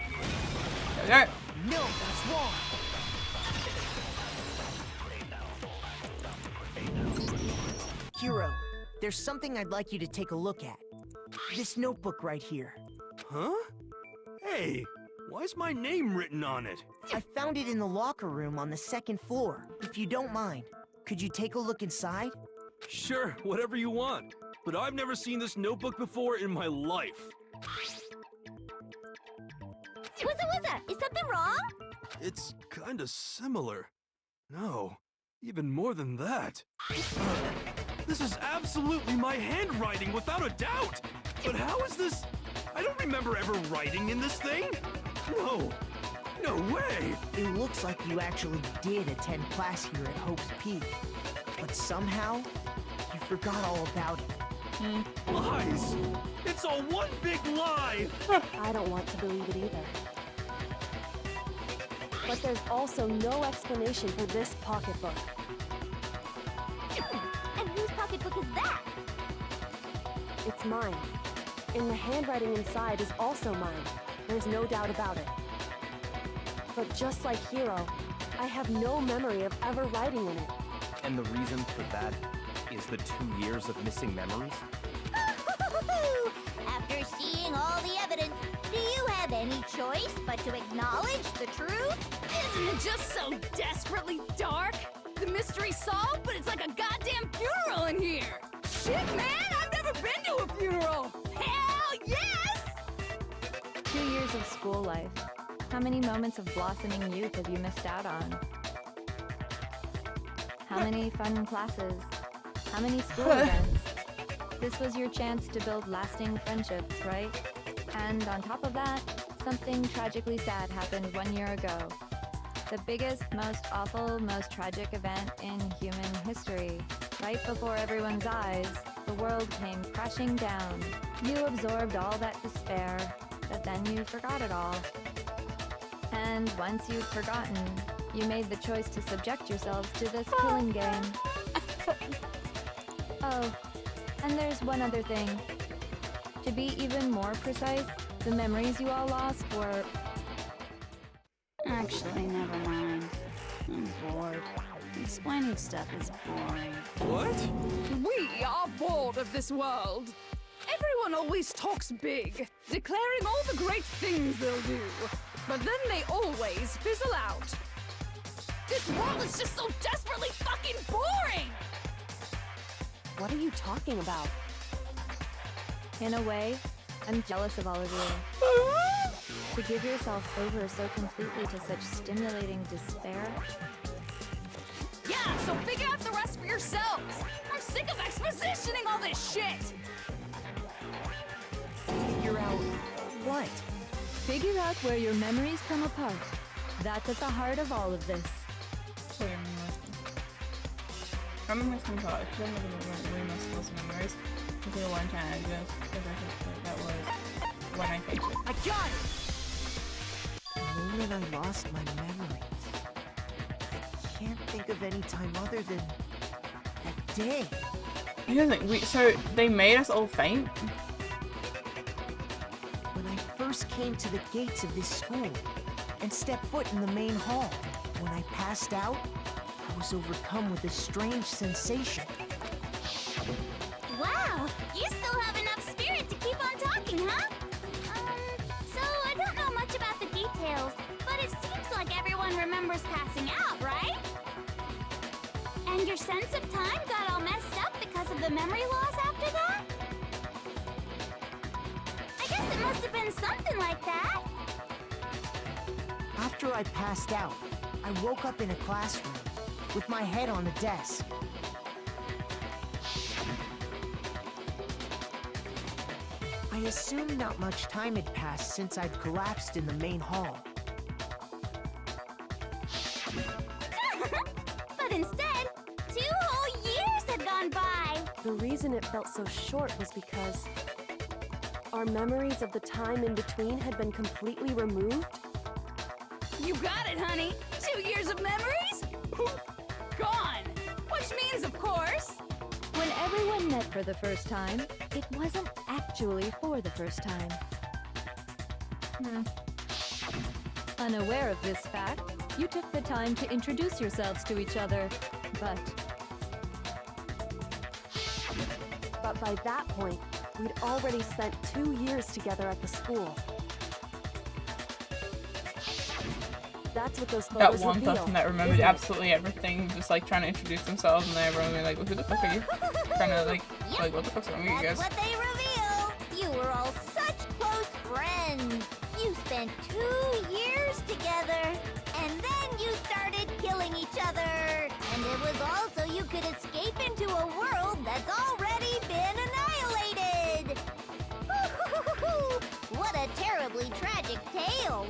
Okay. No, that's wrong. Hero, there's something I'd like you to take a look at. This notebook right here. Huh? Hey, why's my name written on it? I found it in the locker room on the 2nd floor. If you don't mind, could you take a look inside? Sure, whatever you want. But I've never seen this notebook before in my life. Wuzza, is something wrong? It's kinda similar. No, even more than that. This is absolutely my handwriting, without a doubt! But how is this? I don't remember ever writing in this thing! No! No way! It looks like you actually did attend class here at Hope's Peak. But somehow, you forgot all about it. Lies! It's all one big lie! I don't want to believe it either. But there's also no explanation for this pocketbook. And whose pocketbook is that? It's mine. And the handwriting inside is also mine. There's no doubt about it. But just like Hero, I have no memory of ever writing in it. And the reason for that is the 2 years of missing memories? After seeing all the evidence, do you have any choice but to acknowledge the truth? Isn't it just so desperately dark? The mystery's solved, but it's like a goddamn funeral in here! Shit, man! I've never been to a funeral! Hell yes! 2 years of school life. How many moments of blossoming youth have you missed out on? How many fun classes? How many school events? This was your chance to build lasting friendships, right? And on top of that, something tragically sad happened 1 year ago. The biggest, most awful, most tragic event in human history. Right before everyone's eyes, the world came crashing down. You absorbed all that despair, but then you forgot it all. And once you'd forgotten, you made the choice to subject yourselves to this killing game. Oh, and there's one other thing. To be even more precise, the memories you all lost were... Actually, never mind. I'm bored. Explaining stuff is boring. What? We are bored of this world. Everyone always talks big, declaring all the great things they'll do. But then they always fizzle out. This world is just so desperately fucking boring! What are you talking about? In a way, I'm jealous of all of you. To give yourself over so completely to such stimulating despair. Yeah, so figure out the rest for yourselves! I'm sick of expositioning all this shit! Figure out what? Figure out where your memories come apart. That's at the heart of all of this. Wait a minute. I'm gonna think about it. I don't really must those memories. Until the one time I just, because I think that was when I faked it. I got it! The moment I lost my memories. I can't think of any time other than that day. Here's the thing, so they made us all faint? When I first came to the gates of this school and stepped foot in the main hall, when I passed out, I was overcome with a strange sensation. Wow, you still have enough spirit to keep on talking, huh? So I don't know much about the details, but it seems like everyone remembers passing out, right? And your sense of time got all messed up because of the memory loss after that? I guess it must have been something like that. after I passed out, I woke up in a classroom with my head on the desk. I assumed not much time had passed since I'd collapsed in the main hall. But instead, 2 whole years had gone by. The reason it felt so short was because our memories of the time in between had been completely removed. You got it, honey. 2 years of memories? Poof! Gone! Which means, of course... When everyone met for the first time, it wasn't actually for the first time. Unaware of this fact, you took the time to introduce yourselves to each other, but by that point, we'd already spent 2 years together at the school. That's what those That photos one reveal, person that remembered isn't it? absolutely everything, just like trying to introduce themselves, and then everyone was like, "Who the fuck are you?" Kind of like what the fuck's wrong with you That's guys? what they reveal. You were all such close friends. You spent 2 years together, and then you started killing each other. And it was all so you could escape into a world that's already been annihilated. What a terribly tragic tale.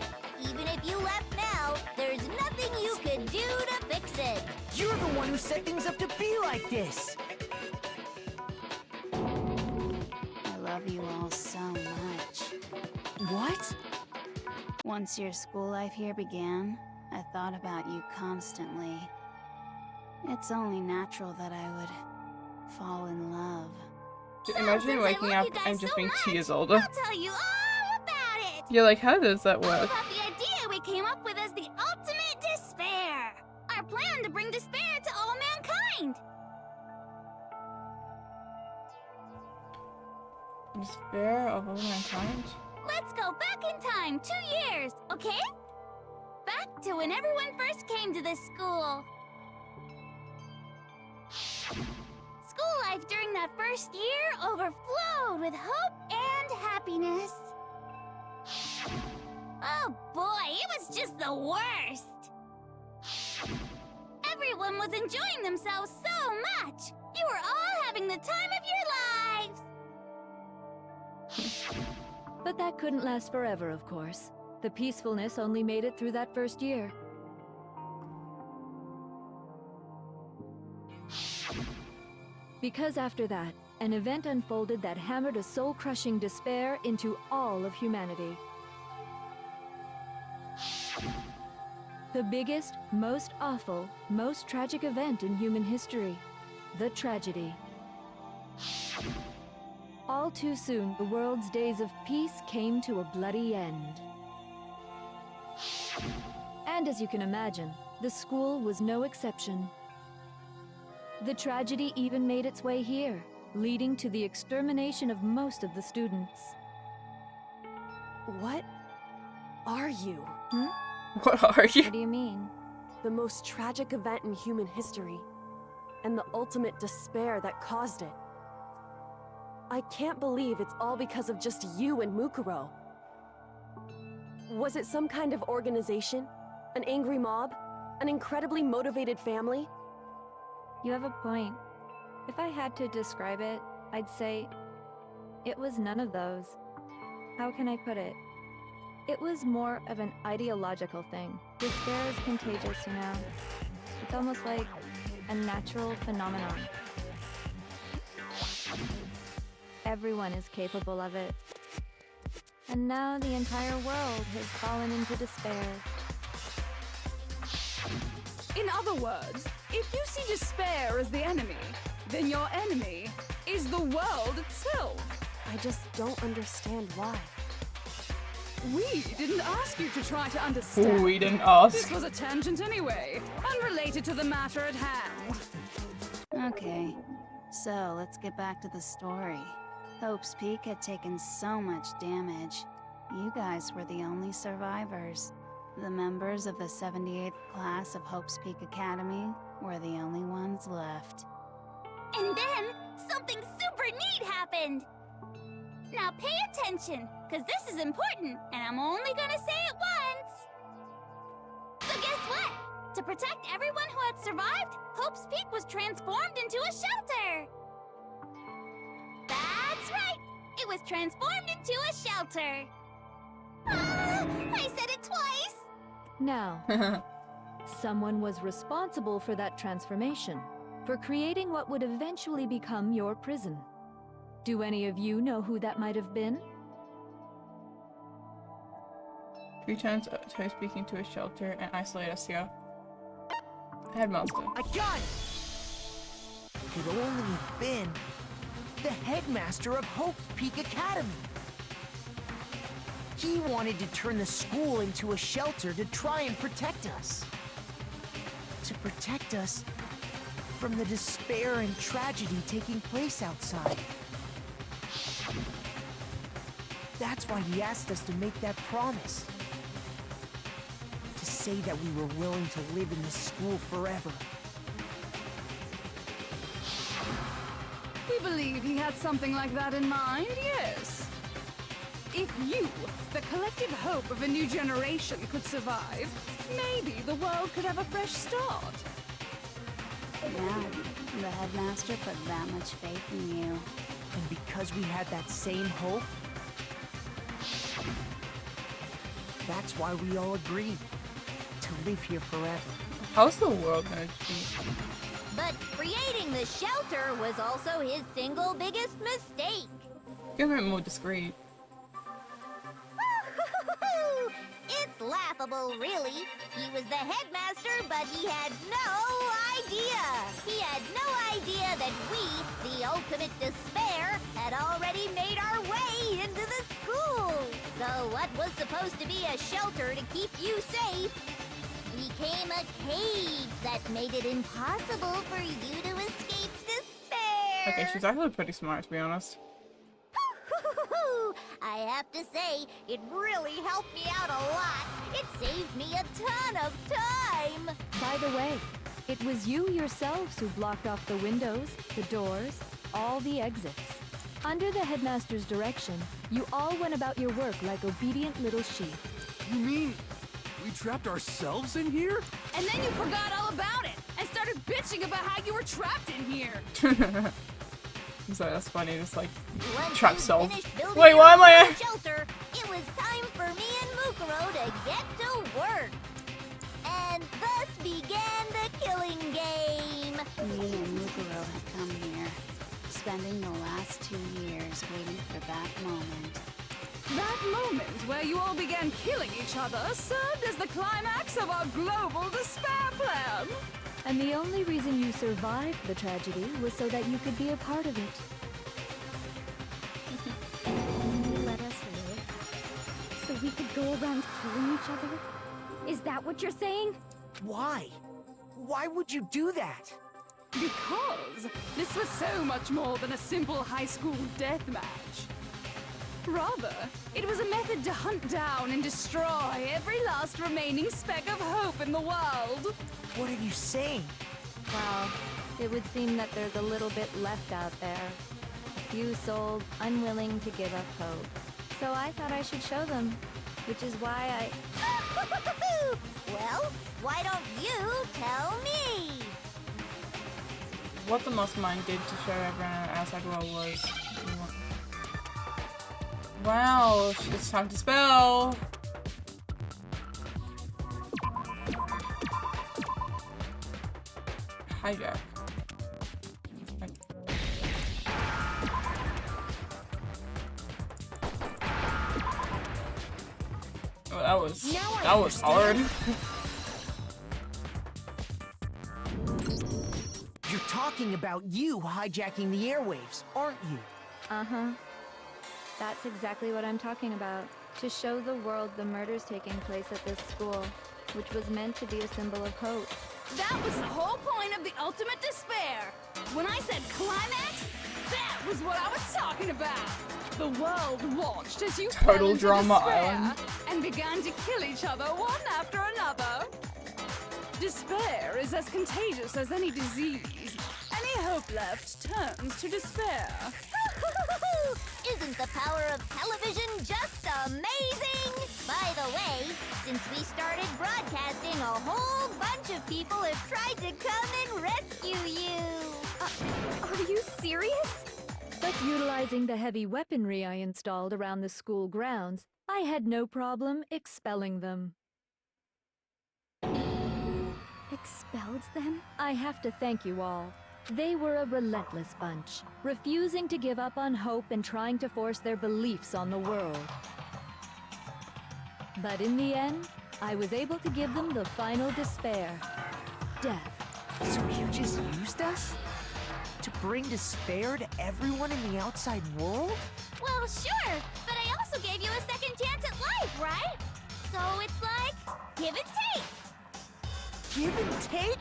Even if you left now, there's nothing you could do to fix it. You're the one who set things up to be like this! I love you all so much. What? Once your school life here began, I thought about you constantly. It's only natural that I would fall in love. Imagine since I waking love up you guys and just so being much, 2 years older. I'll tell you all about it. You're like, how does that All work? about the idea we came up with as the ultimate despair. Our plan to bring despair to all mankind. Despair of all mankind? Let's go back in time 2 years, okay? Back to when everyone first came to this school. School life during that first year overflowed with hope and happiness. Oh boy, it was just the worst. Everyone was enjoying themselves so much. You were all having the time of your lives. But that couldn't last forever, of course. The peacefulness only made it through that first year. Because after that, an event unfolded that hammered a soul-crushing despair into all of humanity. The biggest, most awful, most tragic event in human history. The tragedy. All too soon, the world's days of peace came to a bloody end. And as you can imagine, the school was no exception. The tragedy even made its way here, leading to the extermination of most of the students. What are you? What are you? What do you mean? The most tragic event in human history, and the ultimate despair that caused it. I can't believe it's all because of just you and Mukuro. Was it some kind of organization? An angry mob? An incredibly motivated family? You have a point. If I had to describe it, I'd say it was none of those. How can I put it? It was more of an ideological thing. Despair is contagious, you know? It's almost like a natural phenomenon. Everyone is capable of it. And now the entire world has fallen into despair. In other words, if you see despair as the enemy, then your enemy is the world itself. I just don't understand why. We didn't ask you to try to understand. We didn't ask. This was a tangent anyway, unrelated to the matter at hand. Okay, so let's get back to the story. Hope's Peak had taken so much damage. You guys were the only survivors. The members of the 78th class of Hope's Peak Academy were the only ones left. And then, something super neat happened! Now pay attention, because this is important, and I'm only gonna say it once! To protect everyone who had survived, Hope's Peak was transformed into a shelter. That's right. It was transformed into a shelter. I said it twice. Now, someone was responsible for that transformation, for creating what would eventually become your prison. Do any of you know who that might have been? Return to speaking to a shelter and isolate us, yeah. Headmaster. I got it! It could only have been the headmaster of Hope's Peak Academy. He wanted to turn the school into a shelter to try and protect us. To protect us from the despair and tragedy taking place outside. That's why he asked us to make that promise. To say that we were willing to live in this school forever. We believe he had something like that in mind, yes. If you, the collective hope of a new generation, could survive, maybe the world could have a fresh start. Yeah, the headmaster put that much faith in you. And because we had that same hope, that's why we all agreed to live here forever. How's the world gonna change? But creating the shelter was also his single biggest mistake. Give it more discreet. It's laughable, really. He was the headmaster, but he had no idea. He had no idea that we, the ultimate despair, had already made our way into the school. So what was supposed to be a shelter to keep you safe became a cage that made it impossible for you to escape despair. Okay, she's actually pretty smart, to be honest. I have to say, it really helped me out a lot. It saved me a ton of time. By the way, it was you yourselves who blocked off the windows, the doors, all the exits. Under the headmaster's direction, you all went about your work like obedient little sheep. You mean we trapped ourselves in here? And then you forgot all about it and started bitching about how you were trapped in here. So that's funny, just like Once trap you self. finished building Wait, why your am I? shelter, it was time for me and Mukuro to get to work. And thus began the killing game. Me and Mukuro had come here, spending the last 2 years waiting for that moment. That moment where you all began killing each other served as the climax of our global despair plan. And the only reason you survived the tragedy was so that you could be a part of it. You let us live so we could go around killing each other? Is that what you're saying? Why? Why would you do that? Because this was so much more than a simple high school death match. Rather, it was a method to hunt down and destroy every last remaining speck of hope in the world. What are you saying? Well, it would seem that there's a little bit left out there. A few souls unwilling to give up hope. So I thought I should show them, which is why I... Well, why don't you tell me? What the Mosslings did to show everyone outside world was... Wow, it's time to spell! Hijack. Oh, that was hard. You're talking about you hijacking the airwaves, aren't you? Uh-huh. That's exactly what I'm talking about. To show the world the murders taking place at this school, which was meant to be a symbol of hope. That was the whole point of the ultimate despair. When I said climax, that was what I was talking about. The world watched as you fell Total into drama despair island. and began to kill each other one after another. Despair is as contagious as any disease, Any hope left turns to despair. Isn't the power of television just amazing? By the way, since we started broadcasting, a whole bunch of people have tried to come and rescue you. Are you serious? But utilizing the heavy weaponry I installed around the school grounds, I had no problem expelling them. Expelled them? I have to thank you all. They were a relentless bunch, refusing to give up on hope and trying to force their beliefs on the world. But in the end, I was able to give them the final despair. Death. So you just used us? To bring despair to everyone in the outside world? Well, sure, but I also gave you a second chance at life, right? So it's like, give and take. Give and take?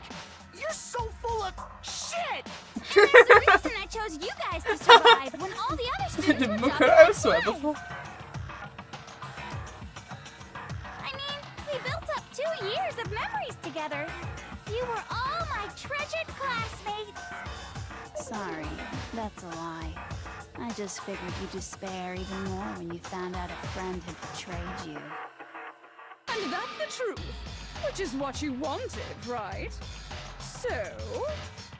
You're so full of shit! And there's a reason I chose you guys to survive when all the other students were Look dumped at right swear away. before. I mean, we built up 2 years of memories together. You were all my treasured classmates. Sorry, that's a lie. I just figured you'd despair even more when you found out a friend had betrayed you. And that's the truth, which is what you wanted, right? So,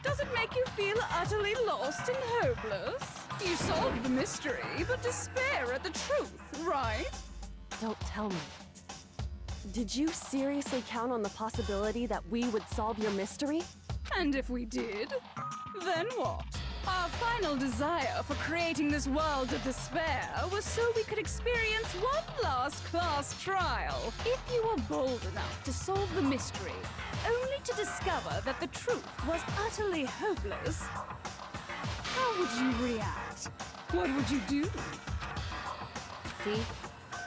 does it make you feel utterly lost and hopeless? You solved the mystery, but despair at the truth, right? Don't tell me. Did you seriously count on the possibility that we would solve your mystery? And if we did, then what? Our final desire for creating this world of despair was so we could experience one last class trial. If you were bold enough to solve the mystery, only to discover that the truth was utterly hopeless, how would you react? What would you do? See?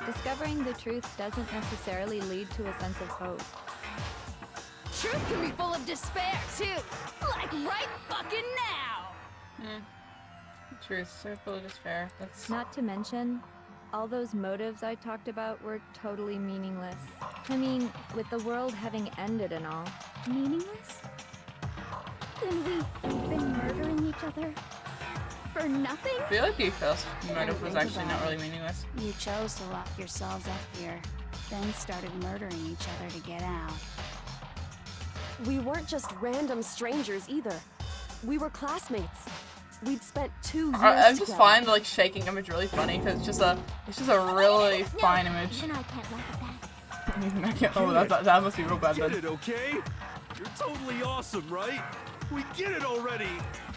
Discovering the truth doesn't necessarily lead to a sense of hope. Truth can be full of despair, too. Like right fucking now. Truth, so full of despair. That's Not to mention, all those motives I talked about were totally meaningless. I mean, with the world having ended and all. Meaningless? Then we've been murdering each other for nothing? I feel like the first motive was actually not really meaningless. You chose to lock yourselves up here, then started murdering each other to get out. We weren't just random strangers either. We were classmates. We'd spent 2 years I just together. find the shaking image really funny because it's just a really fine image. Even I can't laugh at that. Even I can't. Oh, that must be real bad Get then. it, okay? You're totally awesome, right? We get it already!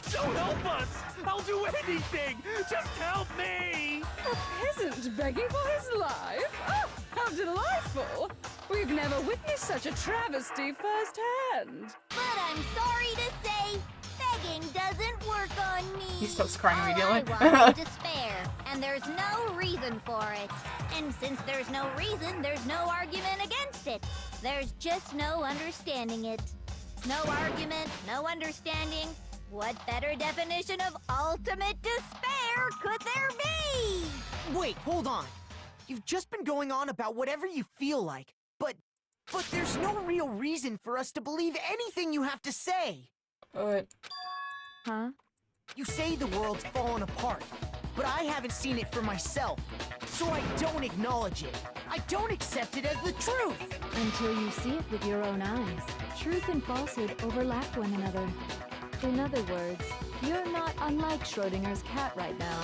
So help us! I'll do anything! Just help me! A peasant begging for his life? Oh, how delightful! We've never witnessed such a travesty firsthand. But I'm sorry to say, begging doesn't work on me. He stops crying immediately. All I want is despair, and there's no reason for it. And since there's no reason, there's no argument against it. There's just no understanding it. No argument, no understanding. What better definition of ultimate despair could there be? Wait, hold on. You've just been going on about whatever you feel like, but there's no real reason for us to believe anything you have to say. Alright. Huh? You say the world's fallen apart, but I haven't seen it for myself, so I don't acknowledge it. I don't accept it as the truth. Until you see it with your own eyes. Truth and falsehood overlap one another. In other words, you're not unlike Schrodinger's cat right now.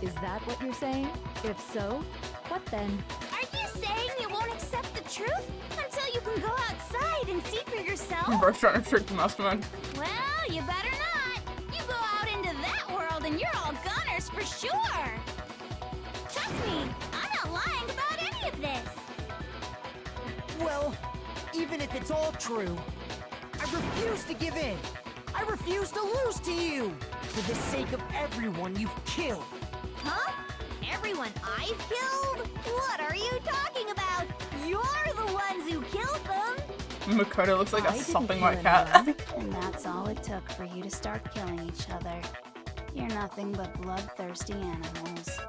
Is that what you're saying? If so, what then? Are you saying you won't accept the truth until you can go outside and see for yourself? Bro's trying to trick the mastermind. Well, you better not. You go out into that world and you're all gunners for sure. Trust me, I'm not lying about any of this. Well, even if it's all true, I refuse to give in. I refuse to lose to you, for the sake of everyone you've killed. Huh? Everyone I've killed? What are you talking about? You're the ones who killed them. Makoto looks like I a didn't sopping kill wet cat. And that's all it took for you to start killing each other. You're nothing but bloodthirsty animals.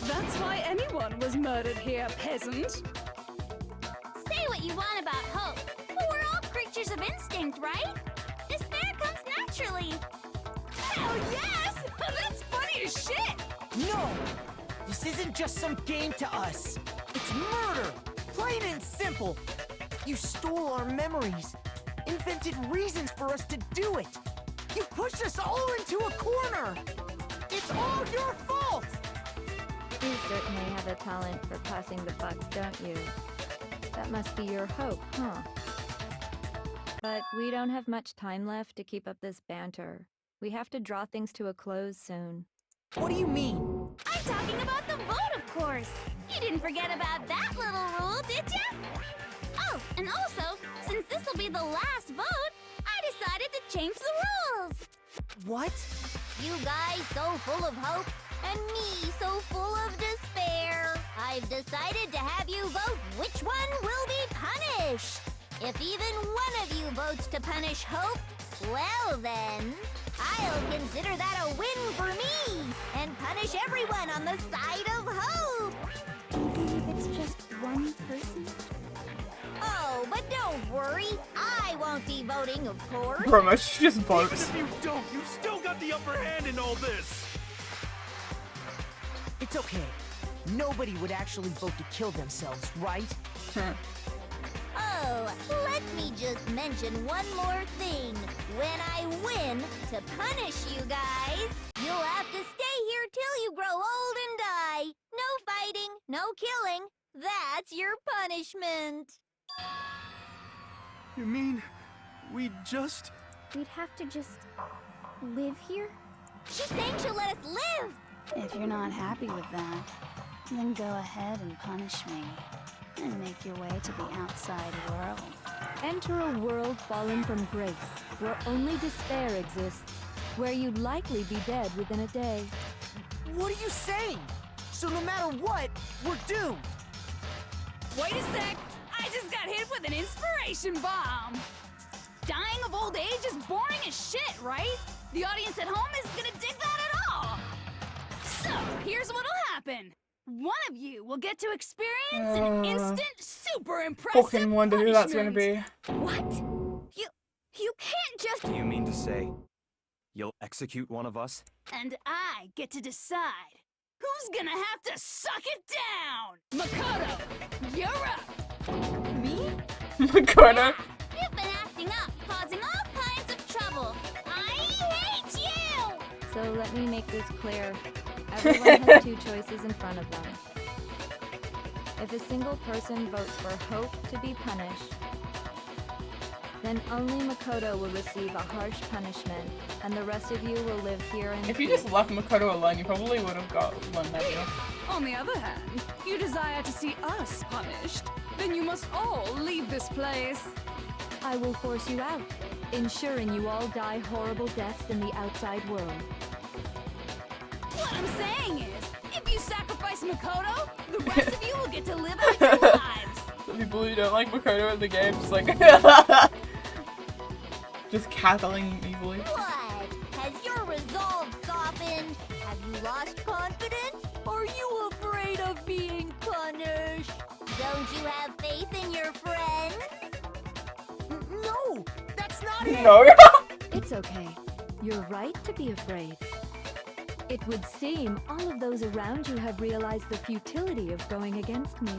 That's why anyone was murdered here, peasant. Say what you want about hope, but we're all creatures of instinct, right? Despair comes naturally. Hell yes! That's funny as shit! No! This isn't just some game to us. It's murder! Plain and simple. You stole our memories, invented reasons for us to do it. You pushed us all into a corner. It's all your fault! You certainly have a talent for passing the buck, don't you? That must be your hope, huh? But we don't have much time left to keep up this banter. We have to draw things to a close soon. What do you mean? I'm talking about the vote, of course. You didn't forget about that little rule, did you? Oh, and also, since this will be the last vote, I decided to change the rules. What? You guys so full of hope, and me so full of despair. I've decided to have you vote which one will be punished. If even one of you votes to punish Hope, well then, I'll consider that a win for me, and punish everyone on the side of Hope. Even if it's just one person? Oh, but don't worry, I won't be voting, of course. Bro, my she just Even votes. if you don't, you've still got the upper hand in all this. It's okay. Nobody would actually vote to kill themselves, right? Oh, let me just mention one more thing. When I win, to punish you guys, you'll have to stay here till you grow old and die. No fighting, no killing. That's your punishment. You mean we just... We'd have to just live here? She's saying she'll let us live. If you're not happy with that, then go ahead and punish me. And make your way to the outside world. Enter a world fallen from grace, where only despair exists, where you'd likely be dead within a day. What are you saying? So no matter what, we're doomed. Wait a sec! I just got hit with an inspiration bomb! Dying of old age is boring as shit, right? The audience at home isn't gonna dig that at all! So, here's what'll happen. One of you will get to experience an instant, super impressive Fucking wonder who that's gonna be. What? You can't just... Do you mean to say you'll execute one of us? And I get to decide who's gonna have to suck it down! Makoto, you're up! Me? Makoto. You've been acting up, causing all kinds of trouble. I hate you! So let me make this clear. Everyone has two choices in front of them. If a single person votes for Hope to be punished, then only Makoto will receive a harsh punishment, and the rest of you will live here in If you peace. just left Makoto alone, you probably would have got one maybe. On the other hand, you desire to see us punished, then you must all leave this place. I will force you out, ensuring you all die horrible deaths in the outside world. What I'm saying is, if you sacrifice Makoto, the rest of you will get to live out your lives. The people who don't like Makoto in the game just like just cackling evilly. What? Has your resolve softened? Have you lost confidence? Are you afraid of being punished? Don't you have faith in your friends? No, that's not it. No. It's okay. You're right to be afraid. It would seem all of those around you have realized the futility of going against me.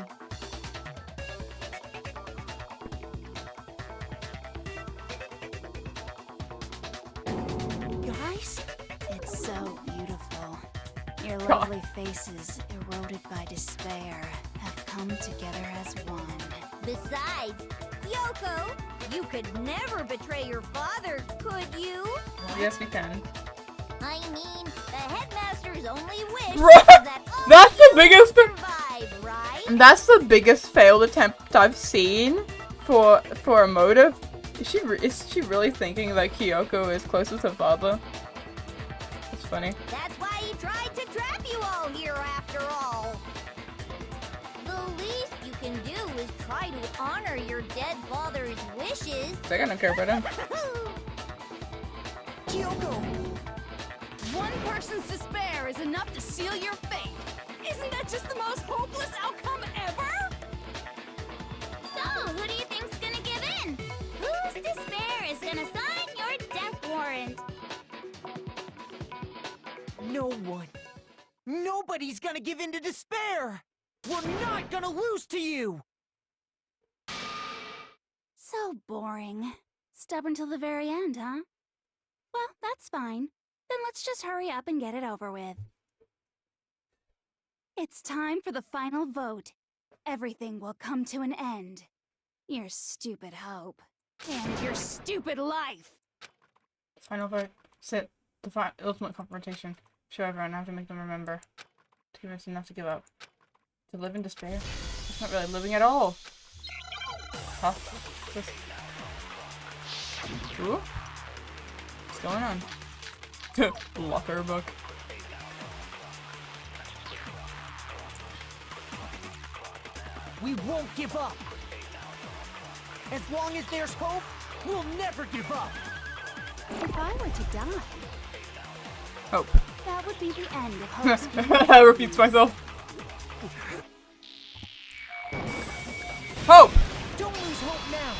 Guys? It's so beautiful. Your lovely faces, eroded by despair, have come together as one. Besides, Yoko, you could never betray your father, could you? Yes, we can. I mean, the headmaster's only wish Bro, is that all that's the you biggest survive, right? That's the biggest failed attempt I've seen for a motive. Is she really thinking that Kyoko is close with her father? It's funny. That's why he tried to trap you all here after all. The least you can do is try to honor your dead father's wishes. They don't care about him. Kyoko! One person's despair is enough to seal your fate. Isn't that just the most hopeless outcome ever? So, who do you think's gonna give in? Whose despair is gonna sign your death warrant? No one. Nobody's gonna give in to despair! We're not gonna lose to you! So boring. Stubborn till the very end, huh? Well, that's fine. Then let's just hurry up and get it over with. It's time for the final vote. Everything will come to an end. Your stupid hope. And your stupid life! Final vote. Sit. The ultimate confrontation. Show everyone. I have to make them remember. To give us enough to give up. To live in despair? It's not really living at all. Huh? This... Ooh? What's going on? Locker book. We won't give up! As long as there's hope, we'll never give up! If I were to die, Hope. that would be the end of Hope's I repeats myself. Hope! Don't lose hope now!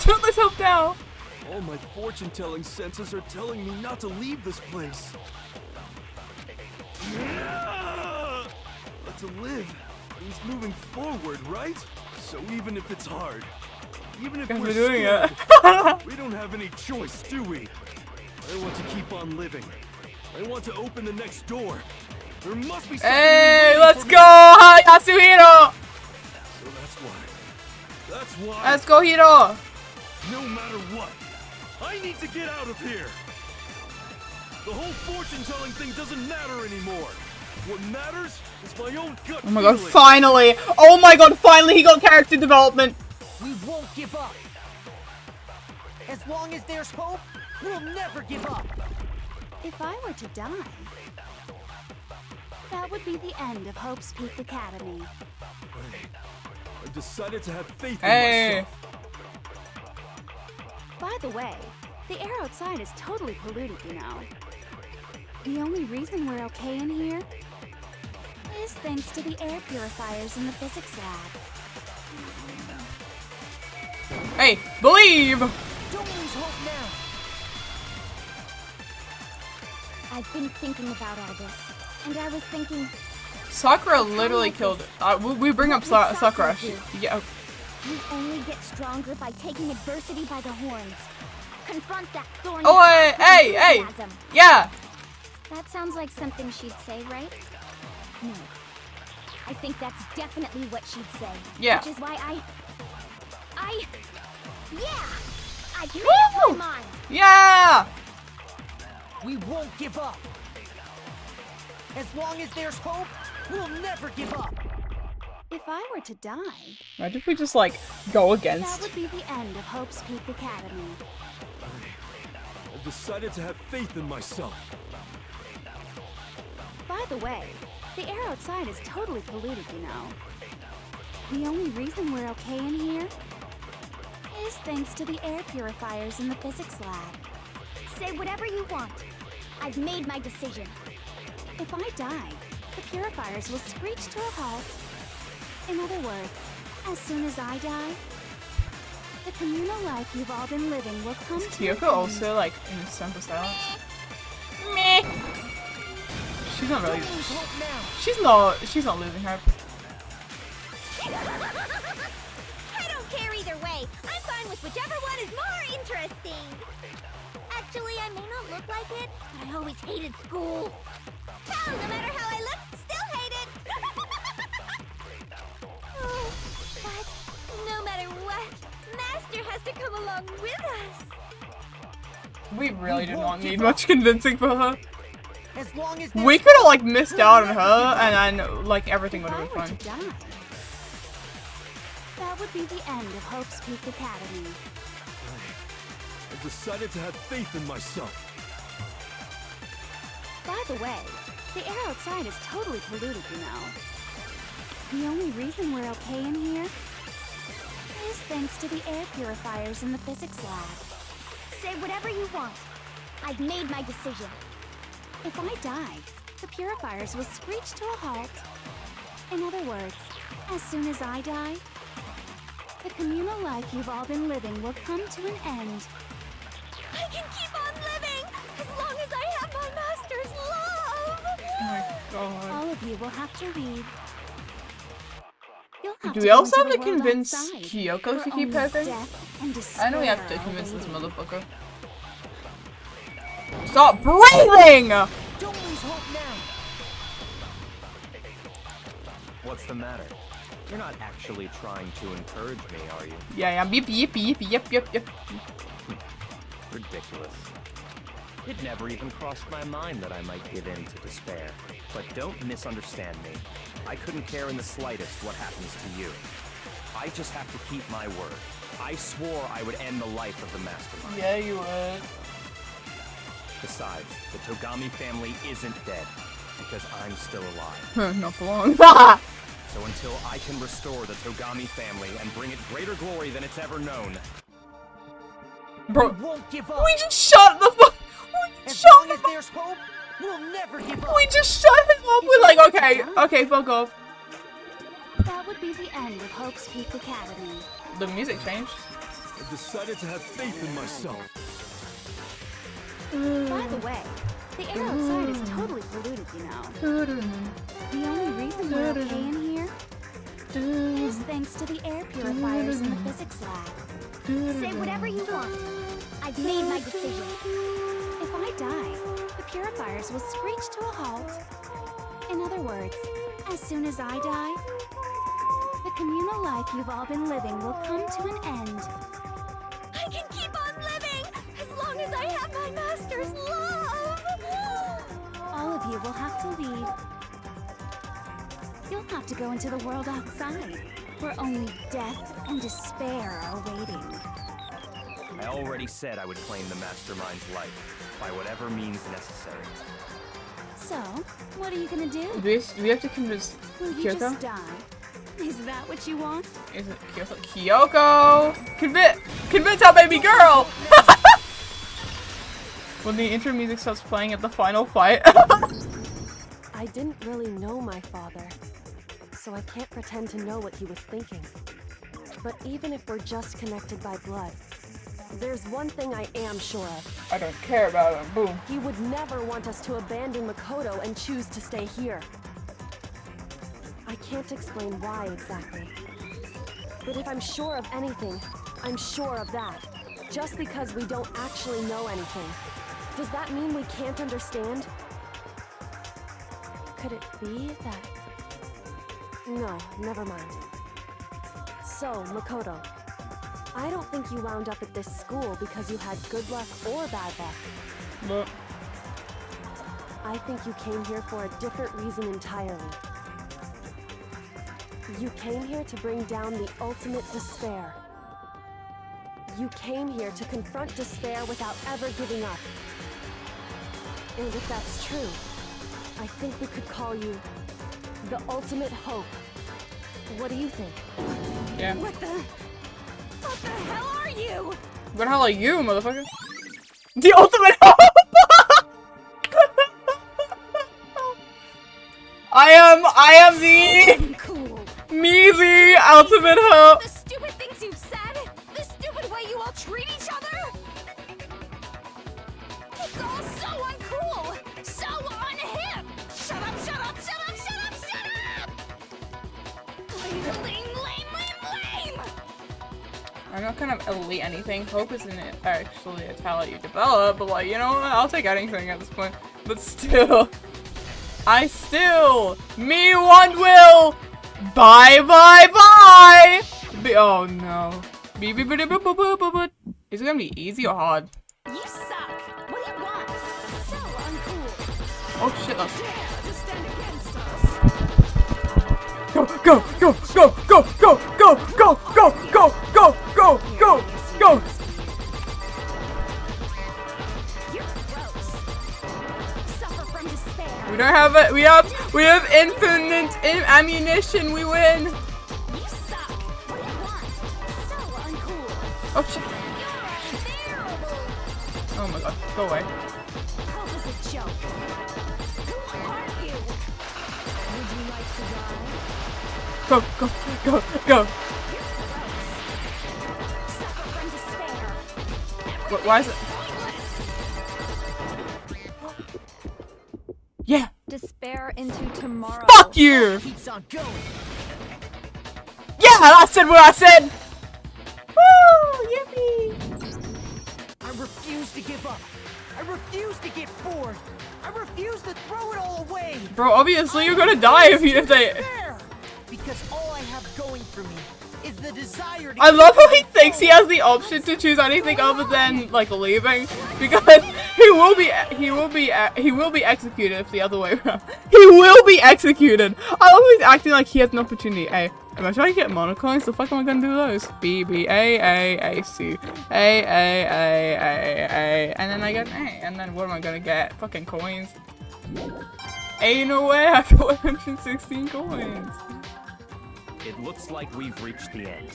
Don't lose hope now! All my fortune-telling senses are telling me not to leave this place. But to live means moving forward, right? So even if it's hard, even if we're doing scared, it. we don't have any choice, do we? I want to keep on living. I want to open the next door. There must be something. Hey, waiting let's for go, me. Yasuhiro! So that's why. That's why. Let's go, Hiro! No matter what, I need to get out of here. The whole fortune-telling thing doesn't matter anymore. What matters is my own gut Oh my god, feeling. finally! Oh my god, finally he got character development! We won't give up! As long as there's hope, we'll never give up! If I were to die, that would be the end of Hope's Peak Academy. I've decided to have faith in Hey! myself. By the way, the air outside is totally polluted, you know. The only reason we're okay in here is thanks to the air purifiers in the physics lab. Hey, believe! Don't lose hope now! I've been thinking about all this, and I was thinking, Sakura literally killed we bring up Sakura. Yeah. you only get stronger by taking adversity by the horns. Confront that thorny Oh, path with hey, hey! enthusiasm. Yeah! That sounds like something she'd say, right? No. I think that's definitely what she'd say. Yeah. Which is why yeah! I've made up my mind! Yeah! We won't give up! As long as there's hope, we'll never give up! If I were to die, Imagine if we just, like, go that against. would be the end of Hope's Peak Academy. I've decided to have faith in myself. By the way, the air outside is totally polluted, you know. The only reason we're okay in here is thanks to the air purifiers in the physics lab. Say whatever you want. I've made my decision. If I die, the purifiers will screech to a halt. In other words, as soon as I die, the communal life you've all been living will come to an Kyoko end. also, like, in a sense of silence. Meh. She's not really. Don't lose hope now! She's not losing hope. I don't care either way. I'm fine with whichever one is more interesting. Actually, I may not look like it, but I always hated school. Hell, no matter how I look, still hate it. Oh, but no matter what, Master has to come along with us. We really did won't not give need up. much convincing for her. As long as We there's could have, like, missed out on her, and then, like, everything would If I have were been to fine. die, that would be the end of Hope's Peak Academy. I've decided to have faith in myself. By the way, the air outside is totally polluted, you know. The only reason we're okay in here is thanks to the air purifiers in the physics lab. Say whatever you want. I've made my decision. If I die, the purifiers will screech to a halt. In other words, as soon as I die, the communal life you've all been living will come to an end. I can keep on living as long as I have my master's love. God. All of you will have to leave. You'll have Do to we go also into have to the world convince outside, Kyoko where to keep only helping? death and I know we have to despair convince are this waiting. motherfucker. Stop breathing! Don't lose hope now. What's the matter? You're not actually trying to encourage me, are you? Yeah, yep, yep. Ridiculous. It never even crossed my mind that I might give in to despair. But don't misunderstand me. I couldn't care in the slightest what happens to you. I just have to keep my word. I swore I would end the life of the mastermind. Yeah, you would. Besides, the Togami family isn't dead, because I'm still alive. Not for long. So until I can restore the Togami family and bring it greater glory than it's ever known. Bro, We won't give up. we just shut the fuck. As long as there's hope, we'll never give up. We just shut him up. We're like, okay, fuck off. That would be the end of Hope's Peak Academy. The music changed. I decided to have faith in myself. By the way, the air outside is totally polluted, you know. The only reason we're okay in here is thanks to the air purifiers in the physics lab. Say whatever you want. I've made my decision. If I die, the purifiers will screech to a halt. In other words, as soon as I die, the communal life you've all been living will come to an end. I can keep on living as long as I have my master's love. All of you will have to leave. You'll have to go into the world outside, where only death and despair are waiting. I already said I would claim the mastermind's life, by whatever means necessary. So, what are you gonna do? Do we have to convince Will you Kyoko? just die? Is that what you want? Is it Kyoko? Kyoko! Convince our baby girl! When the intro music starts playing at the final fight. I didn't really know my father, so I can't pretend to know what he was thinking. But even if we're just connected by blood, there's one thing I am sure of. I don't care about him. Boom. He would never want us to abandon Makoto and choose to stay here. I can't explain why exactly. But if I'm sure of anything, I'm sure of that. Just because we don't actually know anything. Does that mean we can't understand? Could it be that... No, never mind. So, Makoto, I don't think you wound up at this school because you had good luck or bad luck. But I think you came here for a different reason entirely. You came here to bring down the ultimate despair. You came here to confront despair without ever giving up. And if that's true, I think we could call you the ultimate hope. What do you think? yeah. What the hell are you? What the hell are you, motherfucker? The ultimate hope! I am the Cool. me the ultimate hope. The stupid things you've said. The stupid way you all treat each other. It's all so uncool. So unhip. Shut up, shut up, shut up, shut up, shut up! Lame. I'm not gonna elite anything. Hope isn't actually a talent you develop, but like, you know what? I'll take anything at this point. But still, me one will. Bye. Oh no. Is it gonna be easy or hard? You suck. What do you want? So uncool. Oh shit, that's... Dare to stand against us. Go! You're gross. Suffer from despair. We don't have it. We have infinite ammunition. We win. You suck. What do you want? So uncool. Oh shit. You're unbearable. Oh my god. Go away. Hope is a joke. Who are you? Would you like to die? Go. You're gross. Suffer from despair. Why is it? Pointless. Yeah. Despair far into tomorrow. Fuck you! Keeps on going. Yeah, I said what I said! Woo! Yippee! I refuse to give up. I refuse to get bored. I refuse to throw it all away. Bro, obviously you're gonna die if they... Despair. Because all I have going for me is the desire to I love how he thinks he has the option to choose anything other than, like, leaving. Because he will be executed if the other way around. He will be executed! I love he's acting like he has an opportunity. Hey, imagine I get monocoins, the fuck am I gonna do those? B, B, A, A, A, C, A, A, A, A, A, and then I get an A, and then what am I gonna get? Fucking coins. Ain't no way I got 116 coins. It looks like we've reached the end.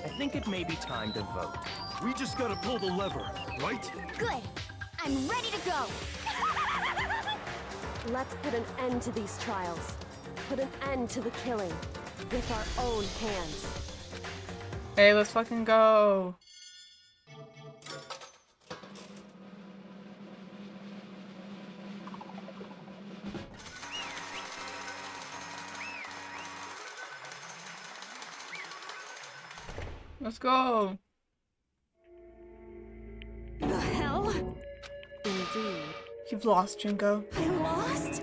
I think it may be time to vote. We just gotta pull the lever, right? Good. I'm ready to go. Let's put an end to these trials. Put an end to the killing. With our own hands. Hey, let's fucking go. Let's go. The hell? Indeed. You've lost, Jingo. I lost?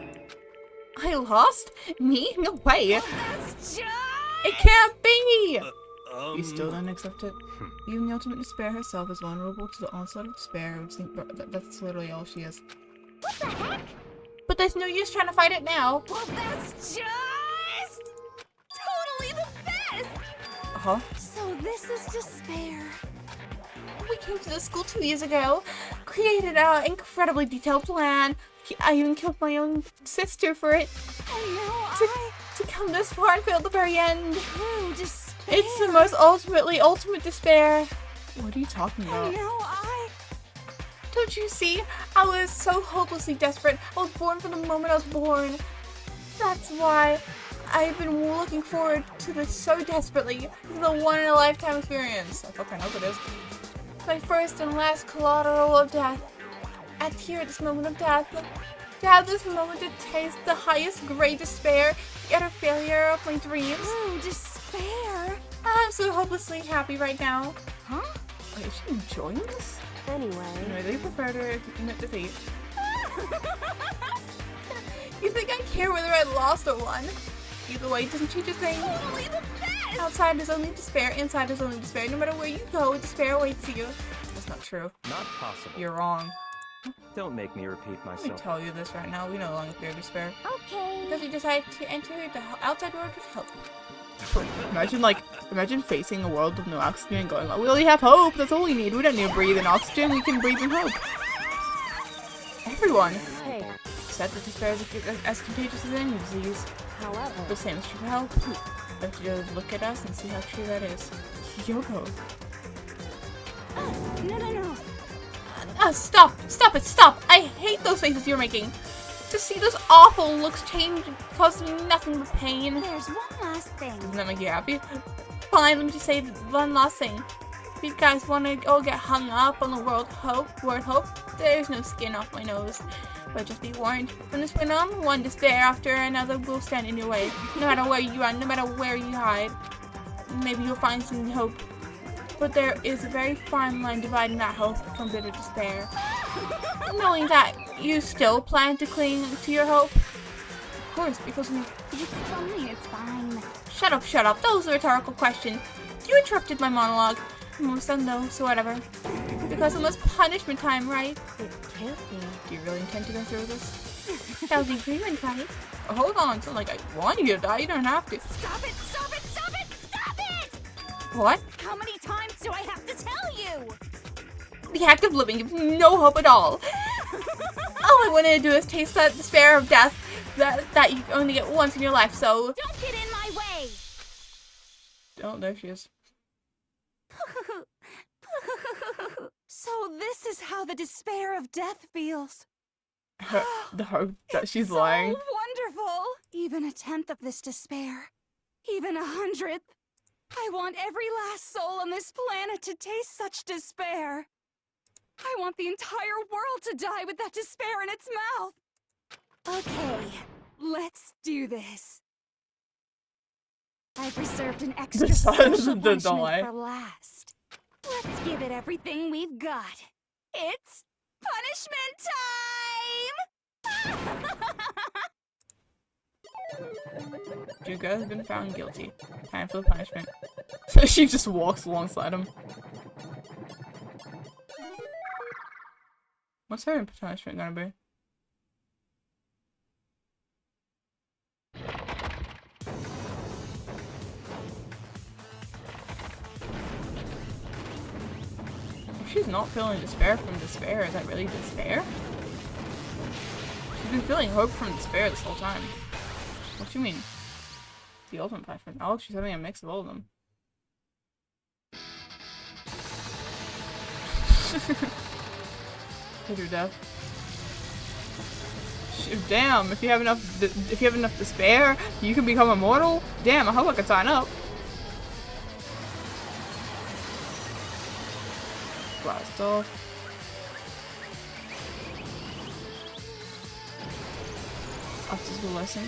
I lost? Me? No way. That's just... It can't be! You still don't accept it? Even the ultimate despair herself is vulnerable to the onslaught of despair. That's literally all she is. What the heck? But there's no use trying to fight it now. Well, that's just... totally the best! Uh-huh. So this is despair. We came to the school 2 years ago, created an incredibly detailed plan. I even killed my own sister for it. And now To come this far and fail at the very end. true despair. It's the most ultimate despair. What are you talking And about? now Don't you see? I was so hopelessly desperate. I was born from the moment I was born. That's why I've been looking forward to this so desperately. This is a one-in-a-lifetime experience. I fucking hope it is. My first and last collateral of death. Here at this moment of death. To have this moment to taste the highest grade despair, the utter failure of my dreams. true despair. I'm so hopelessly happy right now. Huh? Wait, is she enjoying this? Anyway. They prefer to admit defeat. You think I care whether I lost or won? Either way, it doesn't change a thing. Totally the best! Outside is only despair, inside is only despair. No matter where you go, despair awaits you. That's not true. Not possible. You're wrong. Don't make me repeat Let myself. me tell you this right now. We no longer fear despair. Okay. Because you decided to enter the outside world with hope. Imagine facing a world with no oxygen and going, we only have hope. That's all we need. We don't need to breathe in oxygen. We can breathe in hope. Everyone Hey, said that despair is as contagious as any disease. however, The same is true for help. Let's just look at us and see how true that is. Yoko. No. Stop! Stop it! Stop! I hate those faces you're making. To see those awful looks change causes me nothing but pain. There's one last thing. Doesn't that make you happy? Fine, let me just say one last thing. If you guys want to all get hung up on the word hope, there's no skin off my nose. But just be warned, from this point on, one despair after another will stand in your way. No matter where you run, no matter where you hide. Maybe you'll find some hope. But there is a very fine line dividing that hope from bitter despair. Knowing that you still plan to cling to your hope? Of course, because we... It's funny, it's fine. Shut up. That was a rhetorical question. You interrupted my monologue. Most unknown, so whatever. Because it was punishment time, right? it can't be. Do you really intend to go through this? That was the agreement, right? Oh, hold on, it's not like I want you to die, you don't have to. Stop it! Stop it! Stop it! Stop it! What? How many times do I have to tell you? The act of living gives no hope at all. All I wanted to do is taste that despair of death that you only get once in your life, so... Don't get in my way! Oh, there she is. So this is how the despair of death feels. The hope that she's lying. So wonderful! Even a tenth of this despair. Even 100th. I want every last soul on this planet to taste such despair. I want the entire world to die with that despair in its mouth. Okay, Let's do this. I've reserved an extra The special the punishment delay. for last. Let's give it everything we've got. It's punishment time! Jugo has been found guilty. Time for the punishment. So she just walks alongside him. What's her punishment gonna be? If she's not feeling despair from despair, is that really despair? She's been feeling hope from despair this whole time. What do you mean? The ultimate punishment. Oh, she's having a mix of all of them. To your death. Damn! If you have enough despair, you can become immortal. Damn! I hope I can sign up. Blast off. After school lesson.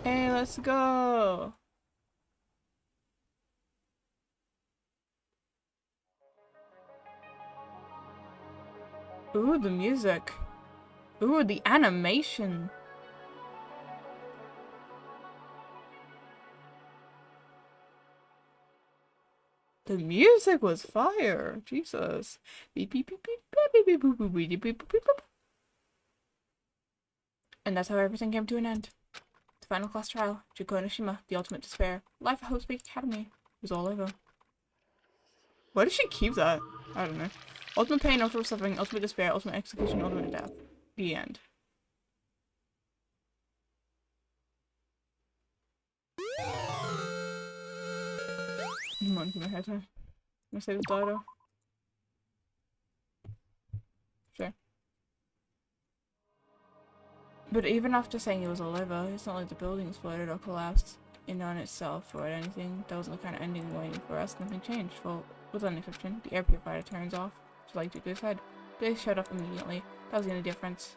Hey, let's go. Ooh, the music. Ooh, the animation. The music was fire. Jesus. Beep, beep, beep, beep, beep, beep, beep, beep, beep, beep, beep, beep. And that's how everything came to an end. The final class trial, Juko Nishima, the ultimate despair. Life at Hope Speak Academy. It was all over. Why did she keep that? I don't know. Ultimate pain, ultimate suffering, ultimate despair, ultimate execution, ultimate death. The end. I'm on to my head here. Can I say the title? Sure. But even after saying it was all over, it's not like the building exploded or collapsed in on itself or anything. That wasn't the kind of ending waiting for us. Nothing changed. Well, with an exception, the air purifier turns off, just like Juko's head. They shut off immediately. That was the only difference.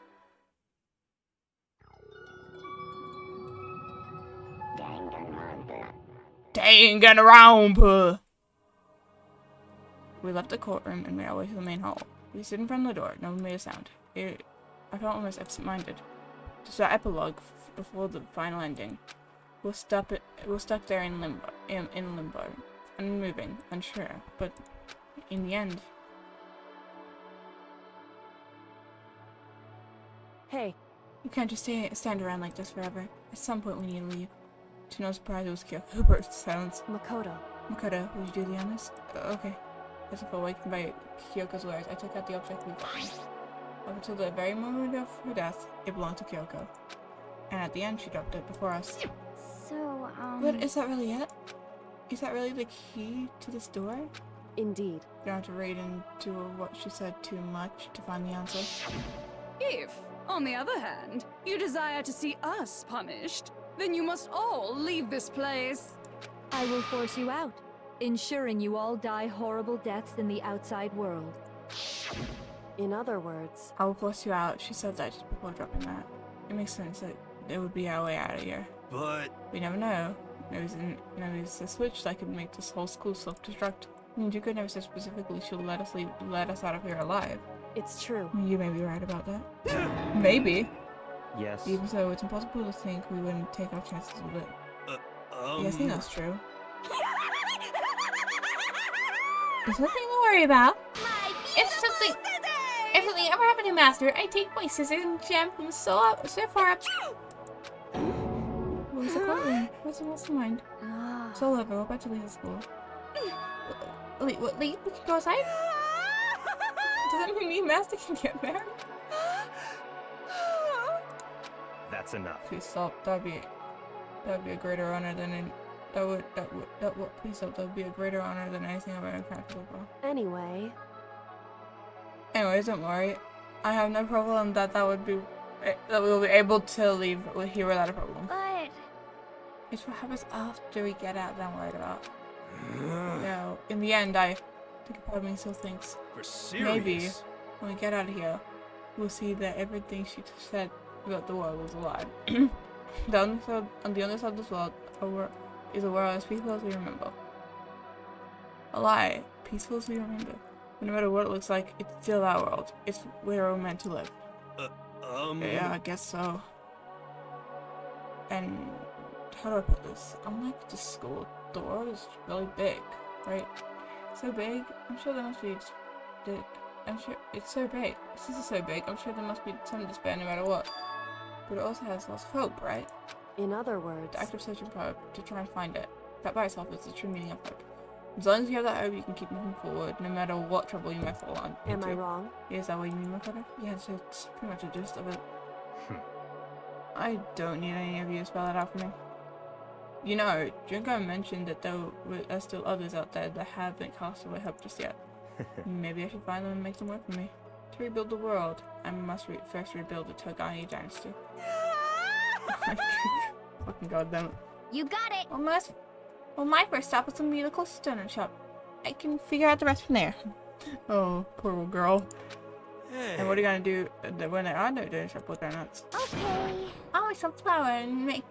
Danganronpa! We left the courtroom and made our way to the main hall. We stood in front of the door. No one made a sound. I felt almost absent-minded. Just our epilogue before the final ending. We're stuck there in limbo, unmoving, unsure. But in the end, Hey, you can't just stand around like this forever. At some point, we need to leave. To no surprise, it was Kyoko who burst silence. Makoto. Makoto, would you do the honors? Okay. As if awakened by Kyoko's words, I took out the object we got. Up until the very moment of her death, it belonged to Kyoko. And at the end, she dropped it before us. So, But is that really it? Is that really the key to this door? Indeed. You don't have to read into what she said too much to find the answer. If, on the other hand, you desire to see us punished, then you must all leave this place. I will force you out, ensuring you all die horrible deaths in the outside world. In other words, I will force you out. She said that just before dropping that. It makes sense that it would be our way out of here. But We never know. There's a switch that could make this whole school self-destruct. Juko never said specifically she'll let us out of here alive. it's true. You may be right about that. Maybe. Yes. Even so, it's impossible to think we wouldn't take our chances with it. Yeah, I think that's true. There's nothing to worry about. If something ever happened to Master, I take my scissors and jam them so far up. What's the courtroom? What's the mind? It's all over. We're about to leave the school. Wait, what? Leave? We can go outside? Does that mean me and Master can get married? That's enough. Please stop. That'd be a greater honor than please stop. That would be a greater honor than anything I've ever encountered before. Anyway, Anyways, don't worry. I have no problem that we'll be able to leave here without a problem. But It's what happens after we get out that I'm worried about. No, in the end, I think a part of me still thinks For serious? maybe when we get out of here, we'll see that everything she said about the world was a lie. On the other side of this world is a world as peaceful as we remember. A lie, peaceful as we remember. But no matter what it looks like, it's still our world. It's where we're meant to live. Yeah, I guess so. And how do I put this? Unlike the school, the world is really big, right? So big, I'm sure there must be I'm sure it's so big. This is so big, I'm sure there must be some despair no matter what. But it also has lots of hope, right? In other words, The act of searching for hope, to try and find it. That by itself is the true meaning of hope. As long as you have that hope, you can keep moving forward, no matter what trouble you might fall on. am I wrong? Is that what you mean, my brother? Yeah, so it's pretty much a gist of it. I don't need any of you to spell it out for me. You know, Junko mentioned that there are still others out there that haven't cast away hope just yet. Maybe I should find them and make them work for me. To rebuild the world, I must first rebuild the Togani dynasty. Fucking goddamn it. You got it. Well, my first stop was gonna be the closest donut shop. I can figure out the rest from there. Oh, poor little girl. Hey. And what are you gonna do when there are no donut shop with donuts? Okay. I'll make some flour and make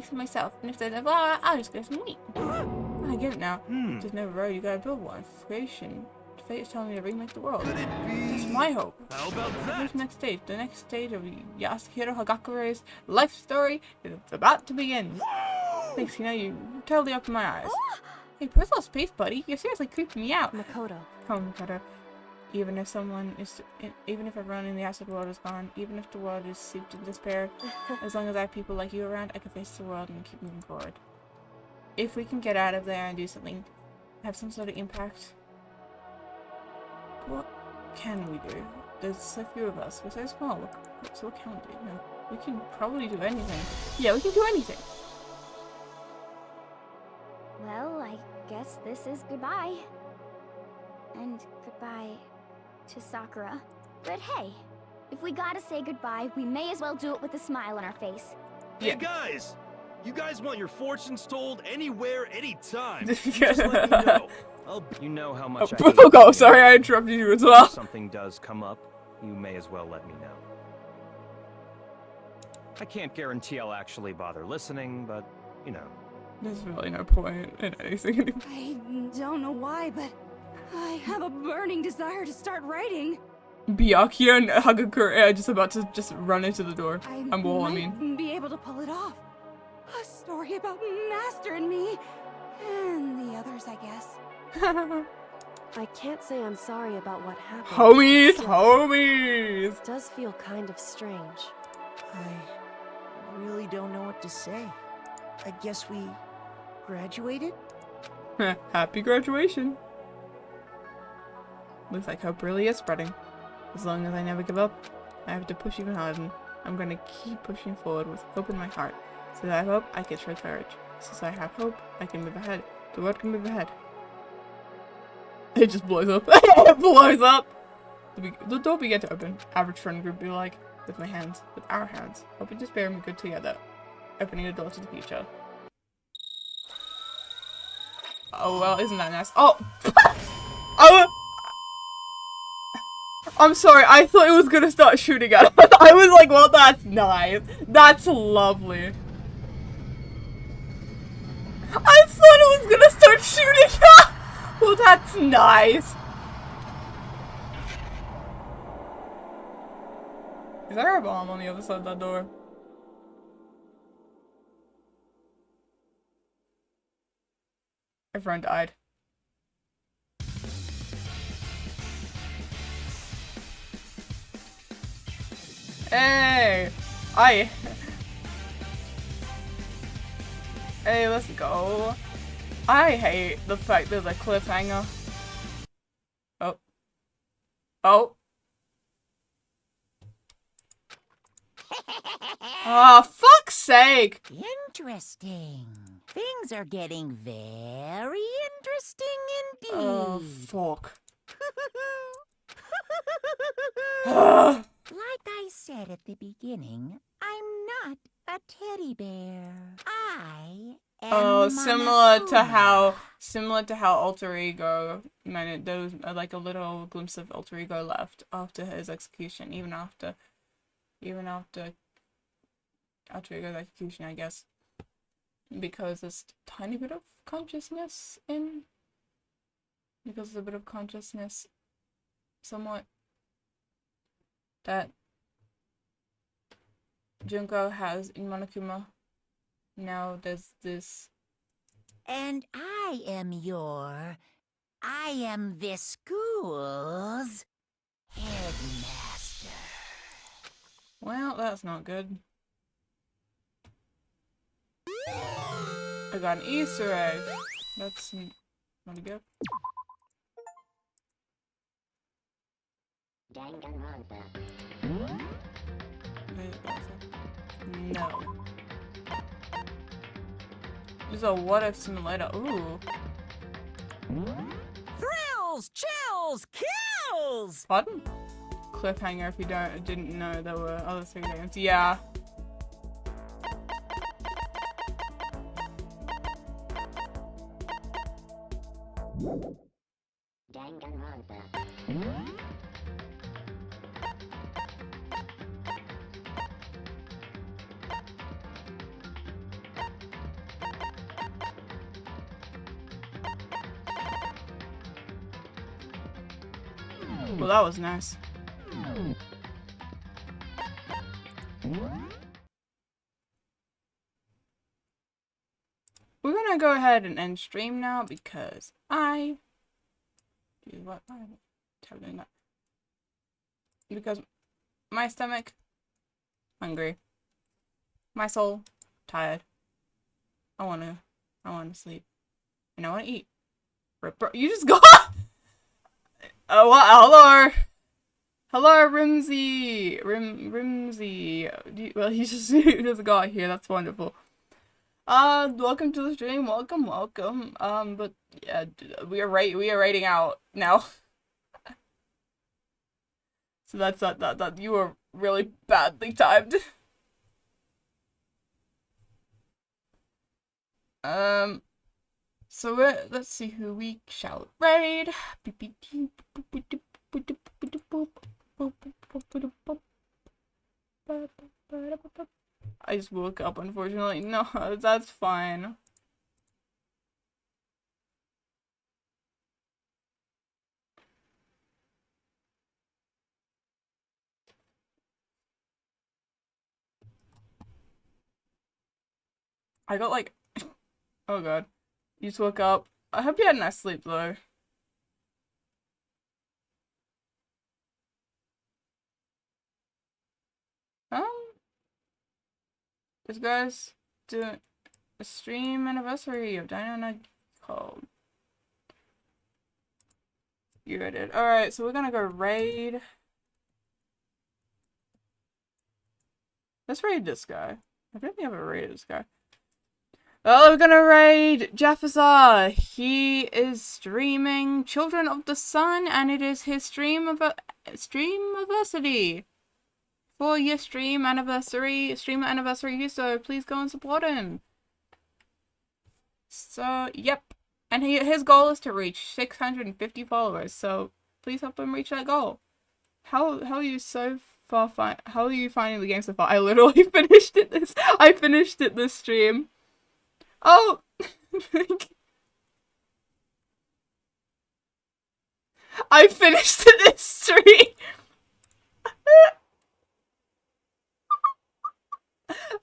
some myself. And if there's no flour, I'll just get some wheat. I get it now. There's no road, you gotta build one. Creation. Fate is telling me to remake the world. Could it be? That's my hope. How about that? What's the next stage? The next stage of Yasuhiro Hagakure's life story is about to begin. Thanks, you know, you totally opened my eyes. Hey, personal space, buddy. You're seriously creeping me out. Makoto. Oh, Makoto. Even if everyone in the acid world is gone, even if the world is steeped in despair, as long as I have people like you around, I can face the world and keep moving forward. If we can get out of there and do something, have some sort of impact, what can we do? There's so few of us. We're so small. So what can we do? No, we can probably do anything. Yeah, we can do anything. Well, I guess this is goodbye. And goodbye to Sakura. But hey, if we gotta say goodbye, we may as well do it with a smile on our face. Yeah. Hey guys! You guys want your fortunes told anywhere, anytime. Just let me know. You know how much I hate Oh, being sorry, I alone. interrupted you as well. If something does come up, you may as well let me know. I can't guarantee I'll actually bother listening, but, you know. There's really no point in anything anymore. I don't know why, but I have a burning desire to start writing. Byakuya and Hagakure are just about to run into the door. I mean. Be able to pull it off. A story about Master and me, and the others, I guess. I can't say I'm sorry about what happened. Homies, Still, homies. It does feel kind of strange. I really don't know what to say. I guess we graduated? Happy graduation. Looks like hope really is spreading. As long as I never give up, I have to push even harder. I'm gonna keep pushing forward with hope in my heart. So that I hope I can show courage. Since I have hope, I can move ahead. The world can move ahead. It just blows up. It blows up! The door began to open. Average friend group be like, with our hands, hoping to spare me good together. Opening the door to the future. Oh well, isn't that nice? Oh! Oh! I'm sorry, I thought it was gonna start shooting at us. I was like, well, that's nice. That's lovely. I thought it was gonna start shooting at us. Well, that's nice. Is there a bomb on the other side of that door? Everyone died. Hey! Hey, let's go. I hate the fact there's a cliffhanger. Oh. Oh. Ah, fuck's sake! Interesting. Things are getting very interesting indeed. Oh, fuck. Like I said at the beginning, I'm not a teddy bear. I am Oh, Monokuma. similar to how Alter Ego, man, there was like a little glimpse of Alter Ego left after his execution, even after Alter Ego's execution, I guess, because there's a tiny bit of consciousness somewhat, that Junko has in Monokuma. Now there's this. And I am this school's headmaster. Well, that's not good. I got an Easter egg. That's not good. Danganronpa. No. This is a what if simulator. Ooh. Thrills, chills, kills! Pardon? Cliffhanger if you didn't know there were other 3 games. Yeah. Danganronpa. Well, that was nice. We're gonna go ahead and end stream now because because my stomach hungry, my soul tired. I wanna sleep, and I wanna eat. You just got. Oh, well, hello, Rimsey. Rimsey. Well, he just got here. That's wonderful. Welcome to the stream. Welcome. But yeah, we are rating out now. So that's that you were really badly timed. So let's see who we shall raid. I just woke up, unfortunately. No, that's fine. I got like... Oh god. You just woke up. I hope you had a nice sleep, though. This guy's doing a stream anniversary of Dino called. You did. Alright, so we're gonna go raid. Let's raid this guy. I don't think I've ever raided this guy. Well, we're gonna raid Jefferson. He is streaming Children of the Sun, and it is his stream anniversary. 4-year streamer anniversary, so please go and support him. So, yep. And his goal is to reach 650 followers, so please help him reach that goal. How are you so far how are you finding the game so far? I literally finished it this stream. Oh! I finished it this stream!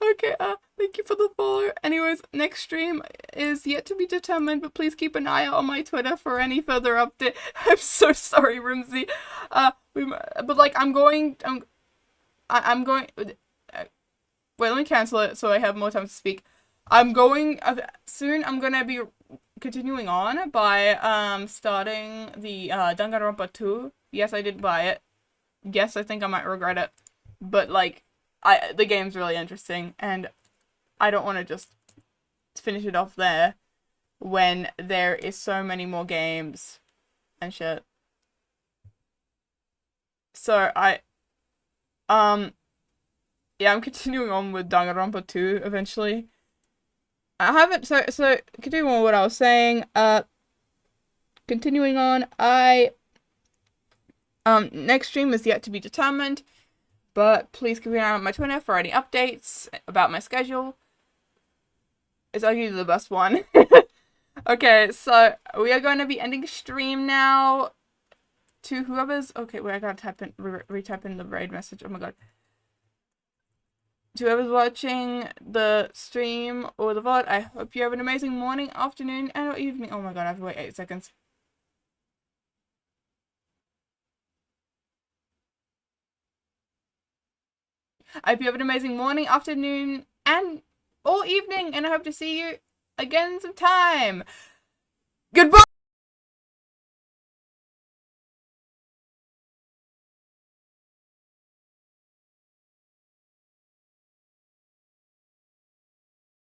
Okay, thank you for the follow. Anyways, next stream is yet to be determined, but please keep an eye out on my Twitter for any further update. I'm so sorry, Rimsey. But like, I'm going, wait, let me cancel it so I have more time to speak. Soon I'm gonna be continuing on by, starting the, Danganronpa 2. Yes, I did buy it. Yes, I think I might regret it. But, like, the game's really interesting, and I don't want to just finish it off there when there is so many more games and shit. So yeah, I'm continuing on with Danganronpa 2 eventually. I haven't, so continuing on what I was saying, continuing on, next stream is yet to be determined, but please keep an eye on my Twitter for any updates about my schedule. It's arguably the best one. Okay, so we are going to be ending stream now. To whoever's, okay, wait, I gotta type in, retype in the raid message, oh my god. To whoever's watching the stream or the VOD, I hope you have an amazing morning, afternoon, and or evening. Oh my god, I have to wait 8 seconds. I hope you have an amazing morning, afternoon, and or evening, and I hope to see you again sometime. Goodbye!